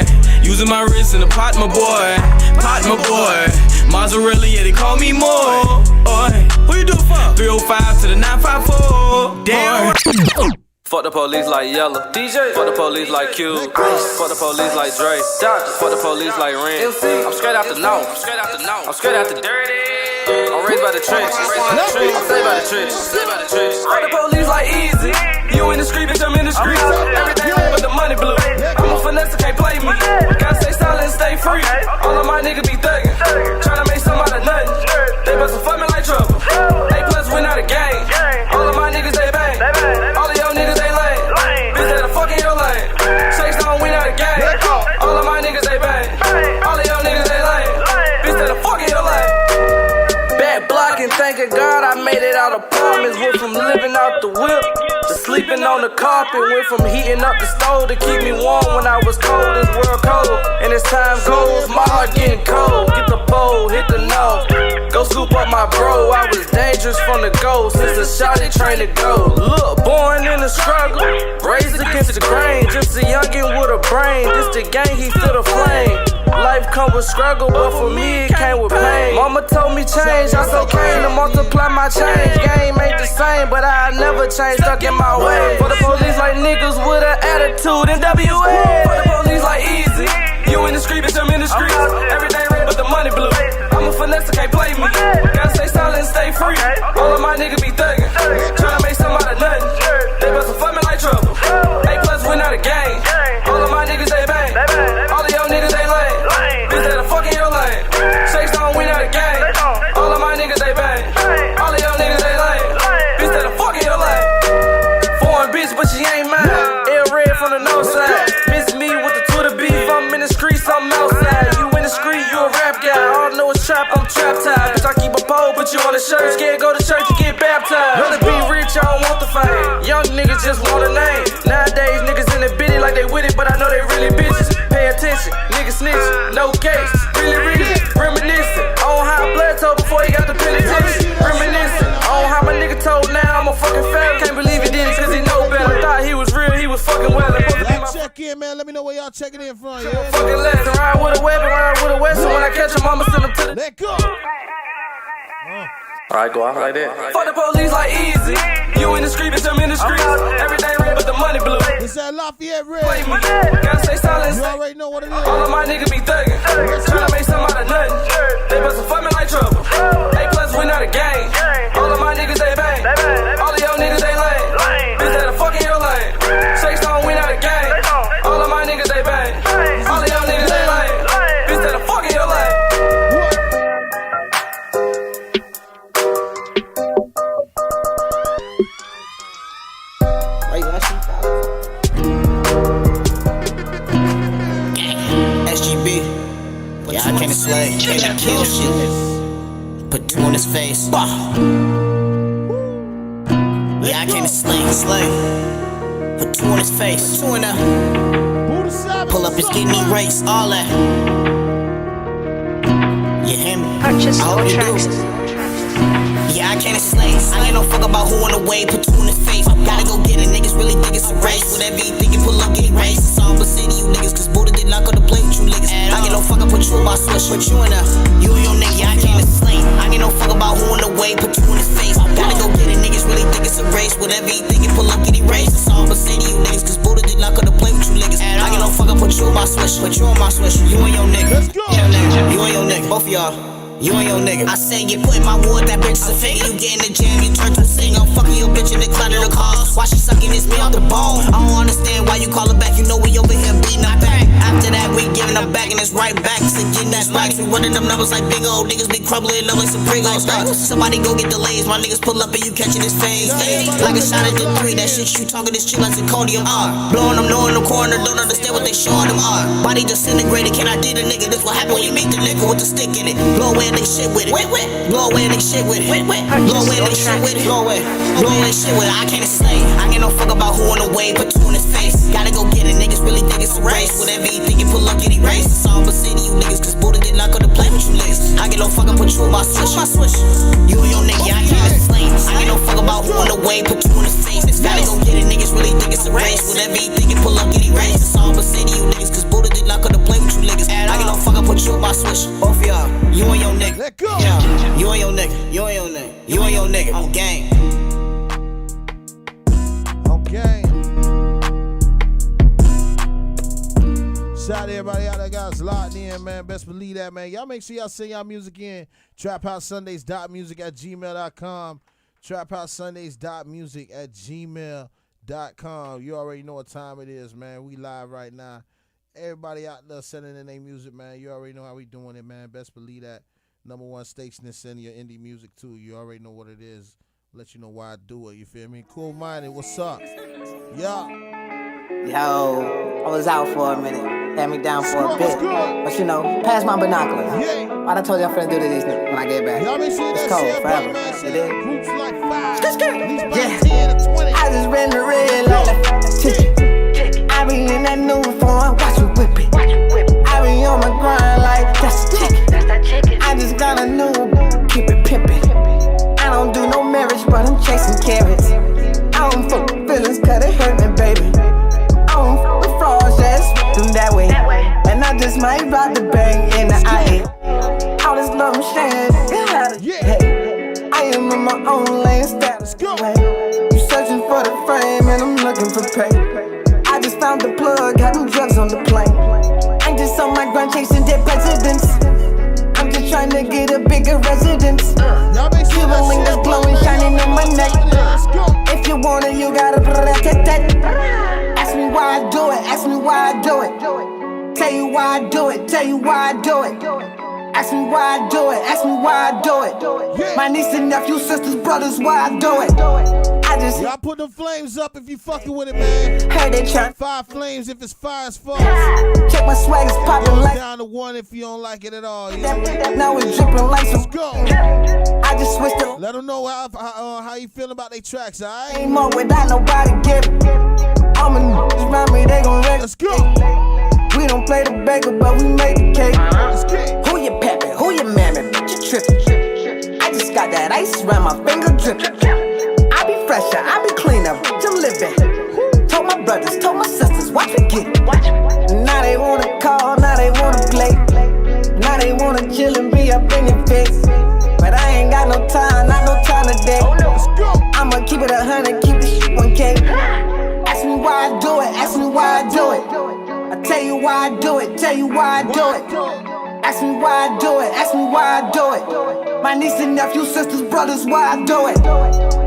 Using my wrist in the pot, my boy. Pot, my boy. Mozzarella, yeah, they call me more. Who you do it for? 305 to the 954. Damn. Fuck the police like Yellow. DJ. Fuck the police like Q. Fuck the police like Dre. Fuck the police like Ren. I'm straight out the north. I'm straight out the north. I'm straight out the dirty. I'm raised by the trenches. I'm saved by the trenches. Fuck the police like Easy. You in the street, bitch, I'm in the street. Everything red but the money blue. I'm a finesse, can't play me. Gotta stay silent and stay free. All of my niggas be thuggin'. Tryna make some out of nothing. They bust fuck me like trouble. A plus win out a game. All of my niggas, they bang. All of your niggas, they lame. Bitch, they the fuck in your lane. Shakes don't win out a game. All of my niggas, they bang. All of your niggas, they lame. Bitch, they the fuck in your lane. Back blocking, thanking God I made it out of apartments. Went from living out the whip to sleeping on the carpet. Went from heating up the stove to keep me warm when I was cold. This world cold, and as time goes, my heart getting cold. Get the bowl, hit the nose. Go scoop up my bro. I was dangerous from the go. Since the shot they trained to go. Look, born in the struggle, raised against the grain. Just a youngin' with a brain. This the gang, he feel the flame. Life come with struggle, but for me it came with pain. Mama told me change, I so came to multiply my change. Game ain't the same, but I never changed, stuck in my way. For the police like niggas with an attitude in WA. For the police like Easy. You in the street, bitch, I'm in the streets. Everything red but the money blue. I'm a finesse, can't play me. Gotta stay silent and stay free. All of my niggas be thuggin'. Tryna make some out of nothing. They bust fuck me like trouble. A plus win out a game. All of my niggas, they bang. All of your niggas, they lame. Bitch, they the fuck in your lane. Shakes don't win out a game. All of my niggas, they bang. All of your niggas, they lame. Bitch, they the fuck in your lane. Foreign bitch, but she ain't mine. Air red from the north side. Miss me with the Twitter beef. I'm in the streets, I'm outside. You in the street, you a rap guy. All I know is trap, I'm trap tied. Bitch, I keep a pole, put you on a shirt. Scared, go to church to get baptized. Rather be rich, I don't want the fame. Young niggas just want a name. Nowadays, niggas in the bitty like they with it, but I know they really bitches. Pay attention, niggas snitch, no case. Really, reminiscing on how blood told before he got the penitentiary. Reminiscing on how my nigga told now I'm a fucking fella. Can't believe he did it cause he know better. Thought he was real, he was fucking well. Check in, man. Let me know where y'all checking in from. Yeah? Fucking left and ride with a weapon, ride with a weapon. When I catch him, I'ma send him to the. Let go. Alright, go out like that. Fuck the police like Easy. You in the street, bitch, I'm in the streets. Everything red but the money blue. It's that Lafayette Red. Gotta stay silent. You already know what it is. All of my niggas be thuggin'. Tryna make some out of nothing. They bust fuck me like trouble. A plus win out a game. All of my niggas, they bang. All of your niggas, they lame. Bitch, they the fuck in your lane. Shakes don't win out a game. All of my niggas, they bang. All of your niggas, they lame. Bitch, they the fuck in your lane. Yeah, I came to slay, came to kill shit. Put 2 on his face. Yeah, I came to slay. Put 2 on his face. 2 in the. Pull up his kidney race, all that. You hear me? Purchase I hope all you tracks. do. Yeah, I can't slay. I ain't no fuck about who on the way, put two in his face. Gotta go get it, niggas really think it's a race. Whatever you think you pull up, get erased. It's all but city, you niggas, cause Buddha did not go to play with you niggas. I get no fuck, I put you in my switch, put you in a, you and your nigga, I can't slay. I ain't no fuck about who on the way, put two in his face. Gotta go get it, niggas really think it's a race. Whatever you think you pull up, get erased. It's all but city, you niggas, cause Buddha did not go to play with you niggas. I get no fuck, I put you in my switch, put you in my switch, you and your nigga. Let's go. You and your nigga, both of y'all. You and your nigga. I say you put in my wood, that bitch is a figure. You get in the jam, you turn to a singer. I'm fucking your bitch in the clutter of the cars. Why she sucking this me off the bone? I don't understand why you call her back. You know we over here beating her back. After that, we giving her back and it's right back to getting these racks. We running them numbers like big old niggas be crumbling up like some Pringles. Somebody go get the lays. My niggas pull up and you catching this phase. Like a shot at the three. That shit you talking this chill like zirconium. Blowing them low in the corner, don't understand what they showing them. Body disintegrated. Can I do the nigga? This what happen when you meet the nigga with the stick in it. Blow away and they shit with it. Blow away and they shit with it. Blow away and they shit with it. Blow away shit with it. I can't slay. I ain't no fuck about who on the way, put two in his face. Gotta go get it. Niggas really think it's a race. Whatever you think you pull up, get erased. It's all but city, you niggas, cause Buddha did not go to play with you niggas. I get no fuck, I put you in my switch. You and your nigga, I can't slay. I ain't no fuck about who on the way, put two in his face. Gotta go get it. Niggas really think it's a race. Whatever you think you pull up, get erased. It's all but city, you niggas, cause Buddha did not go to play with you niggas. I get no fuck, I put you in my switch. Both of y'all, you and your nigga. Let go. Yeah. You and your nigga, you and your nigga, you and your nigga on gang. Okay. Shout out to everybody out there, guys, locked in, man. Best believe that, man. Y'all make sure y'all send y'all music in. traphousesundays.music at gmail.com. traphousesundays.music at gmail.com. You already know what time it is, man. We live right now. Everybody out there sending in their music, man. You already know how we doing it, man. Best believe that. Number one station is sending your indie music too. You already know what it is. Let you know why I do it. You feel me? Cool minded. What's up? Yeah. Yo, I was out for a minute. Had me down for a bit. But you know, pass my binoculars. Yeah. I done told you I'm finna do to these niggas when I get back. Y'all make sure It's that cold shit forever. man. It is. Groups like 5. At least by Yeah. 10 to 20. I just ran the red light. I be in that new form, watch me whip it. I be on my grind like that's a chicken. I just got a new, keep it pimpin'. I don't do no marriage, but I'm chasing carrots. I don't fuck with feelings, cause it hurt me, baby. I don't fuck with frauds, just them that way. And I just might ride the bang in the IA. All this love I'm sharing, hey, I am in my own lane, status go. You searching for the frame, and I'm looking for pay. I just found the plug, had them drugs on the plane. I'm just on my grind chasing dead presidents. I'm just trying to get a bigger residence. Silver ring that's glowing, shining on my neck. If you want it, you gotta that. Ask me why I do it, ask me why I do it. Tell you why I do it, tell you why I do it. Ask me why I do it, ask me why I do it. My niece and nephew, sisters, brothers, why I do it. I just y'all put them flames up if you fucking with it, man. Heard they try 5 flames if it's fire as fuck. Check my swag is popping like down to 1 if you don't like it at all. You now it's dripping like some. Let's go. I just switched it. Let them know how you feel about their tracks, alright? Ain't more without nobody give. All my niggas around me, they gon' wreck. Let's go. We don't play the baker, but we make the cake. Who you peppin'? Who you mammin'? Bitch, you trippin'. I just got that ice around my finger drippin'. I be fresher, I be cleaner, bitch, I'm living. Told my brothers, told my sisters, watch me get it. Now they wanna call, now they wanna play. Now they wanna chill and be up in your face. But I ain't got no time, not no time today. I'ma keep it 100, keep the shit 1K. Ask me why I do it, ask me why I do it. I tell you why I do it, tell you why I do it. Ask me why I do it, ask me why I do it. My niece and nephew, sisters, brothers, why I do it.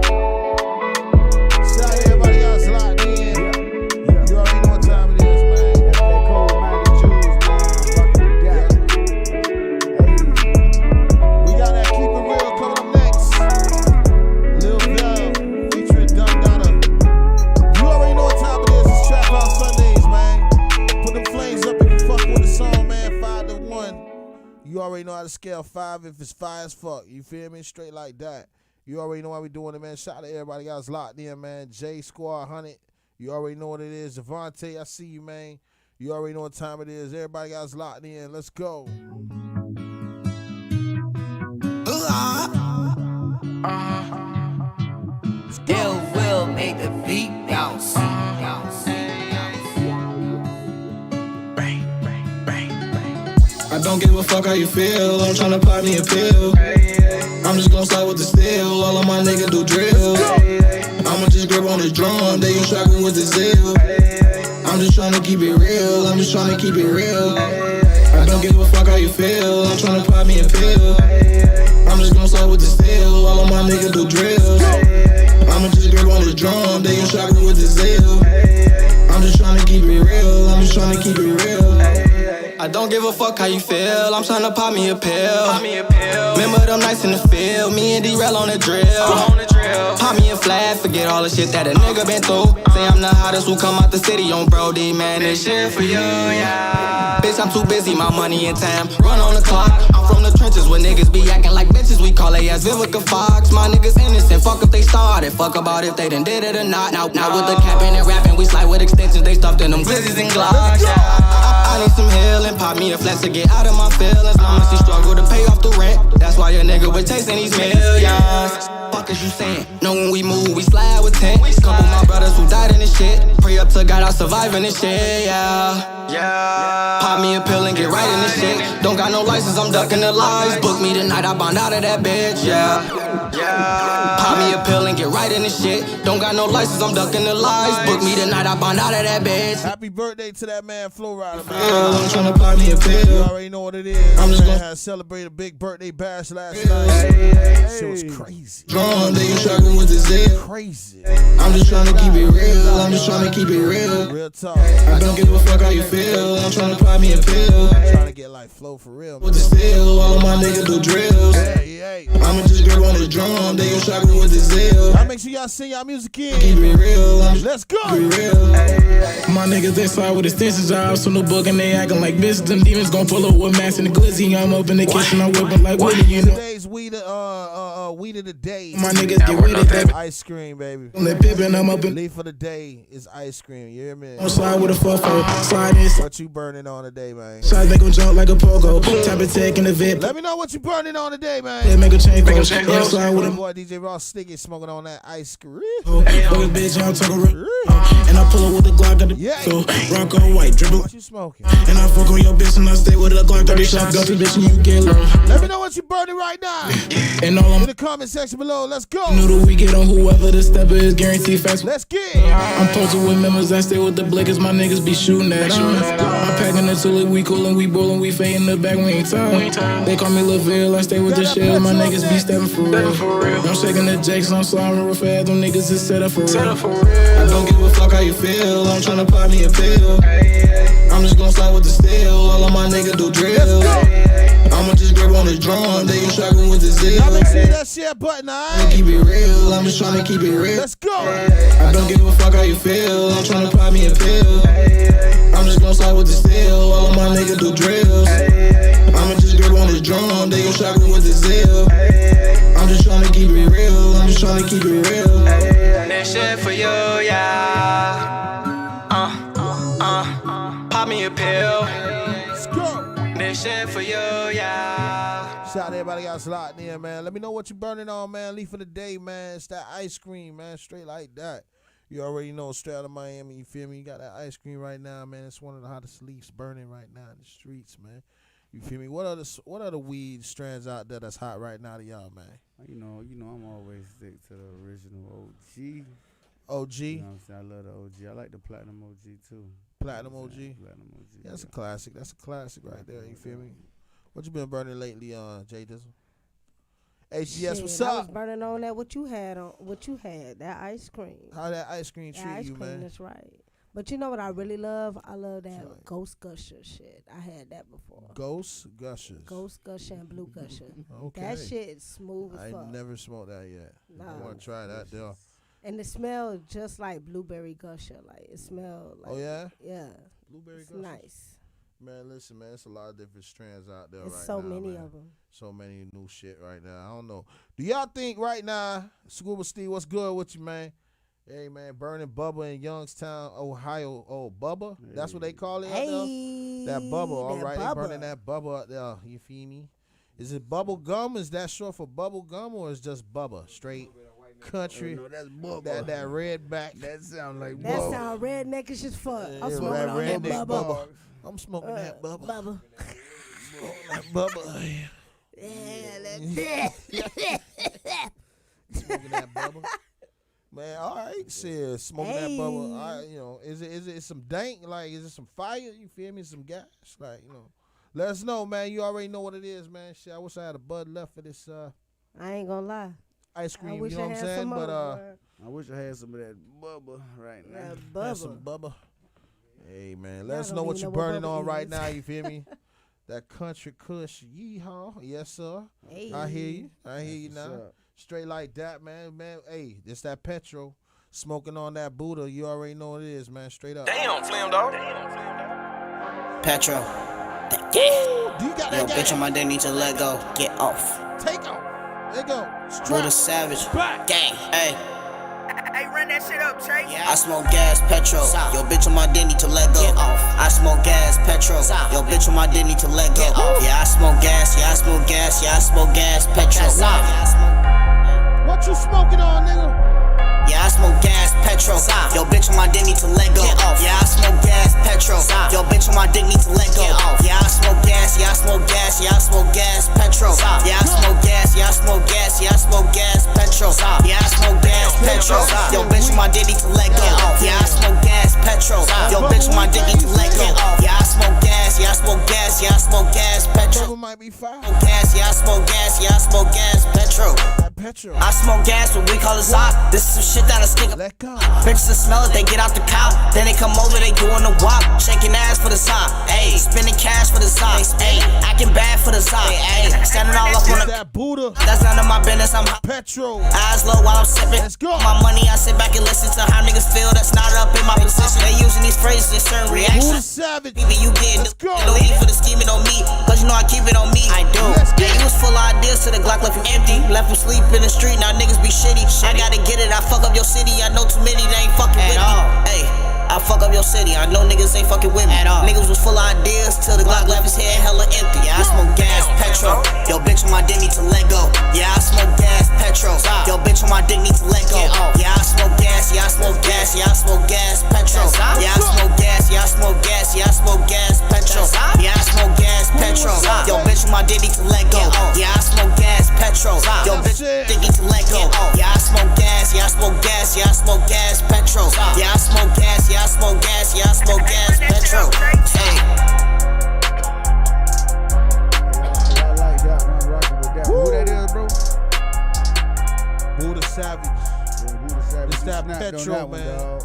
You already know how to scale 5 if it's fire as fuck. You feel me? Straight like that. You already know how we doing it, man. Shout out to everybody else locked in, man. J Squad 100. You already know what it is. Devontae, I see you, man. You already know what time it is. Everybody else locked in. Let's go. don't give a fuck how you feel. I'm tryna pop me a pill. I'm just gon' slide with the steel. All of my niggas do drills. I'ma just grip on the drum. They ain't shocking with the zeal. I'm just tryna keep it real. I'm just tryna keep it real. I don't give a fuck how you feel. I'm tryna pop me a pill. I'm just gon' slide with the steel. All of my niggas do drills. I'ma just grip on the drum. They ain't shocking with the zeal. I'm just tryna keep it real. I'm just tryna keep it real. I don't give a fuck how you feel. I'm tryna pop me a pill. Remember them nights in the field. Me and D-Rel on the drill. Pop me a flat. Forget all the shit that a nigga been through. Say I'm the hottest who come out the city on Brody. Man, this shit for you, yeah. Bitch, I'm too busy. My money and time run on the clock. I'm from the trenches where niggas be acting like bitches. We call they ass Vivica Fox. My niggas innocent. Fuck if they started. Fuck about if they done did it or not. Now with the capping and rapping, we slide with extensions. They stuffed in them glizzies and glocks. I need some healing. Pop me a flat to get out of my feelings. Mama, she struggle to pay off the rent. That's why your nigga was chasing these millions. Fuck is you saying? Know when we move, we slide with 10. Couple my brothers who died in this shit. Pray up to God, I'll survive in this shit, yeah. Pop me a pill and get right in this shit. Don't got no license, I'm ducking the lies. Book me tonight, I bound out of that bitch, yeah. Pop me a pill and get right in this shit. Don't got no license, I'm ducking the lies. Book me tonight, I bound out of that bitch. Happy birthday to that man, Flo Rida, man. I'm tryna pop me a pill. You already know what it is. I'm just gonna celebrate a big birthday bash last night. Shit was crazy. Drum, they ain't shocking with the zeal. Crazy. I'm just tryna keep it real. I'm just tryna keep it real. Real talk. I don't give a fuck how you feel. I'm tryna pop me a pill. I'm trying to get like Flo for real. With the steel, all of my niggas do drills. I'ma just grip on the drum. They ain't shocking with the zeal. Y'all make sure y'all sing y'all music in. Keep it real. Let's go. Keep it real. My niggas they slide with extension jobs from the book and they acting like bitches. Them demons gon' pull up with mass in the glizzy. I'm up in the kitchen, I'm whipping like Willie, you know. Today's weed of the day. My niggas get with it, that ice cream, baby. They pippin', I'm up in. Leaf of the day is ice cream. You hear me? I'm slide with a 4-4, slide this. What you burning on today, man? Shots make 'em jump like a pogo. Tap a tech in the VIP. Let me know what you burning on today, man. Yeah, make a change, yeah, slide with him. Boy, DJ Ross Sticky smoking on that ice cream. Fuck a bitch, I'm talking and I pull up with a Glock at the so rock on white dribble. What you smoking? And I fuck on your bitch and I stay with a Glock 30 shots. Got the bitch and you get low. Let me know what you burning right now. And all I'm in the comment section below. Let's go. Noodle we get on whoever the stepper is guaranteed fast. Let's get. I'm posted with members. I stay with the blickers. My niggas be shooting at I'm packing the tulip. We coolin', we ballin', we fading the back. We ain't tired. They call me LaVille. I stay with the shell. My niggas be stepping for real. I'm shaking the jakes. I'm sliding real fast. Them niggas is set up for real. I don't give a fuck how you feel. I'm tryna pop me a pill. I'm just gon' slide with the steel. All of my niggas do drills. I'ma just grip on the drum. They ain't shocking with the zeal. Y'all make sure that share button, alright? Keep it real. I'm just tryna keep it real. Let's go. I don't give a fuck how you feel. I'm tryna pop me a pill. I'm just gon' slide with the steel. All of my niggas do drills. I'ma just grip on the drum. They ain't shocking with the zeal. I'm just tryna keep it real. I'm just tryna keep it real. This shit for you, yeah. Pop me a pill. Let's go. This shit for you, yeah. Shout out to everybody else locked in, man. Let me know what you burning on, man. Leaf of the day, man. It's that ice cream, man. Straight like that. You already know, straight out of Miami, you feel me? You got that ice cream right now, man. It's one of the hottest leaves burning right now in the streets, man. You feel me? What other weed strands out there that's hot right now to y'all, man? You know, I'm always stick to the original OG. OG? You know what I'm saying? I love the OG. I like the Platinum OG, too. Platinum OG? Platinum OG. Yeah, that's a classic. That's a classic right there. You feel me? What you been burning lately, Jay Dizzle? HGS, what's up? I was burning on that. What you had? That ice cream. How that ice cream treat ice you, cream, man? That's right. But you know what I really love? I love that Ghost Gusher shit. I had that before. Ghost Gushers. Ghost Gusher and Blue Gusher. Okay. That shit is smooth as fuck. I never smoked that yet. Nah. I want to try that though. And it smells just like blueberry gusher. Like it smells like. Oh yeah. Yeah. Blueberry it's gusher. Nice. Man, listen, man, it's a lot of different strands out there It's right so now. many man. of them. So many new shit right now. I don't know. Do y'all think right now, Scuba Steve, what's good with you, man? Hey, man, burning Bubba in Youngstown, Ohio. Oh, Bubba? Hey. That's what they call it hey, out there? That Bubba. All right, Bubba. They burning that Bubba out there. You feel me? Is it bubble gum? Is that short for bubble gum or is just Bubba? Straight country. No, that's Bubba. That red back. That sound like that Bubba. sound redneckish as fuck. I'm smoking that on that redneck Bubba. I'm smoking that Bubba. Bubba. Yeah, Smoking that bubba. Man, all right, shit, smoking that bubba. All right, you know, is it some dank? Like, is it some fire? You feel me? Some gas? Like, you know, let us know, man. You already know what it is, man. Shit, I wish I had a bud left for this. I ain't gonna lie. Ice cream, wish you know I what I'm had saying? some But more. I wish I had some of that bubba right now. That Have some bubba. bubba. Hey, man, let Y'all us don't know what even you're know what burning bubba on right is. now. You feel me? That country kush, yeehaw. Yes, sir. Hey. I hear you. I hear you That's now. what's up. Straight like that, man. Man, hey, this that petrol. Smoking on that Buddha. You already know what it is, man. Straight up. Damn, Slim Dog. Petro. Do you got Yo, that bitch, gas? on my dick, need to let go. Get off. Take off. There you go. Buddha Savage. Back. Gang. Hey. Hey, run that shit up, Trey. I smoke gas, petrol. Yo, bitch, on my dick, need to let go. Get off. I smoke gas, petrol. Yo, bitch, on my dick, need to let go. Get off. Yeah, I smoke gas. Yeah, I smoke gas. Yeah, I smoke gas, petrol. What you smoking on, nigga? Yeah, I smoke gas, petrol. Yo, bitch, on my dick, need to let go. Get off. Yeah, I smoke gas, petrol. Yo, bitch, on my dick, need to let go. Get off. Yeah, I smoke gas. Yeah, I smoke gas. Yeah, I smoke gas, petrol. Yeah, I smoke gas. Yeah, I smoke gas. Yeah, I smoke gas, petrol. Yeah, I smoke gas, petrol. Yo, bitch, on my dick, need to let go. Yeah, I smoke gas, petrol. Yo, bitch, on my dick, need to let go. Yeah, I smoke gas. Yeah, I smoke gas. Yeah, I smoke gas, petrol. Bubba might be fire. Gas. Yeah, I smoke gas. Yeah, I smoke gas, petrol. That petrol. I smoke gas, what we call a sock. This is some shit that'll stick. Let go. Bitches that smell it, they get out the car. Then they come over, they doing the walk. Shaking ass for the sign. Ayy, spending cash for the sign. Ayy, acting bad for the sign. Ayy, standing all up on the. That Buddha. That's none of my business, I'm hot. Petrol. Eyes low while I'm sipping. Let's go. My money, I sit back and listen to how niggas feel. That's not up in my position. They using these phrases in certain Buddha reactions. Savage. Baby, you getting Let's go. no need for the scheming on me. Cause you know I keep it on me. I do. Let's get Yeah, you was full of ideas till the Glock left you empty. Left him sleep in the street, now niggas be shitty. I gotta get it, I fuck up your city. I know too many, they ain't fucking with me. Hey, I fuck up your city, I know niggas ain't fucking with me at all. Niggas was full of ideas till the Glock left his head hella empty. Yeah, I smoke gas, petrol. Yo, bitch, on my dick, need to let go. Yeah, I smoke gas, petrol. Yo, bitch, on my dick, need to let go. Yeah, I smoke gas, yeah, I smoke gas, yeah, I smoke gas, petrol. Yeah, I smoke gas, yeah, I smoke gas, yeah, I smoke gas, petrol. Yeah, I smoke gas, petrol. Yo, bitch, on my dick, need to let go. Yeah, I smoke gas, petrol. Yo, bitch, dick, need to let go. Yeah, I smoke gas, yeah, I smoke gas, yeah, I smoke gas, petrol. Yeah, I smoke gas, yeah, I smoke gas, yeah, I smoke gas, petrol. Hey. I like that one, rocking with that. Who that is, bro? Buddha Savage. Yeah, Buddha Savage. It's You that snapped on petrol, that one, man. dog.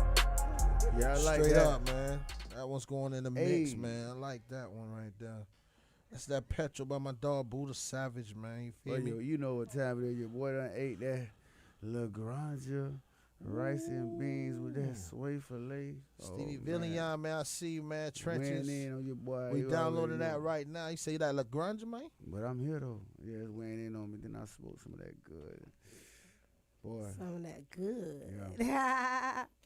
Yeah, I like Straight that. up, man. That one's going in the mix, Hey. man. I like that one right there. That's that petrol by my dog Buddha Savage, man. You feel Well, me? yo, you know what time it is. Your boy done ate that LaGrange rice and beans with that sway filet. Stevie man. Villian, man. I see you, man. Trenches. Weighing in on your boy. We you already downloading that know. right now. You say that LaGrange, man? But I'm here though. Yeah, it's weighing in on me. Then I smoke some of that good. Boy, Some of that good.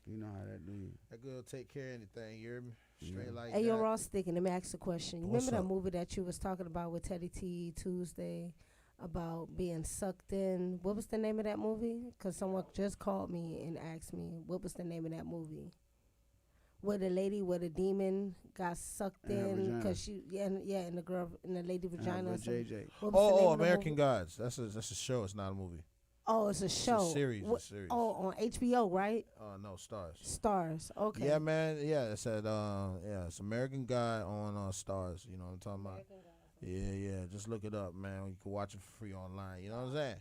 you know how that do you. That girl take care of anything, you hear me? Straight like Hey, that. yo, Ross Sticking, let me ask you a question. You What's remember up? that movie that you was talking about with Teddy T Tuesday about being sucked in? What was the name of that movie? Because someone just called me and asked me, what was the name of that movie? Where the lady, where the demon got sucked In her in vagina. because she, and the girl in the lady vagina. or something. JJ. What was the name of the American movie? Gods. That's a show. It's not a movie. Oh, it's a show. series, What- a series. Oh, on HBO, right? No, Stars. Stars. Okay. Yeah, man. Yeah, it's at it's American God on Stars. You know what I'm talking about? Yeah. Just look it up, man. You can watch it for free online. You know what I'm saying?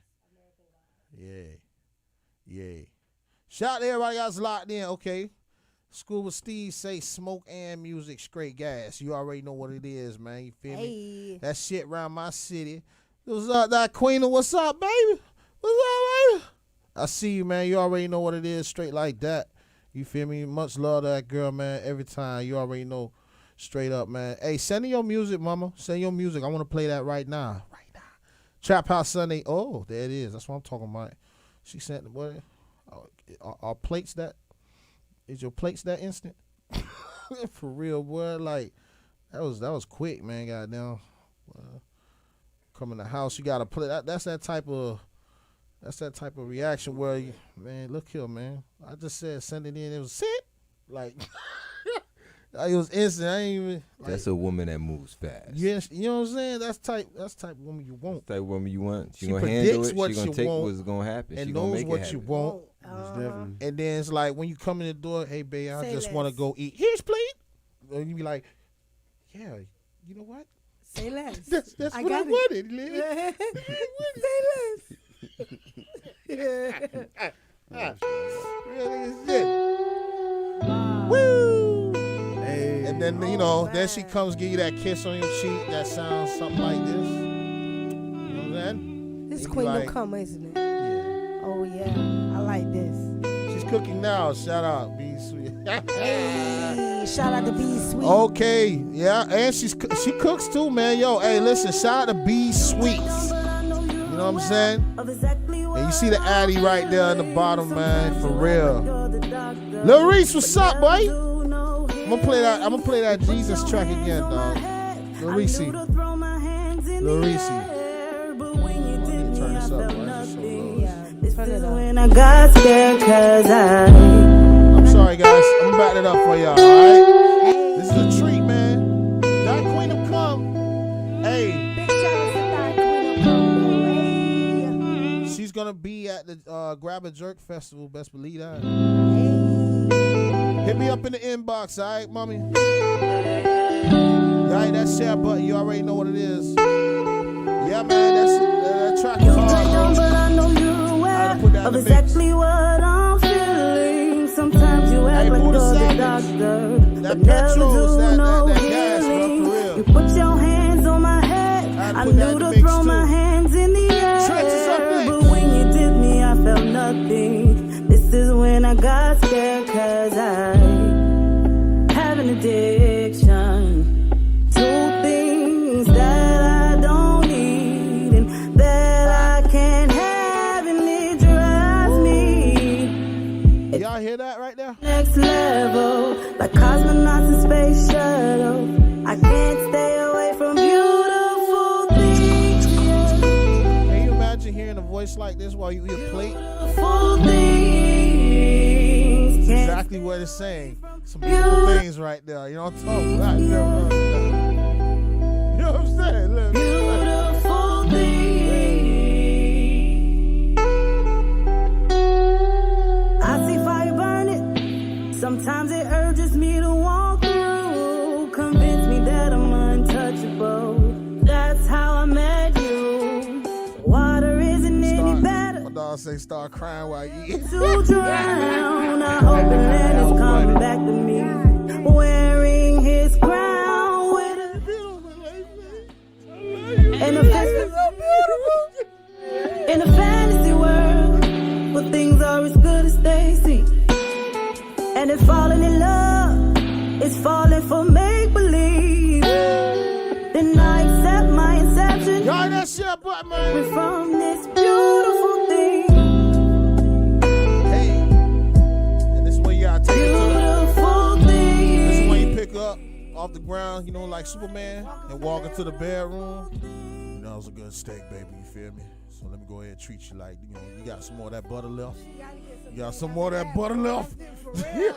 Yeah. Shout out to everybody else locked in. Okay. Scuba Steve say smoke and music, straight gas. You already know what it is, man. You feel me? That shit around my city. What's up, that queen? What's up, baby? What's up, baby? I see you, man. You already know what it is, straight like that. You feel me? Much love to that girl, man. Every time. You already know, straight up, man. Hey, send in your music, mama. Send your music. I want to play that right now. Trap House Sunday. Oh, there it is. That's what I'm talking about. She sent what? Are plates that? Is your plates that instant? For real, boy. Like that was quick, man. Goddamn. Come in the house, you gotta play. That's that type of reaction where man, look here, man. I just said send it in. It was sent. Like It was instant. I ain't even. That's a woman that moves fast. Yes, you know what I'm saying. That's type of woman you want. That's type of woman you want. She gonna predicts handle it. what She gonna you take want what's gonna happen. and She gonna knows make it what happen. you want. And then it's like when you come in the door, hey babe, I Say just less. want to go eat. Here's plate. And you be like, yeah, you know what? Say less. That's I what I got it. wanted, Liz. Say less. Really is it. Woo! And then then she comes give you that kiss on your cheek that sounds something like this. You know what I'm saying? This You be Queen like, will come, isn't it? Yeah. Oh yeah, I like this. She's cooking now. Shout out, be sweet. Hey, shout out to Be Sweet. Okay, yeah, and she cooks too, man. Yo, hey, listen, shout out to Be Sweets. You know what I'm saying? And you see the Addy right there in the bottom, man, for real. Lil Reese, what's up, boy? I'm gonna play that Jesus track again, dog. Lil Reese. Lil Reese. Turn this up, boy. This is when I got scared, cause I'm sorry, guys. I'm gonna back it up for y'all, alright? This is a treat, man. That Queen will come. Hey. Big shout out to that Queen will come. She's gonna be at the Grab a Jerk Festival. Best believe that. Hit me up in the inbox, all right, mommy. Y'all ain't that share button. You already know what it is. Yeah, man, that track is hard, bro. but I know you're aware of exactly what I'm feeling. Sometimes you act like you're the doctor, but never do no healing. You put your hands on my head. I knew to throw my hands in the air, but when you did me, I felt nothing. This is when I got scared, cause I have an addiction to things that I don't need and that I can't have, and it drives me. Y'all hear that right there? Next level, like cosmonauts in space shuttle. I can't stay away from beautiful things. Can you imagine hearing a voice like this while you eat a plate? Beautiful things. Exactly what it's saying. Some beautiful things right there. You know what I'm talking about? You know what I'm saying? Look. Beautiful things. I see fire burning. Sometimes it urges me to walk through. Convince me that I'm untouchable. That's how I met you. Water isn't any better. My dog say start crying while you eat. To drown. I hope the land is coming back to me. Wearing his crown with a and a in a fantasy world where things are as good as they seem. And if falling in love is falling for make-believe, then I accept my inception. Y'all that shit, but man. From this beautiful thing. Hey, and this is when you gotta take it to Beautiful thing. this is when you pick up off the ground, you know, like Superman, and walk into the bedroom. You know, it was a good steak, baby. You feel me? So let me go ahead and treat you like, you know, you got some more of that butter left. You got some more of that butter left. You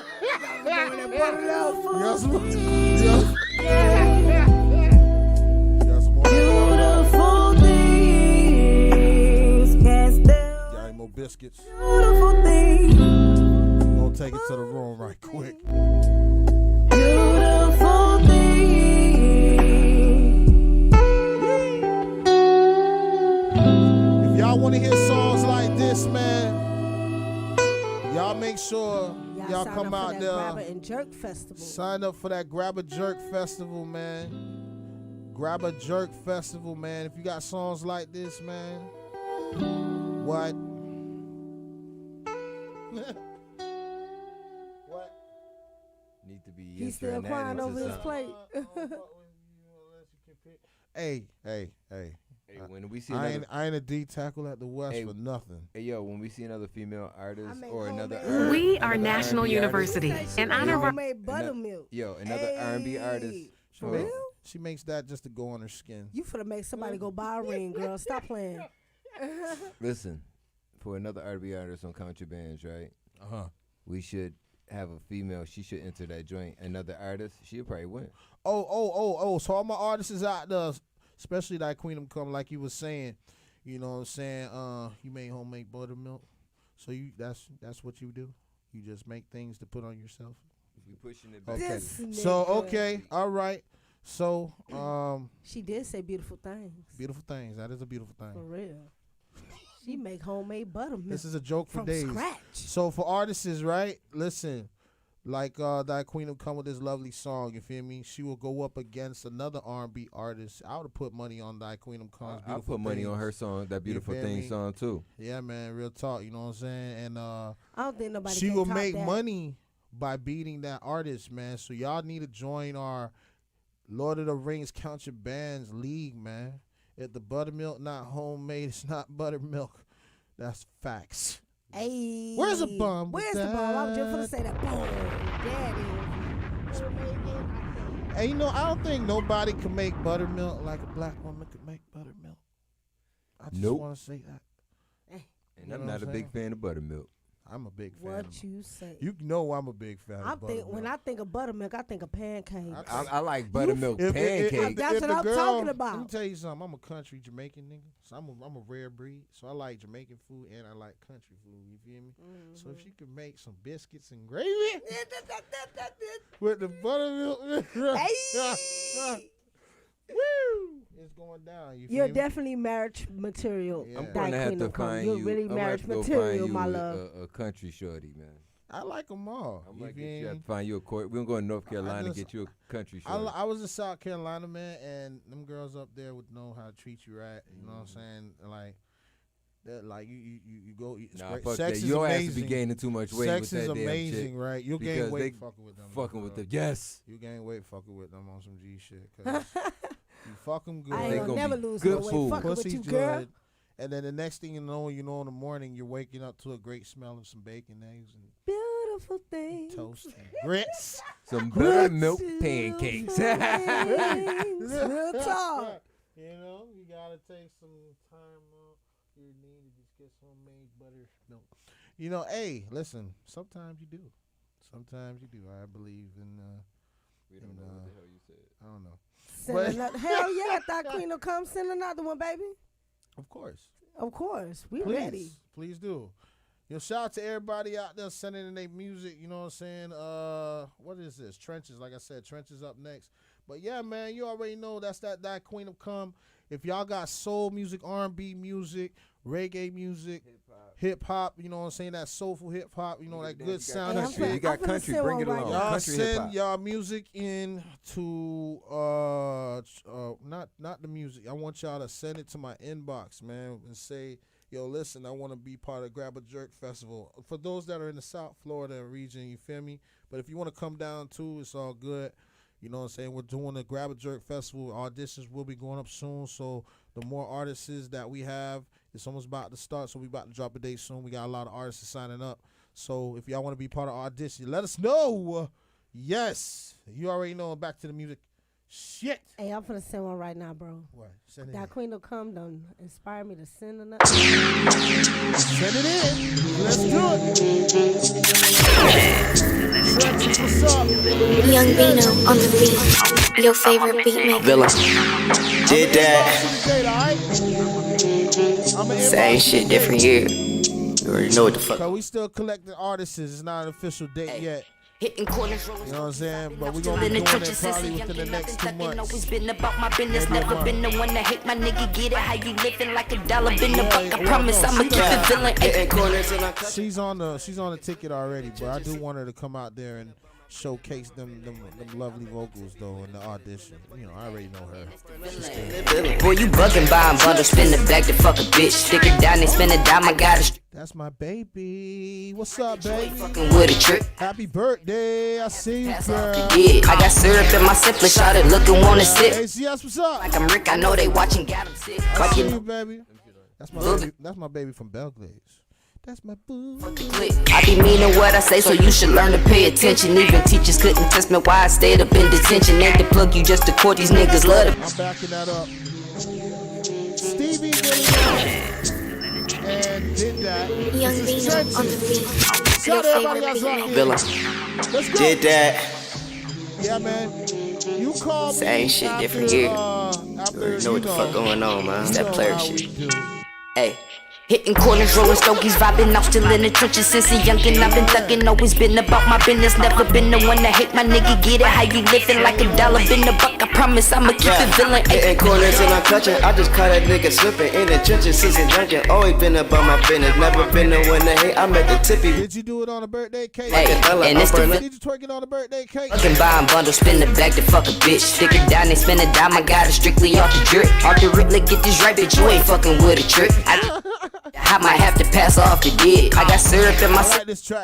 got some more. Beautiful things can't stay. Got any more biscuits? Beautiful things. Gonna take it to the room right quick. Beautiful things. If y'all want to hear songs like this, man, y'all make sure y'all sign come up for out that there. Grabber and Jerk Festival. Sign up for that Grab a Jerk Festival, man. Grab a Jerk Festival, man. If you got songs like this, man, what? What? Need to be. He's still crying over his plate. Hey. Hey, when we see I another, ain't a D tackle at the West for nothing. Hey, yo, when we see another female artist make or another, We are another National R&B University. artist, In honor of our Homemade buttermilk. yo, another R&B artist. For real? She makes that just to go on her skin. You finna make somebody go buy a ring, girl. Stop playing. Listen, for another R&B artist on Count Your Bands, right? Uh-huh. We should have a female, she should enter that joint. Another artist, she'll probably win. Oh. So all my artists out there, especially that Queen of Come, like you was saying, you know what I'm saying? You made homemade buttermilk. So that's what you do? You just make things to put on yourself? You pushing it back. Okay. So okay, all right. So she did say beautiful things. Beautiful things. That is a beautiful thing. For real. She make homemade buttermilk. This is a joke for from days. Scratch. So for artists, right? Listen, like that Queen will come with this lovely song. You feel me? She will go up against another R&B artist. I would have put money on that Queen of Come's I'll put money on her song, that Beautiful Thing song too. Yeah, man, real talk. You know what I'm saying? And I don't think nobody. She can will top make that. money by beating that artist, man. So y'all need to join our Lord of the Rings Count Your Bands League, man. If the buttermilk not homemade, it's not buttermilk. That's facts. Hey, where's the bomb? Where's the bomb? I was just gonna say that. Boom, daddy. Hey, you know, I don't think nobody can make buttermilk like a black woman could make buttermilk. I just want to say that. And I'm not a big fan of buttermilk. I'm a big fan. What you say? You know I'm a big fan of buttermilk. When I think of buttermilk, I think of pancakes. I like buttermilk pancakes. That's what I'm talking about. Let me tell you something. I'm a country Jamaican nigga, so I'm a rare breed. So I like Jamaican food and I like country food. You feel me? Mm-hmm. So if you can make some biscuits and gravy with the buttermilk, woo! It's going down. You're definitely marriage material. Yeah. I'm gonna have to find You're you. really marriage material, my love. A country shorty, man. I like them all. I'm gonna get you. Have to find you a court. We're gonna go to North Carolina and get you a country shorty. I was in South Carolina, man, and them girls up there would know how to treat you right. You know what I'm saying? Like that, like you go. Fuck sex that. is Your amazing. ass be gaining too much weight. Sex with is that amazing, damn chick right? You'll gain weight fucking with them. Fucking with them. Yes. You gain weight fucking with them on some G shit. Cause you fuck them good. I ain't gonna never lose good no food. weight. Fucking with you, girl. Good. And then the next thing you know, in the morning, you're waking up to a great smell of some bacon, eggs, and beautiful things, toast, and grits, some buttermilk pancakes. Real talk. You know, you gotta take some time off your need to just get some made buttermilk. You know, hey, listen. Sometimes you do. Sometimes you do. I believe in. We don't know what the hell you said. I don't know. Hell yeah, that Queen will come. Send another one, baby. Of course. Of course. We Please, ready. Please do. Shout out to everybody out there sending in their music. You know what I'm saying? What is this? Trenches. Like I said, Trenches up next. But yeah, man, you already know that's that Queen of Come. If y'all got soul music, R&B music, reggae music, hip hop, you know what I'm saying? That soulful hip hop, you know, that good sound. You got country, bring it along. Y'all Country send y'all music in to not the music. I want y'all to send it to my inbox, man, and say, yo, listen, I want to be part of Grab a Jerk Festival. For those that are in the South Florida region, you feel me? But if you want to come down too, it's all good. You know what I'm saying? We're doing the Grab a Jerk Festival. Auditions will be going up soon. So the more artists that we have, it's almost about to start. So we about to drop a date soon. We got a lot of artists signing up. So if y'all want to be part of audition, let us know. Yes. You already know. Back to the music. Shit. Hey, I'm finna send one right now, bro. What? Send it that in. Queen will come done inspire me to send another. Send it in. Let's do it. What's up? Young Vino on the beat. Your favorite beat maker. Villa. Did that. Same shit, different year. You already know what the fuck. So we still collecting artists. It's not an official date yet. Hitting corners, you know what I'm saying? But we're going to be doing it probably within the next 2 months. Always been about my business, never been the one to hate my nigga. Get it how you living like a dollar been the buck. I promise I'ma keep it villain. Hitting corners and she's on the ticket already, but I do want her to come out there and showcase them lovely vocals though in the audition. You know, I already know her. Boy, you bugging buying bundles, spin the bag to fuck a bitch. Stick her down, they spin a dime, I got it. That's my baby. What's up, baby? Fucking with a trick. Happy birthday. I see you, girl. Yeah, I got syrup in my simpler shot it, looking wanna sit. Hey, CS, what's up? Like I'm Rick, I know they watching, got him sick. I see you, baby. That's my baby from Belgrade. That's my boo. I be meaning what I say, so you should learn to pay attention. Even teachers couldn't test me why I stayed up in detention. Ain't the plug you just to court, these niggas love it. I'm backing that up. Stevie and did that. Young Vino on the beat. Shout out everybody else out there. Villa. Let's go. Did that. Yeah, man. You call me. Same shit, after, different gear. After, know what the fuck going on, man. It's that player shit. Hey. Hitting corners, rolling stogies, vibing, I'm still in the trenches since a youngin'. I've been thuggin', always been about my business. Never been the one to hate my nigga. Get it, how you living like $1 been a buck. I promise I'ma keep it villain. Hitting corners and I'm clutching. I just caught a nigga slipping in the trenches since a youngin'. Always been about my business. Never been the one to hate. I'm at the tippy. Did you do it on a birthday cake? Hey, and it's the Did you twerk it on a birthday cake? Fucking buying bundles, spin the bag to fuck a bitch. Stick it down, they spin a dime. I got it strictly off the drip. Off the rip, like get this right, bitch. You ain't fucking with a trick. I might have to pass off the dick. I got syrup in my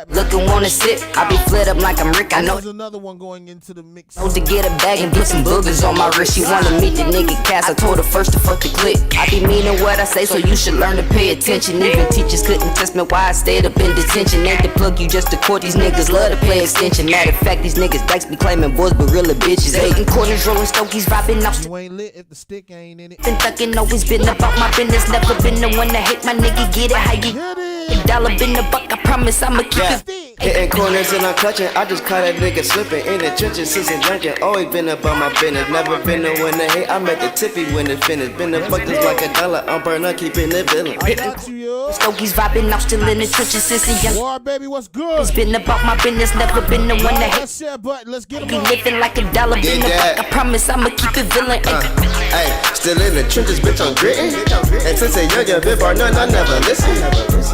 looking wanna sip. I be flit up like I'm Rick. I know there's another one going into the mix. To get a bag and put some boogers on my wrist. She wanna meet the nigga Cass. I told her first to fuck the clip. I be meaning what I say, so you should learn to pay attention. Even teachers couldn't test me why I stayed up in detention. Ain't the plug you just to court. These niggas love to play extension. Matter of fact, these niggas dykes be claiming boys, but really bitches. Hating corners, rolling stogies, vibing out. You ain't lit if the stick ain't in it. Been thuggin', always been about my business. Never been the one to hate my nigga. Get it how you $1 been a buck. I promise I'ma keep it. Hitting corners and I'm clutching. I just caught a nigga slipping in the trenches since a youngin'. Always been about my business. Never been the one to hate. I'm at the tippy when it's finished. Been a buck just like $1. I'm burn up, keeping it villain. Stogies vibing, I'm still in the trenches since a young. War, baby, what's good? It's been about my business. Never been the one to hate. Let's share, but let's get Be living like $1 been a buck. I promise I'ma keep it villain. Hey, still in the trenches, bitch, I'm gritting. And since a youngin', been bar none, I never listen.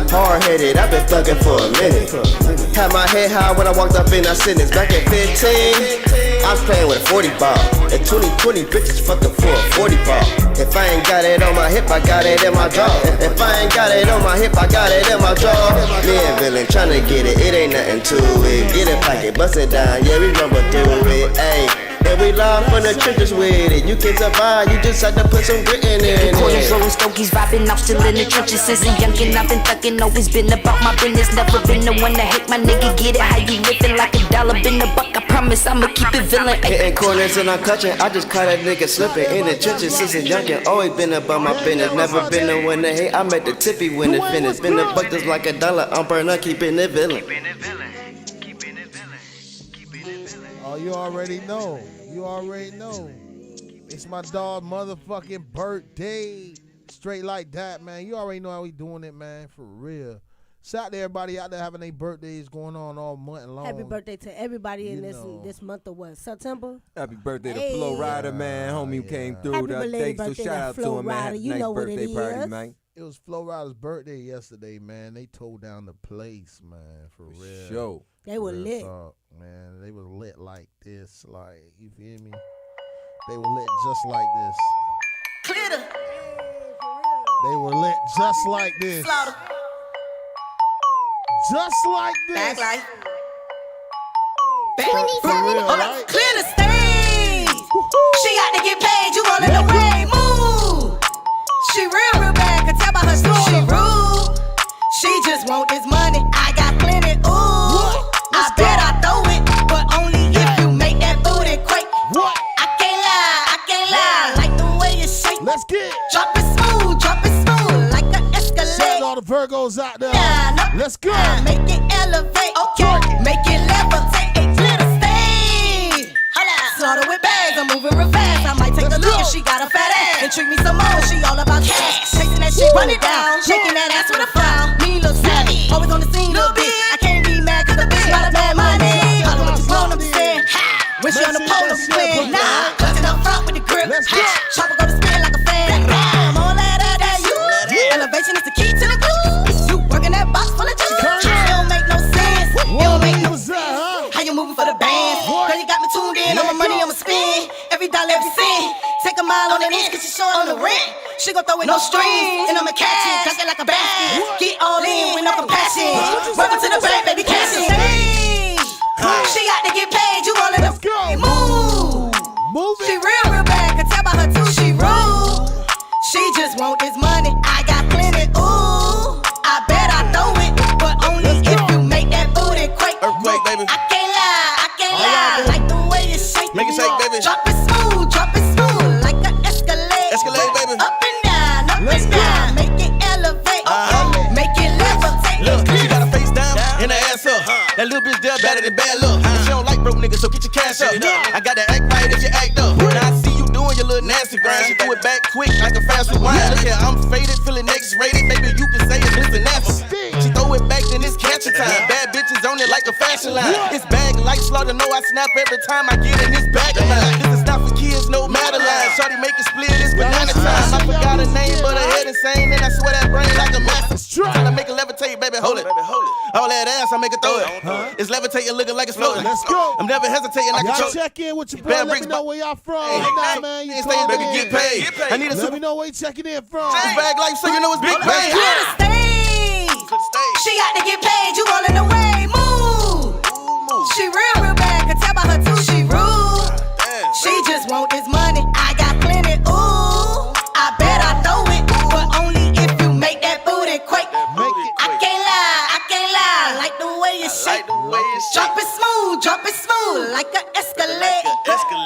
Hard-headed, I've been thuggin' for a minute. Had my head high when I walked up in that sentence. Back at 15, I was playing with a 40 ball. At 2020, bitches fucking for a 40 ball. If I ain't got it on my hip, I got it in my jaw. If I ain't got it on my hip, I got it in my jaw. Me and Villain tryna get it, it ain't nothing to it. Get it, pack it, bust it down, yeah, we rumble through it, ayy. And we live from the trenches with it. You can survive, you just had to put some grit in it. Corners, rolling stogies, vibing, I'm still in the trenches since a youngin'. I've been thuggin', always been about my business. Never been the one to hate my nigga. Get it how you living like $1 been a buck. I promise I'ma keep it villain. Hitting corners and I'm clutching. I just caught a nigga slipping in the trenches since a youngin'. Always been about my business. Never been the one to hate. I'm at the tippy when it's finished. Been a buck just like $1. I'm burn up, keeping it villain. Oh, you already know. You already know. It's my dog motherfucking birthday. Straight like that, man. You already know how we doing it, man. For real. Shout out to everybody out there having their birthdays going on all month long. Happy birthday to everybody in this month of what? September? Happy birthday to Flo Rida, man. Homie came through the other day, so shout out to him, man. You nice know what birthday it party, is. man. It was Flo Rida's birthday yesterday, man. They tore down the place, man. For real. Sure. They were lit. Talk, man. They were lit like this. Like, you feel me? They were lit just like this. Glitter. They were lit just like this. Slaughter. Just like this. Backlight. For real, right? Clear the stage. She got to get paid. You all in the way. Move. She real bad. Can tell by her smooth. She rude. She just want this money. I got plenty. Ooh. I bet I throw it, but only if you make that booty quake. What? I can't lie. Like the way you shake. Let's get it. Drop it smooth, like an Escalade. Shout out all the Virgos out there. Let's go. Make it elevate, okay. Make it levitate, clear the stage. Slaughter with bags, I'm moving real fast. I might take a look if she got a fat ass. And treat me some more, she all about cash. Chasing that shit, run it down. Shaking that ass with a frown. Me look savvy, always on the scene, little bitch. I can't be mad cause the bitch got a bad money. Holla what you want, I'm saying. When she on the pole, I'm playing. Nah, clutching up front with the grip. Chopper go to spin like a fan. I'm all that you. Elevation is the key to the groove. You working that box full of juice. It don't make no sense. It don't make no sense. How you moving for the band? Girl, you got me tuned in. All my money I'ma spend. Every dollar, every cent. Take a mile on the inch cause she short on the rent. She gon' throw it no strings. And I'ma catch it. Duck it like a basket. Get all in with no compassion. Welcome to the bank, baby, cash it. She got to get paid. You all in the move. She real bad. Can tell by her too. She rude. She just want this money. I got plenty. Ooh, I bet I throw it, but only if you make that booty quake. Earthquake, baby. I can't lie. Like the way you shake. Make it shake, baby. Drop it smooth, like an Escalade. Escalade, baby. Up and down. Make it elevate. Make it levitate. Look, she got her face down in the nigga, so get your cash up. I got to act right if you act up. Now I see you doing your little nasty grind. She do it back quick like a fast rewind. Look here, I'm faded, feeling X-rated. Maybe you can say it's Mr. Nasty. She throw it back, then it's catching time. Bad bitches on it like a fashion line. It's bag like slaughter, know I snap every time I get in this bag of mine. This is not for kids, no matter line. Shorty make it split, it's banana time. I forgot her name, but her head insane. And I swear that brain like a master. Tryna make it levitate, baby, hold it. All that ass, I make it throw it. It's levitating, looking like it's floating. Let's go. I'm never hesitating, I Y'all control. check in with your bro. Let me know where y'all from. Nah, man, you call baby, in. get paid. I need a Let me know where you checking in from. This bag life, so you know it's big paid. She got to get paid, you rolling away, move. She real bad, can tell by her too, she rude. She just want this money, I got plenty, ooh. I bet I throw it, but only if you make that booty quake. I can't lie, like the way you shake. Drop it smooth, like an Escalade.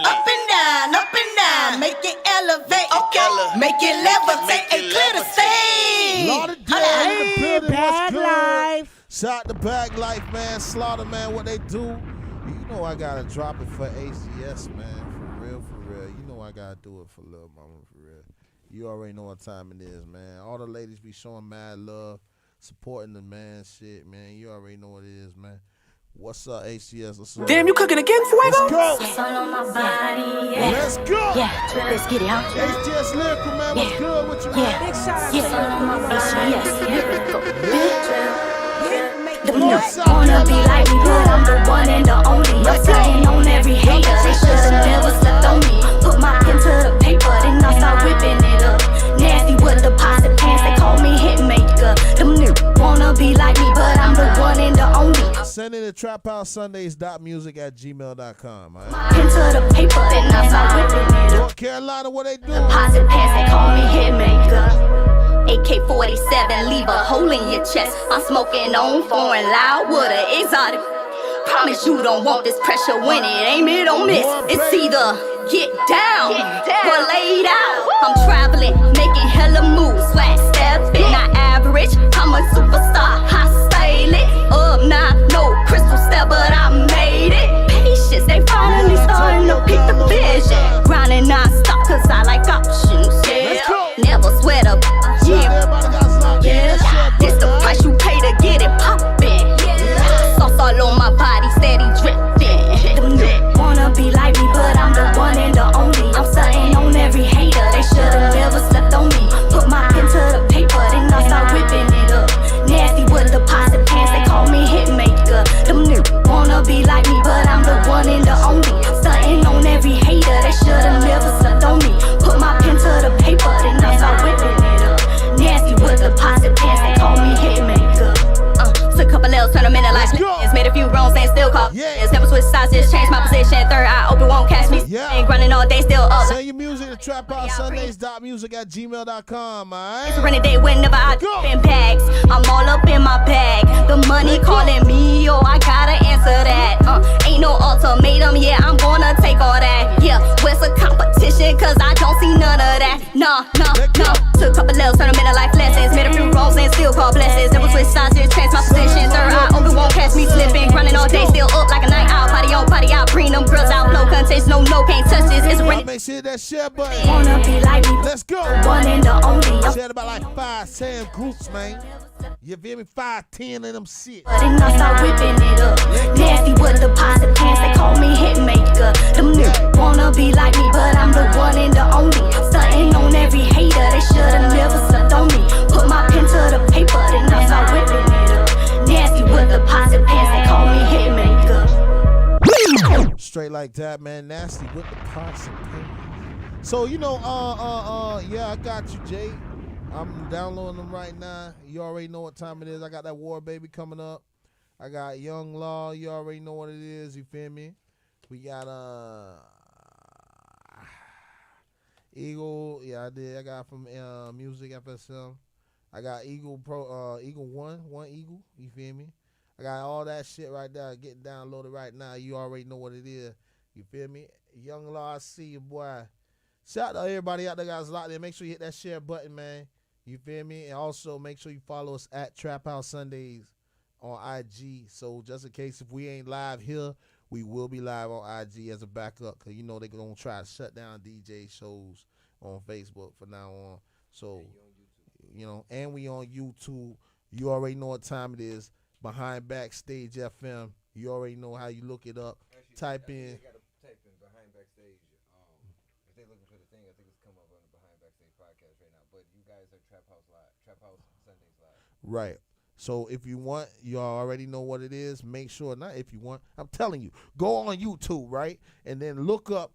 Up and down, make it elevate. Okay, make it levitate and clear the stage. Lord of Day, Hey, Bag Life. Shout the Bag Life, man. Slaughter, man, what they do. You know I gotta drop it for ACS, man. For real. You know I gotta do it for Lil Mama, for real. You already know what time it is, man. All the ladies be showing mad love, supporting the man shit, man. You already know what it is, man. What's up, ACS? What's up? Damn, you cooking again, Fuego? Let's go. It's all on my body, yeah. Let's go. Yeah, let's get it out. ACS Lyrical, man. What's good with you, man? Yeah, big shout out. It's all on my body, yes. Lyrical. The wanna be like me, but I'm the one and the only. I'm sitting on every hater. They should've never slept on me. Put my pen to the paper, then I start whipping it up. Nasty with deposit pants, they call me hitmaker. Them new wanna be like me, but I'm the one and the only. Send it to traphousesundays.music at gmail.com. Pen to the paper, then I start whipping it up. North Carolina, what they do? Deposit pants, they call me hitmaker. AK-47, leave a hole in your chest. I'm smoking on foreign loud with an exotic. Promise you don't want this pressure when it aim, it don't miss. It's either get down or laid out. I'm traveling, making hella moves, swag stepping, not average. I'm a superstar, high styling. Up now, no crystal step, but I made it. Patience, they finally starting to pick the vision. Grinding non-stop, cause I like options, yeah. Never sweat up, yeah. It's the price you pay to get it poppin'. Sauce all on my body, steady drippin'. Them wanna be like me, but I'm the one and the only. I'm stunting on every hater, they should've never slept on me. Put my pen to the paper, then I start whipping it up. Nasty with deposit pants, they call me hitmaker. Them new wanna be like me, but I'm the one and the only. Stunting on every hater, they should've never slept on me. Put my pen to the paper, then I start whipping it up. Nasty with deposit pants, they call me hitmaker. Took a couple L's, turn them into like millions. Made a few wrongs, ain't still called millions. Never switch sides, just change my position. Third eye open, won't catch me. Ain't grinding all day, still up. Send your music to traphousesundays.music at gmail.com, alright? It's a rainy day whenever I in bags. I'm all up in my bag. The money calling me, oh, I gotta answer that. Ain't no ultimatum, yeah, I'm gonna take all that. Yeah, where's the competition? Cause I don't see none of that. No. Took a couple L's, turn them into life lessons. Made a few wrongs and still call blessings. Never switch sides, just change my position. Third eye open, won't catch me slipping. Grinding all day, still up like a night owl. Party on, party out, bring them girls out. Flow contagious, no, can't touch this. It's rainy. Make sure that share button. Wanna be like me, let's go. One and the only. Shared about like 5-10 groups, man. You feel me? 5-10 of them shit. Then I start whipping it up. Nasty with deposit pants, they call me hitmaker. Them new wanna be like me, but I'm the one and the only. Stunting on every hater, they should've never slept on me. Put my pen to the paper, then I start whipping it up. Nasty with deposit pants, they call me hitmaker. Straight like that, man. Nasty with the pots and pans. So you know, yeah, I got you, Jay. I'm downloading them right now. You already know what time it is. I got that War Baby coming up. I got Young Law. You already know what it is. You feel me? We got Eagle. Yeah, I did. I got from Music FSM. I got Eagle Pro. Eagle One Eagle. You feel me? I got all that shit right there. Getting downloaded right now. You already know what it is. You feel me? Young Law, I see you, boy. Shout out to everybody out there, guys, locked there. Make sure you hit that share button, man. You feel me? And also make sure you follow us at Trap House Sundays on IG. So just in case if we ain't live here, We will be live on IG as a backup because you know they're going to try to shut down DJ shows on Facebook from now on. So, you know, and we on YouTube. You already know what time it is. Behind Backstage FM. You already know how you look it up. Type in. They got to type in Behind Backstage. If they're looking for the thing, I think it's come up on the Behind Backstage podcast right now. But you guys are Trap House Sundays Live. Right. So if you want, you already know what it is. Make sure, not if you want, I'm telling you, go on YouTube, right? And then look up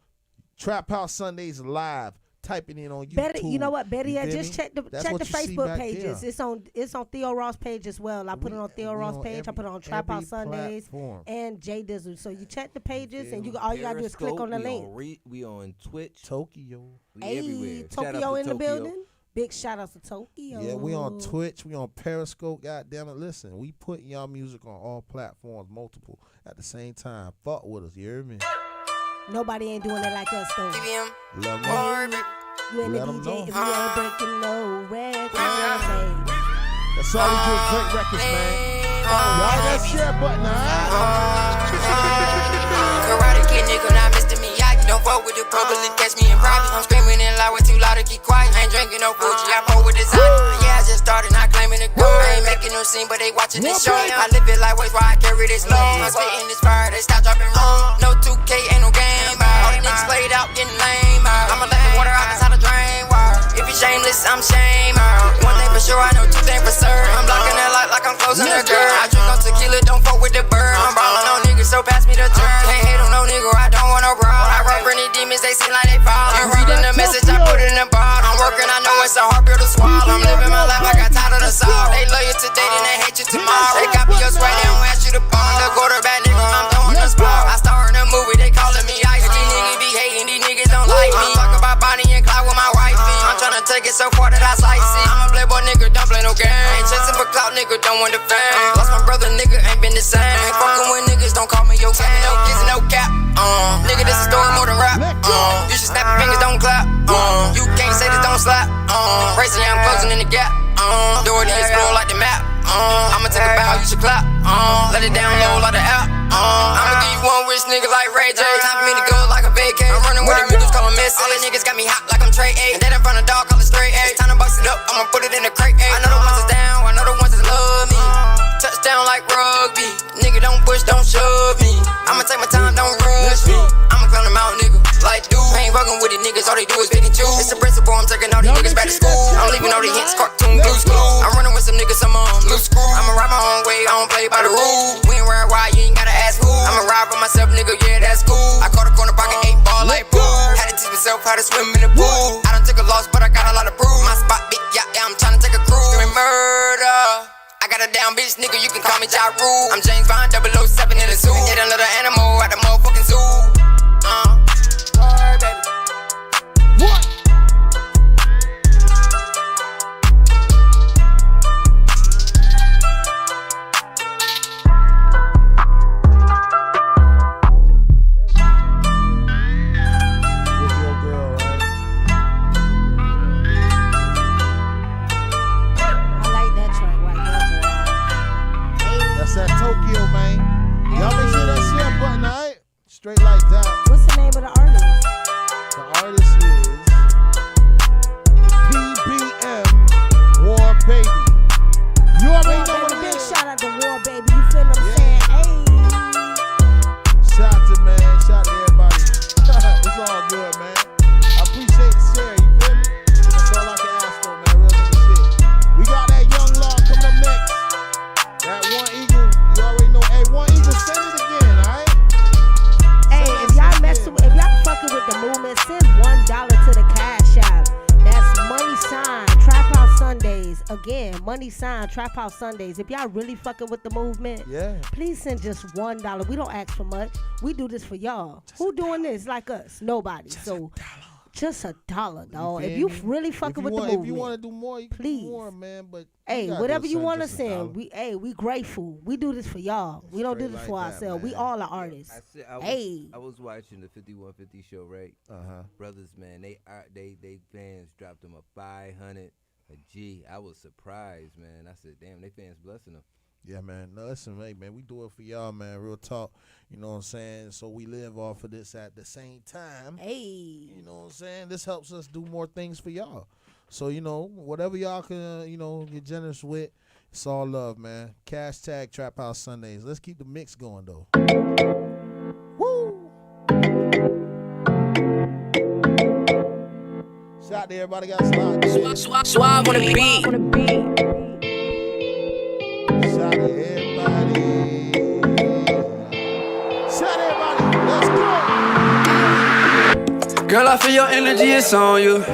Trap House Sundays Live. Type it in on YouTube. Better, you know what? Better yet, just check the what you see Facebook back pages. there. It's on Theo Ross page as well. I put it on Theo Ross page. I put it on Trap House Sundays platform. and J Dizzle. So you check the pages and all you gotta do is click on the link. We on Twitch, Tokyo. We everywhere. Tokyo in the building. Big shout out to Tokyo. Yeah, we on Twitch. We on Periscope. God damn it. Listen, we putting y'all music on all platforms, multiple at the same time. Fuck with us. You hear me? Nobody ain't doing it like us though. Love me. You ain't a Let 'em DJ know. if you ain't breaking no records. That's all we do is great records, man. Y'all that share button, alright? Karate Kid nigga, not Mr. Miyagi. Don't fuck with the public, catch me in private. I'm screaming in loud, way too loud to keep quiet. I ain't drinking no Fuji, I pour with design. Yeah, I just started, not claiming the goal. I ain't making no scene, but they watching this show. I live it like ways why I carry this load. I'm spitting this fire, they stop dropping wrong. No 2K, ain't no game. All the niggas played out, getting lame. I'ma let the water out, that's how the drain work. If you shameless, I'm shame. One thing for sure, I know two things for certain. I'm blocking that light like I'm closing the girl. I drink on tequila, don't fuck with the bird. I'm ballin' on niggas, so pass me the turn. Can't hate on no nigga, I don't want no brawl. I run for any demons, they seem like they fall. You reading the message, I put it in the bottle. I'm working, I know it's a hard pill to swallow. I'm living my life, I got tired of the salt. They love you today, then they hate you tomorrow. They copy your swag, they don't ask you to ball. The quarterback nigga, I'm throwing the spot. I star in a movie, they calling me ice. These niggas be hating, these niggas don't like me. Talk about Bonnie and Clyde with my wife. I'm tryna take it so far that I slice it. I'm a playboy nigga, don't play no game. Ain't chasing for clout, nigga, don't want the fame. Lost my brother, nigga, ain't been the same. Ain't fucking with niggas, don't call me your gang. No kids, no cap. Nigga, this is story more than rap. You should snap your fingers, don't clap. You can't say this, don't slap. Racing, yeah, I'm closing in the gap. Door to explore like the map. I'ma take a bow, you should clap. Let it down low like the app. I'ma give you one wish, nigga, like Ray J. Time for me to go like a vacay. I'm running with the niggas, call them missing. All the niggas got me hot like I'm Trey A. And then in front of dog, call it straight A. It's time to bust it up, I'ma put it in the crate A. I know the ones that's down, I know the ones that love me. Touchdown like rugby. Nigga, don't push, don't shove me. I'ma take my time, don't rush me. I'ma clown them out, nigga, like dude. I ain't fucking with these niggas, all they do is pick and choose. It's the principle, I'm taking all these niggas back to school. I'm leaving all these hits, cartoon blue school. I'm running with some niggas, I'm on loose screw. I'ma ride my own way, I don't play by the rules. We ain't ride wide, you ain't gotta ask who. I'ma ride for myself, nigga, yeah, that's cool. I caught a corner pocket, 8 ball like pool. Had to teach myself how to swim in the pool. I done took a loss, but I got a lot of proof. My spot big, yeah, I'm tryna take a cruise. Scream murder. I got a down bitch, nigga, you can call me Ja Rule. I'm James Bond, 007 in the suit. Hit another animal at the motherfucking zoo. Word, baby. What? That Tokyo, man. Y'all make sure that share button, alright? Straight like that. What's the name of the artist? The artist is PBM War Baby. You already know what it Big is. shout out to War Baby. You feel what I'm saying? Hey. Shout out to man. Shout out to everybody. It's all good, man. I appreciate the share. You feel me? That's all I can ask for, man. Real nigga shit. We got that Young Law coming up next. That One Eagle, you already know. Hey, One Eagle, send it again, alright? Hey, if y'all fucking with the movement, send $1 to the Cash App. That's money sign Trap House Sundays. Again, money sign Trap House Sundays. If y'all really fucking with the movement, please send just $1. We don't ask for much. We do this for y'all. Who doing this like us? Nobody. So just $1, dog. If you really fucking with the movement, if you want to do more, you can do more, man. But hey, whatever you want to send, we grateful. We do this for y'all. We don't do this for ourselves. We all are artists. I was watching the 5150 show, right? Brothers, man, they fans dropped them a 500, a G. I was surprised, man. I said, damn, they fans blessing them. Yeah, man. No, listen, hey, man, we do it for y'all, man. Real talk. You know what I'm saying? So we live off of this at the same time. Hey. You know what I'm saying? This helps us do more things for y'all. So, you know, whatever y'all can, get generous with, it's all love, man. Hashtag Trap House Sundays. Let's keep the mix going, though. Woo! Shout out to everybody got slide. Suave on the beat. Shout out to everybody. Shout out everybody. Let's go. Girl, I feel your energy, it's on you.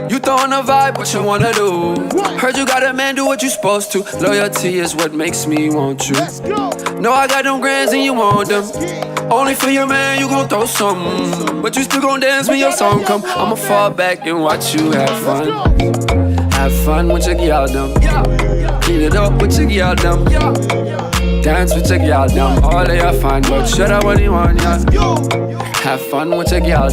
You throwing a vibe, what you wanna do? Heard you got a man, do what you supposed to. Loyalty is what makes me want you. No, I got them grands and you want them. Only for your man, you gon' throw something. But you still gon' dance when your song come. I'ma fall back and watch you have fun. Have fun with your girl, clean it up with your girl, dance with your girl, all of your fun, but shut up when you want, yeah. Have fun with your girl,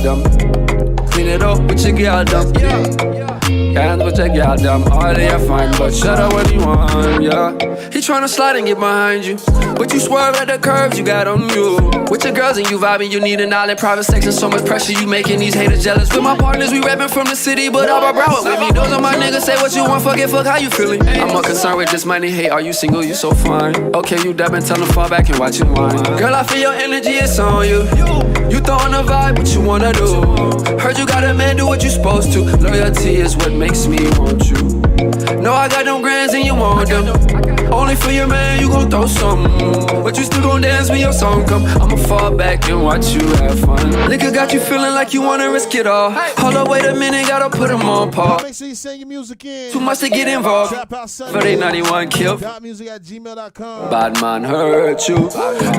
clean it up with your girl, dance with your girl, all of your fun, but shut up when you want, yeah. He tryna slide and get behind you, but you swerve at the curves you got on you. With your girls and you vibing, you need an island, private section, so much pressure, you making these haters jealous. With my partners, we rapping from the city, but all my bro with me. Those are my niggas, say what you want, fuck how you feeling. I'm more concerned with this money, hey, are you single, you so fine. Okay, you dabbing, tell them fall back and watch you whine. Girl, I feel your energy, it's on you. You throwing a vibe, what you wanna do? Heard you got a man, do what you supposed to. Loyalty is what makes me want you. No, I got them grands and you want them. Only for your man, you gon' throw something. But you still gon' dance when your song come. I'ma fall back and watch you have fun. Liquor got you feeling like you wanna risk it all. Hold up, wait a minute, gotta put them on pause. Make sure you send your music in. Too much to get involved. For they 91 kill. Music@gmail.com. Bad man hurt you.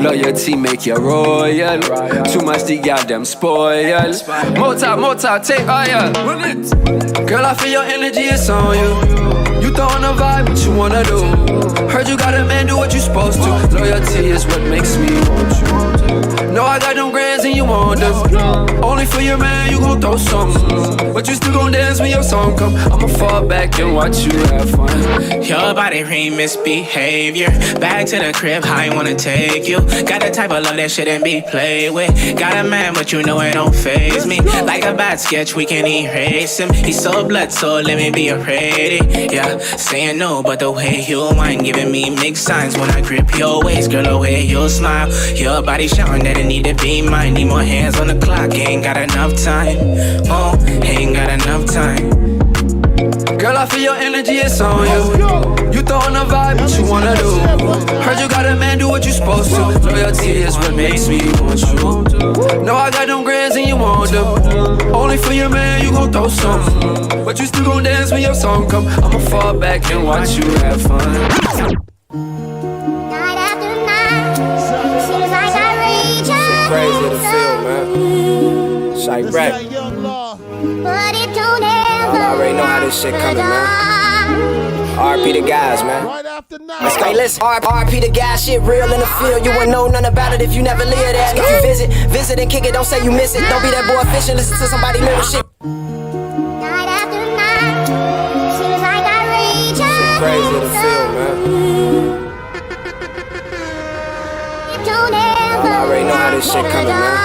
Loyalty make you royal. Too much the goddamn spoil. More time, take oil. Girl, I feel your energy, it's on you. You throwing a vibe, what you wanna do? Heard you got a man, do what you supposed to. Loyalty is what makes me want you. No, I got them grands and you want them. Only for your man, you gon' throw something. But you still gon' dance when your song come. I'ma fall back and watch you have fun. Your body read misbehavior. Back to the crib, how I wanna take you. Got the type of love that shouldn't be played with. Got a man, but you know it don't faze me. Like a bad sketch, we can erase him. He's so blood, so let me be afraid. Yeah, saying no, but the way you whine, giving me mixed signs when I grip your waist. Girl, the way you smile, your body showing that it need to be mine. Need more hands on the clock, ain't got enough time. Oh, ain't got enough time. Girl, I feel your energy, it's on you. You throwing a vibe, what you wanna do? Heard you got a man, do what you supposed to. Loyalty is what makes me want you. No, I got them grands and you want them. Only for your man, you gon' throw something. But you still gon' dance when your song come. I'ma fall back and watch you have fun. Night after night, seems like I reach out. Crazy to feel, man. Chirac. But it don't ever. I already know how this shit coming, man. RP the guys, man. Let's go, listen. RP the guys, shit real in the field. You wouldn't know nothing about it if you never live there. And if you visit and kick it, don't say you miss it. Don't be that boy fishing, listen to somebody lyric shit. Night after night, seems like I reach out. Crazy to feel, man. It don't ever. I already know how this shit coming, man.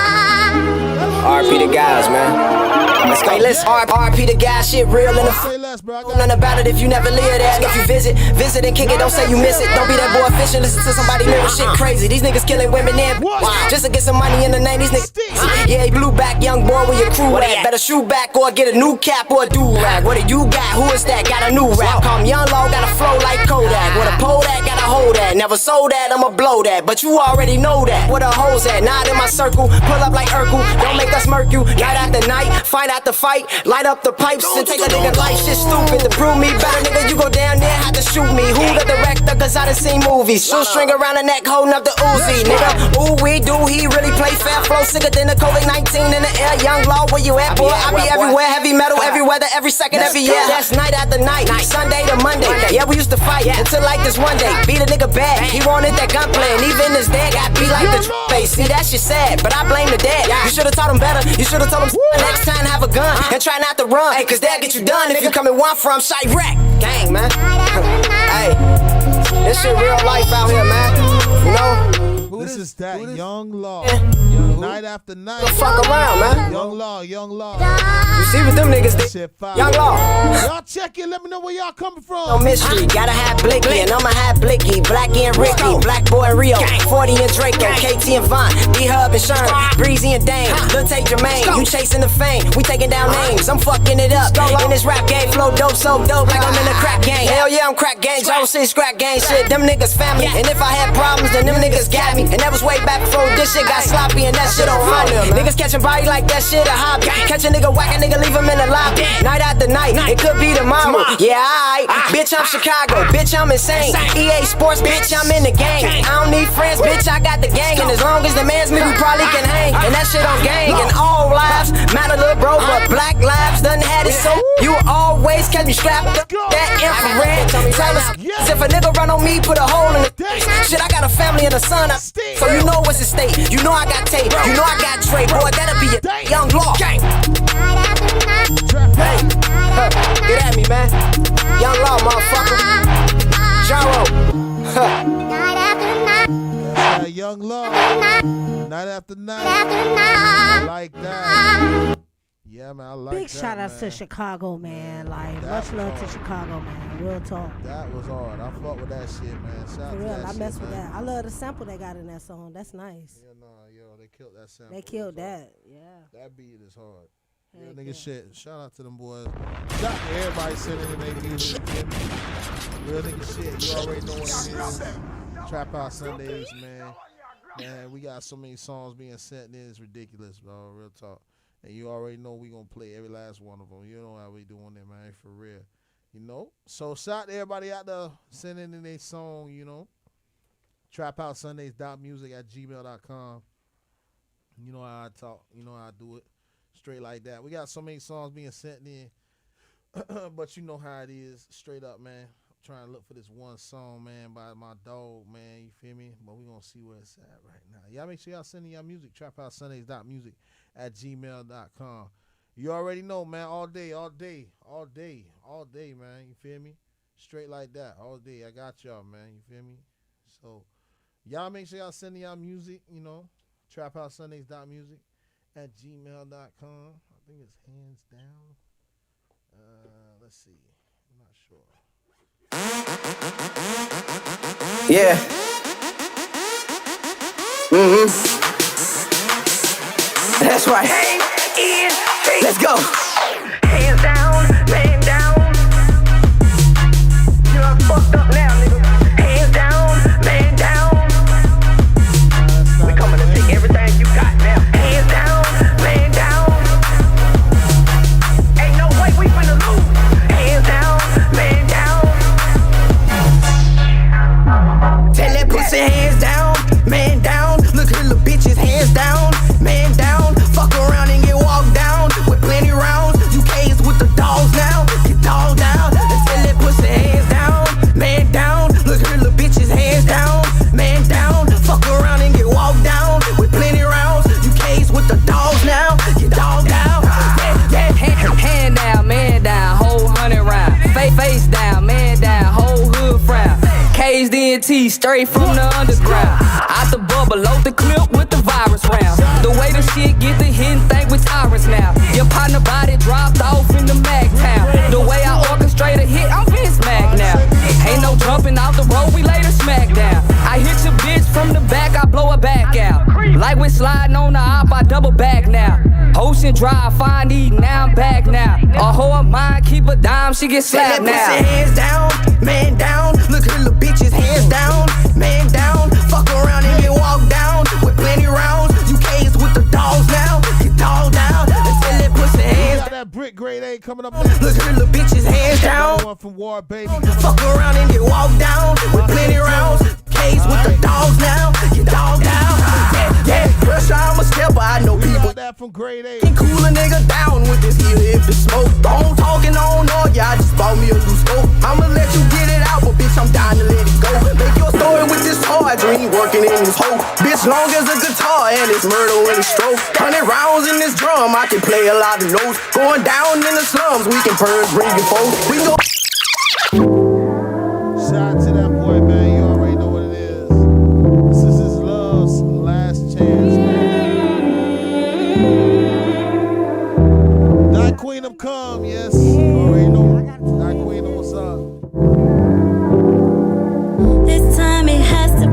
RP the guys, man. Let's go, listen. RP the guys, shit real in the field. Nothing about it if you never live there. And if you visit and kick it, don't say you miss it. Don't be that boy fishing, listen to somebody lyric shit crazy. These niggas killing women and just to get some money in the name. These niggas, yeah, he blew back, young boy, where your crew at? Better shoot back or get a new cap or a do-rag. What do you got? Who is that? Got a new rap. Call me Young Law, got a flow like Kodak. With a pole that, got a hold that. Never sold that, I'ma blow that. But you already know that. Where the hoes at? Not in my circle. Pull up like Urkel. Don't make us murk you. Night after night, fight out the fight. Light up the pipes and take a nigga life. Shit stupid. To prove me better, nigga, you go down there, have to shoot me. Who the director? Cause I done seen movies. Shoestring around the neck, holding up the Uzi. Nigga, ooh, we do, he really play fair flow. Sicker than the COVID-19 in the air. Young Law, where you at, boy? I be everywhere. Heavy metal, every weather, every second, every year. That's night after night, Sunday to Monday. Yeah, we used to fight until like this one day. Beat a nigga bad, he wanted that gunplay. And even his dad got beat like the face. See, that shit sad, but I blame the dad. You should've taught him better. You should've told him next time have a gun and try not to run. Hey, cause that'll get you done if you coming one from Chirac. Gang, man. Hey. This shit real life out here, man. You know? This is that Young Law. Night after night. Fuck around, man. Young Law. You see what them niggas did? Young Law. Y'all check it. Let me know where y'all coming from. No mystery, gotta have Blicky, and I'ma have Blicky, Blackie and Ricky, Black Boy and Rio, 40 and Draco, KT and Vaughn, D-Hub and Sherm, Breezy and Dane, Lil Tay Jermaine, you chasing the fame, we taking down names, I'm fucking it up, in this rap game, flow dope, so dope, like I'm in a crack gang, hell yeah, I'm crack gang, Jones City, scrap gang shit, them niggas family, and if I had problems, then them niggas got me, and that was way back before this shit got sloppy, and that shit don't run. Niggas catching body like that shit a hobby, catch a nigga, whack a nigga, leave him in the lobby, night after night, it could be tomorrow, yeah, alright, bitch, I'm Chicago, bitch, I'm insane, EA Sports, bitch, I'm in the game, I don't need friends, bitch, I got the gang, and as long as the man's me, we probably can hang, and that shit on gang, and all lives matter, little bro, but black lives done had it, so you always catch me strapped up, that infrared, tell us, if a nigga run on me, put a hole in the shit, I got a family and a son, so you know what's at stake, you know I got tape, you know I got Trey, boy, that'll be a Young Law, hey, get at me, man, Young Law, motherfucker, Jaro, Young Law, night after night, I like that. Yeah, man, I like Big that. shout outs to Chicago, man. Like, much love to Chicago, man. Real talk. That was hard. I fuck with that shit, man. Shout For to real, that I shit, mess with man. that. I love the sample they got in that song. That's nice. Yeah, no, yo, they killed that sample. They killed that, yeah. That beat is hard. Real Heck nigga yeah. shit. Shout out to them boys. Shout out to everybody sending in their music. Real nigga shit. You already know what it is. Trap House Sundays, man. Man, we got so many songs being sent in. It's ridiculous, bro. Real talk. And you already know we gonna play every last one of them. You know how we doing it, man, for real. You know? So shout out to everybody out there sending in their song, you know. traphousesundays.music at gmail.com. You know how I talk. You know how I do it. Straight like that. We got so many songs being sent in. But you know how it is. Straight up, man. I'm trying to look for this one song, man, by my dog, man. You feel me? But we gonna see where it's at right now. Y'all make sure y'all send in y'all music. traphousesundays.music at gmail.com. You already know, man. All day, man. You feel me? Straight like that. All day. I got y'all, man. You feel me? So y'all make sure y'all send in y'all music, you know. traphousesundays.music at gmail.com. I think it's hands down. Let's see. I'm not sure. Yeah. That's right. Let's go. Hands down, man down. You're fucked up now, nigga. Hands down, man down. We coming to take everything you got now. Hands down, man down. Ain't no way we finna lose. Hands down, man down. Tell that pussy hands down, man down. Look at little bitches, hands down, man down. Fuck around and get walked down with plenty rounds. You K's with the dogs now, get dogged down. And tell that pussy hands down, man down. Look at little bitches, hands down, man down. Fuck around and get walked down with plenty rounds. You K's with the dogs now, get dogged down. Yeah, Hand down, man down, whole 100 round. Face down, man down, whole hood frown. K's DNT straight from the underground. Out the bubble, load the clip with the virus round. The way the shit get the hidden thing with tyrants now. Your partner body dropped off in the Mac town. The way I orchestrate a hit, I'm Vince Mac now. Ain't no jumping out the road, we lay the smack down. I hit your bitch from the back, I blow her back out. Like we sliding on the op, I double back now. Ocean Drive, fine eating, now I'm back now. A hoe of mine, keep a dime, she get slapped now. Hands down, man down. Look at little bitches, hands down, man down. Fuck around and get walked down with plenty rounds. You K's with the dogs now, get dogged down. Until that pussy hands got that brick grade A coming up. Look at little bitches, hands down. One from War, baby. Fuck around and get walked down with plenty rounds. K's with the dogs now, get dogged down. Yeah, pressure, I'm a stepper, I know people. That from grade A. Can cool a nigga down with this here if it's smoke. Don't talking on all, yeah, I just bought me a new scope. I'ma let you get it out, but bitch, I'm down to let it go. Make your story with this hard dream working in this hole. Bitch, long as a guitar and it's murder when it's stroke. 100 rounds in this drum, I can play a lot of notes. Going down in the slums, we can purge, bring your folks. We go. Shout out to that boy, man. You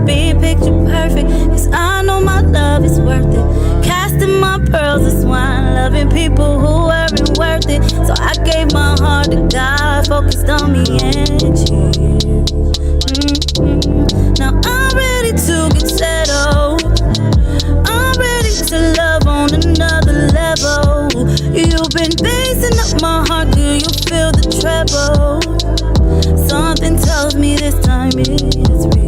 be picture perfect, 'cause I know my love is worth it. Casting my pearls of swine, loving people who weren't worth it. So I gave my heart to God, focused on me and you. Now I'm ready to get settled. I'm ready to love on another level. You've been basing up my heart, do you feel the treble? Something tells me this time is real.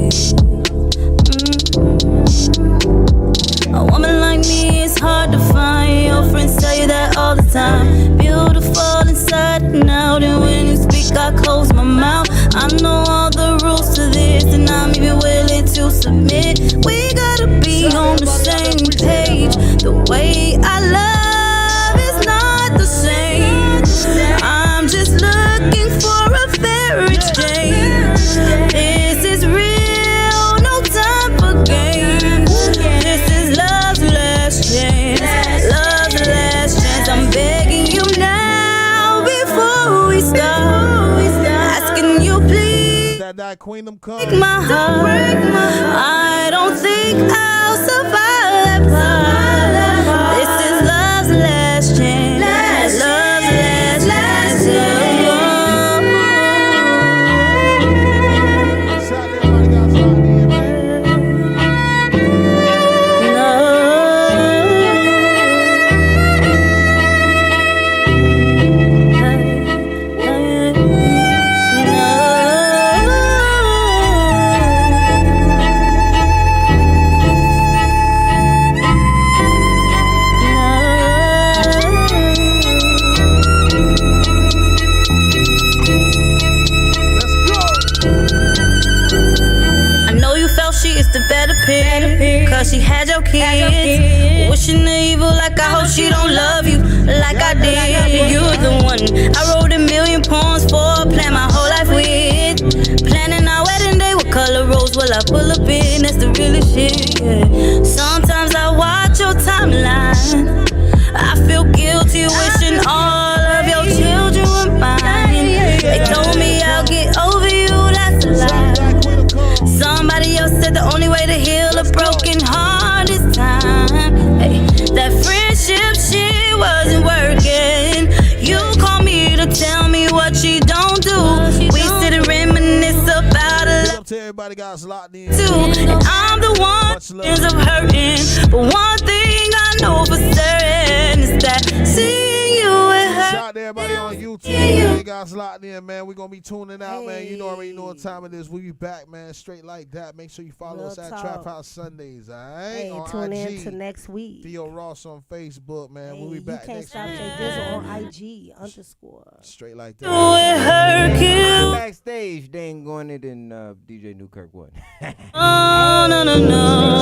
A woman like me is hard to find. Your friends tell you that all the time. Beautiful inside and out, and when you speak I close my mouth. I know all the rules to this, and I'm even willing to submit. We gotta be on the same page. The way I love is not the same. I'm just looking for a fair exchange. This is real, no time for games. This is love's last chance. Love's last chance. I'm begging you now before we start. Asking you please. That queen them come. Break my heart. I don't think I'll survive that part. This is love's last chance. Love's last chance. Cause she had your kids. Wishing the evil like I hope she don't love you like I did. You're the one I wrote a million poems for, planned my whole life with. Planning our wedding day, what color rose will I pull up in? That's the realest shit, yeah. Sometimes I watch your timeline, I feel guilty wishing all of your children were mine. They told me I'll get over you, that's a lie. Somebody else said the only way to heal a broken heart is time. Hey, that friendship shit wasn't working. You call me to tell me what she don't do. We sit and reminisce about it. Up to everybody guys locked in. And I'm the one of hurting, but one thing I know for certain is that seeing you with her. Shout out to everybody on YouTube. Everybody guys locked in, man. We're gonna be tuning out, man. You know already know what time it is. We'll be back, man. Straight like that. Make sure you follow us at Trap House Sundays, alright? Hey, on tune IG. in to next week. Theo Ross on Facebook, man. We'll be back next week. You can't stop Jay Dizzle on IG _ Straight like that. Backstage, they ain't going it in DJ Newkirk one. Oh, no, no, no.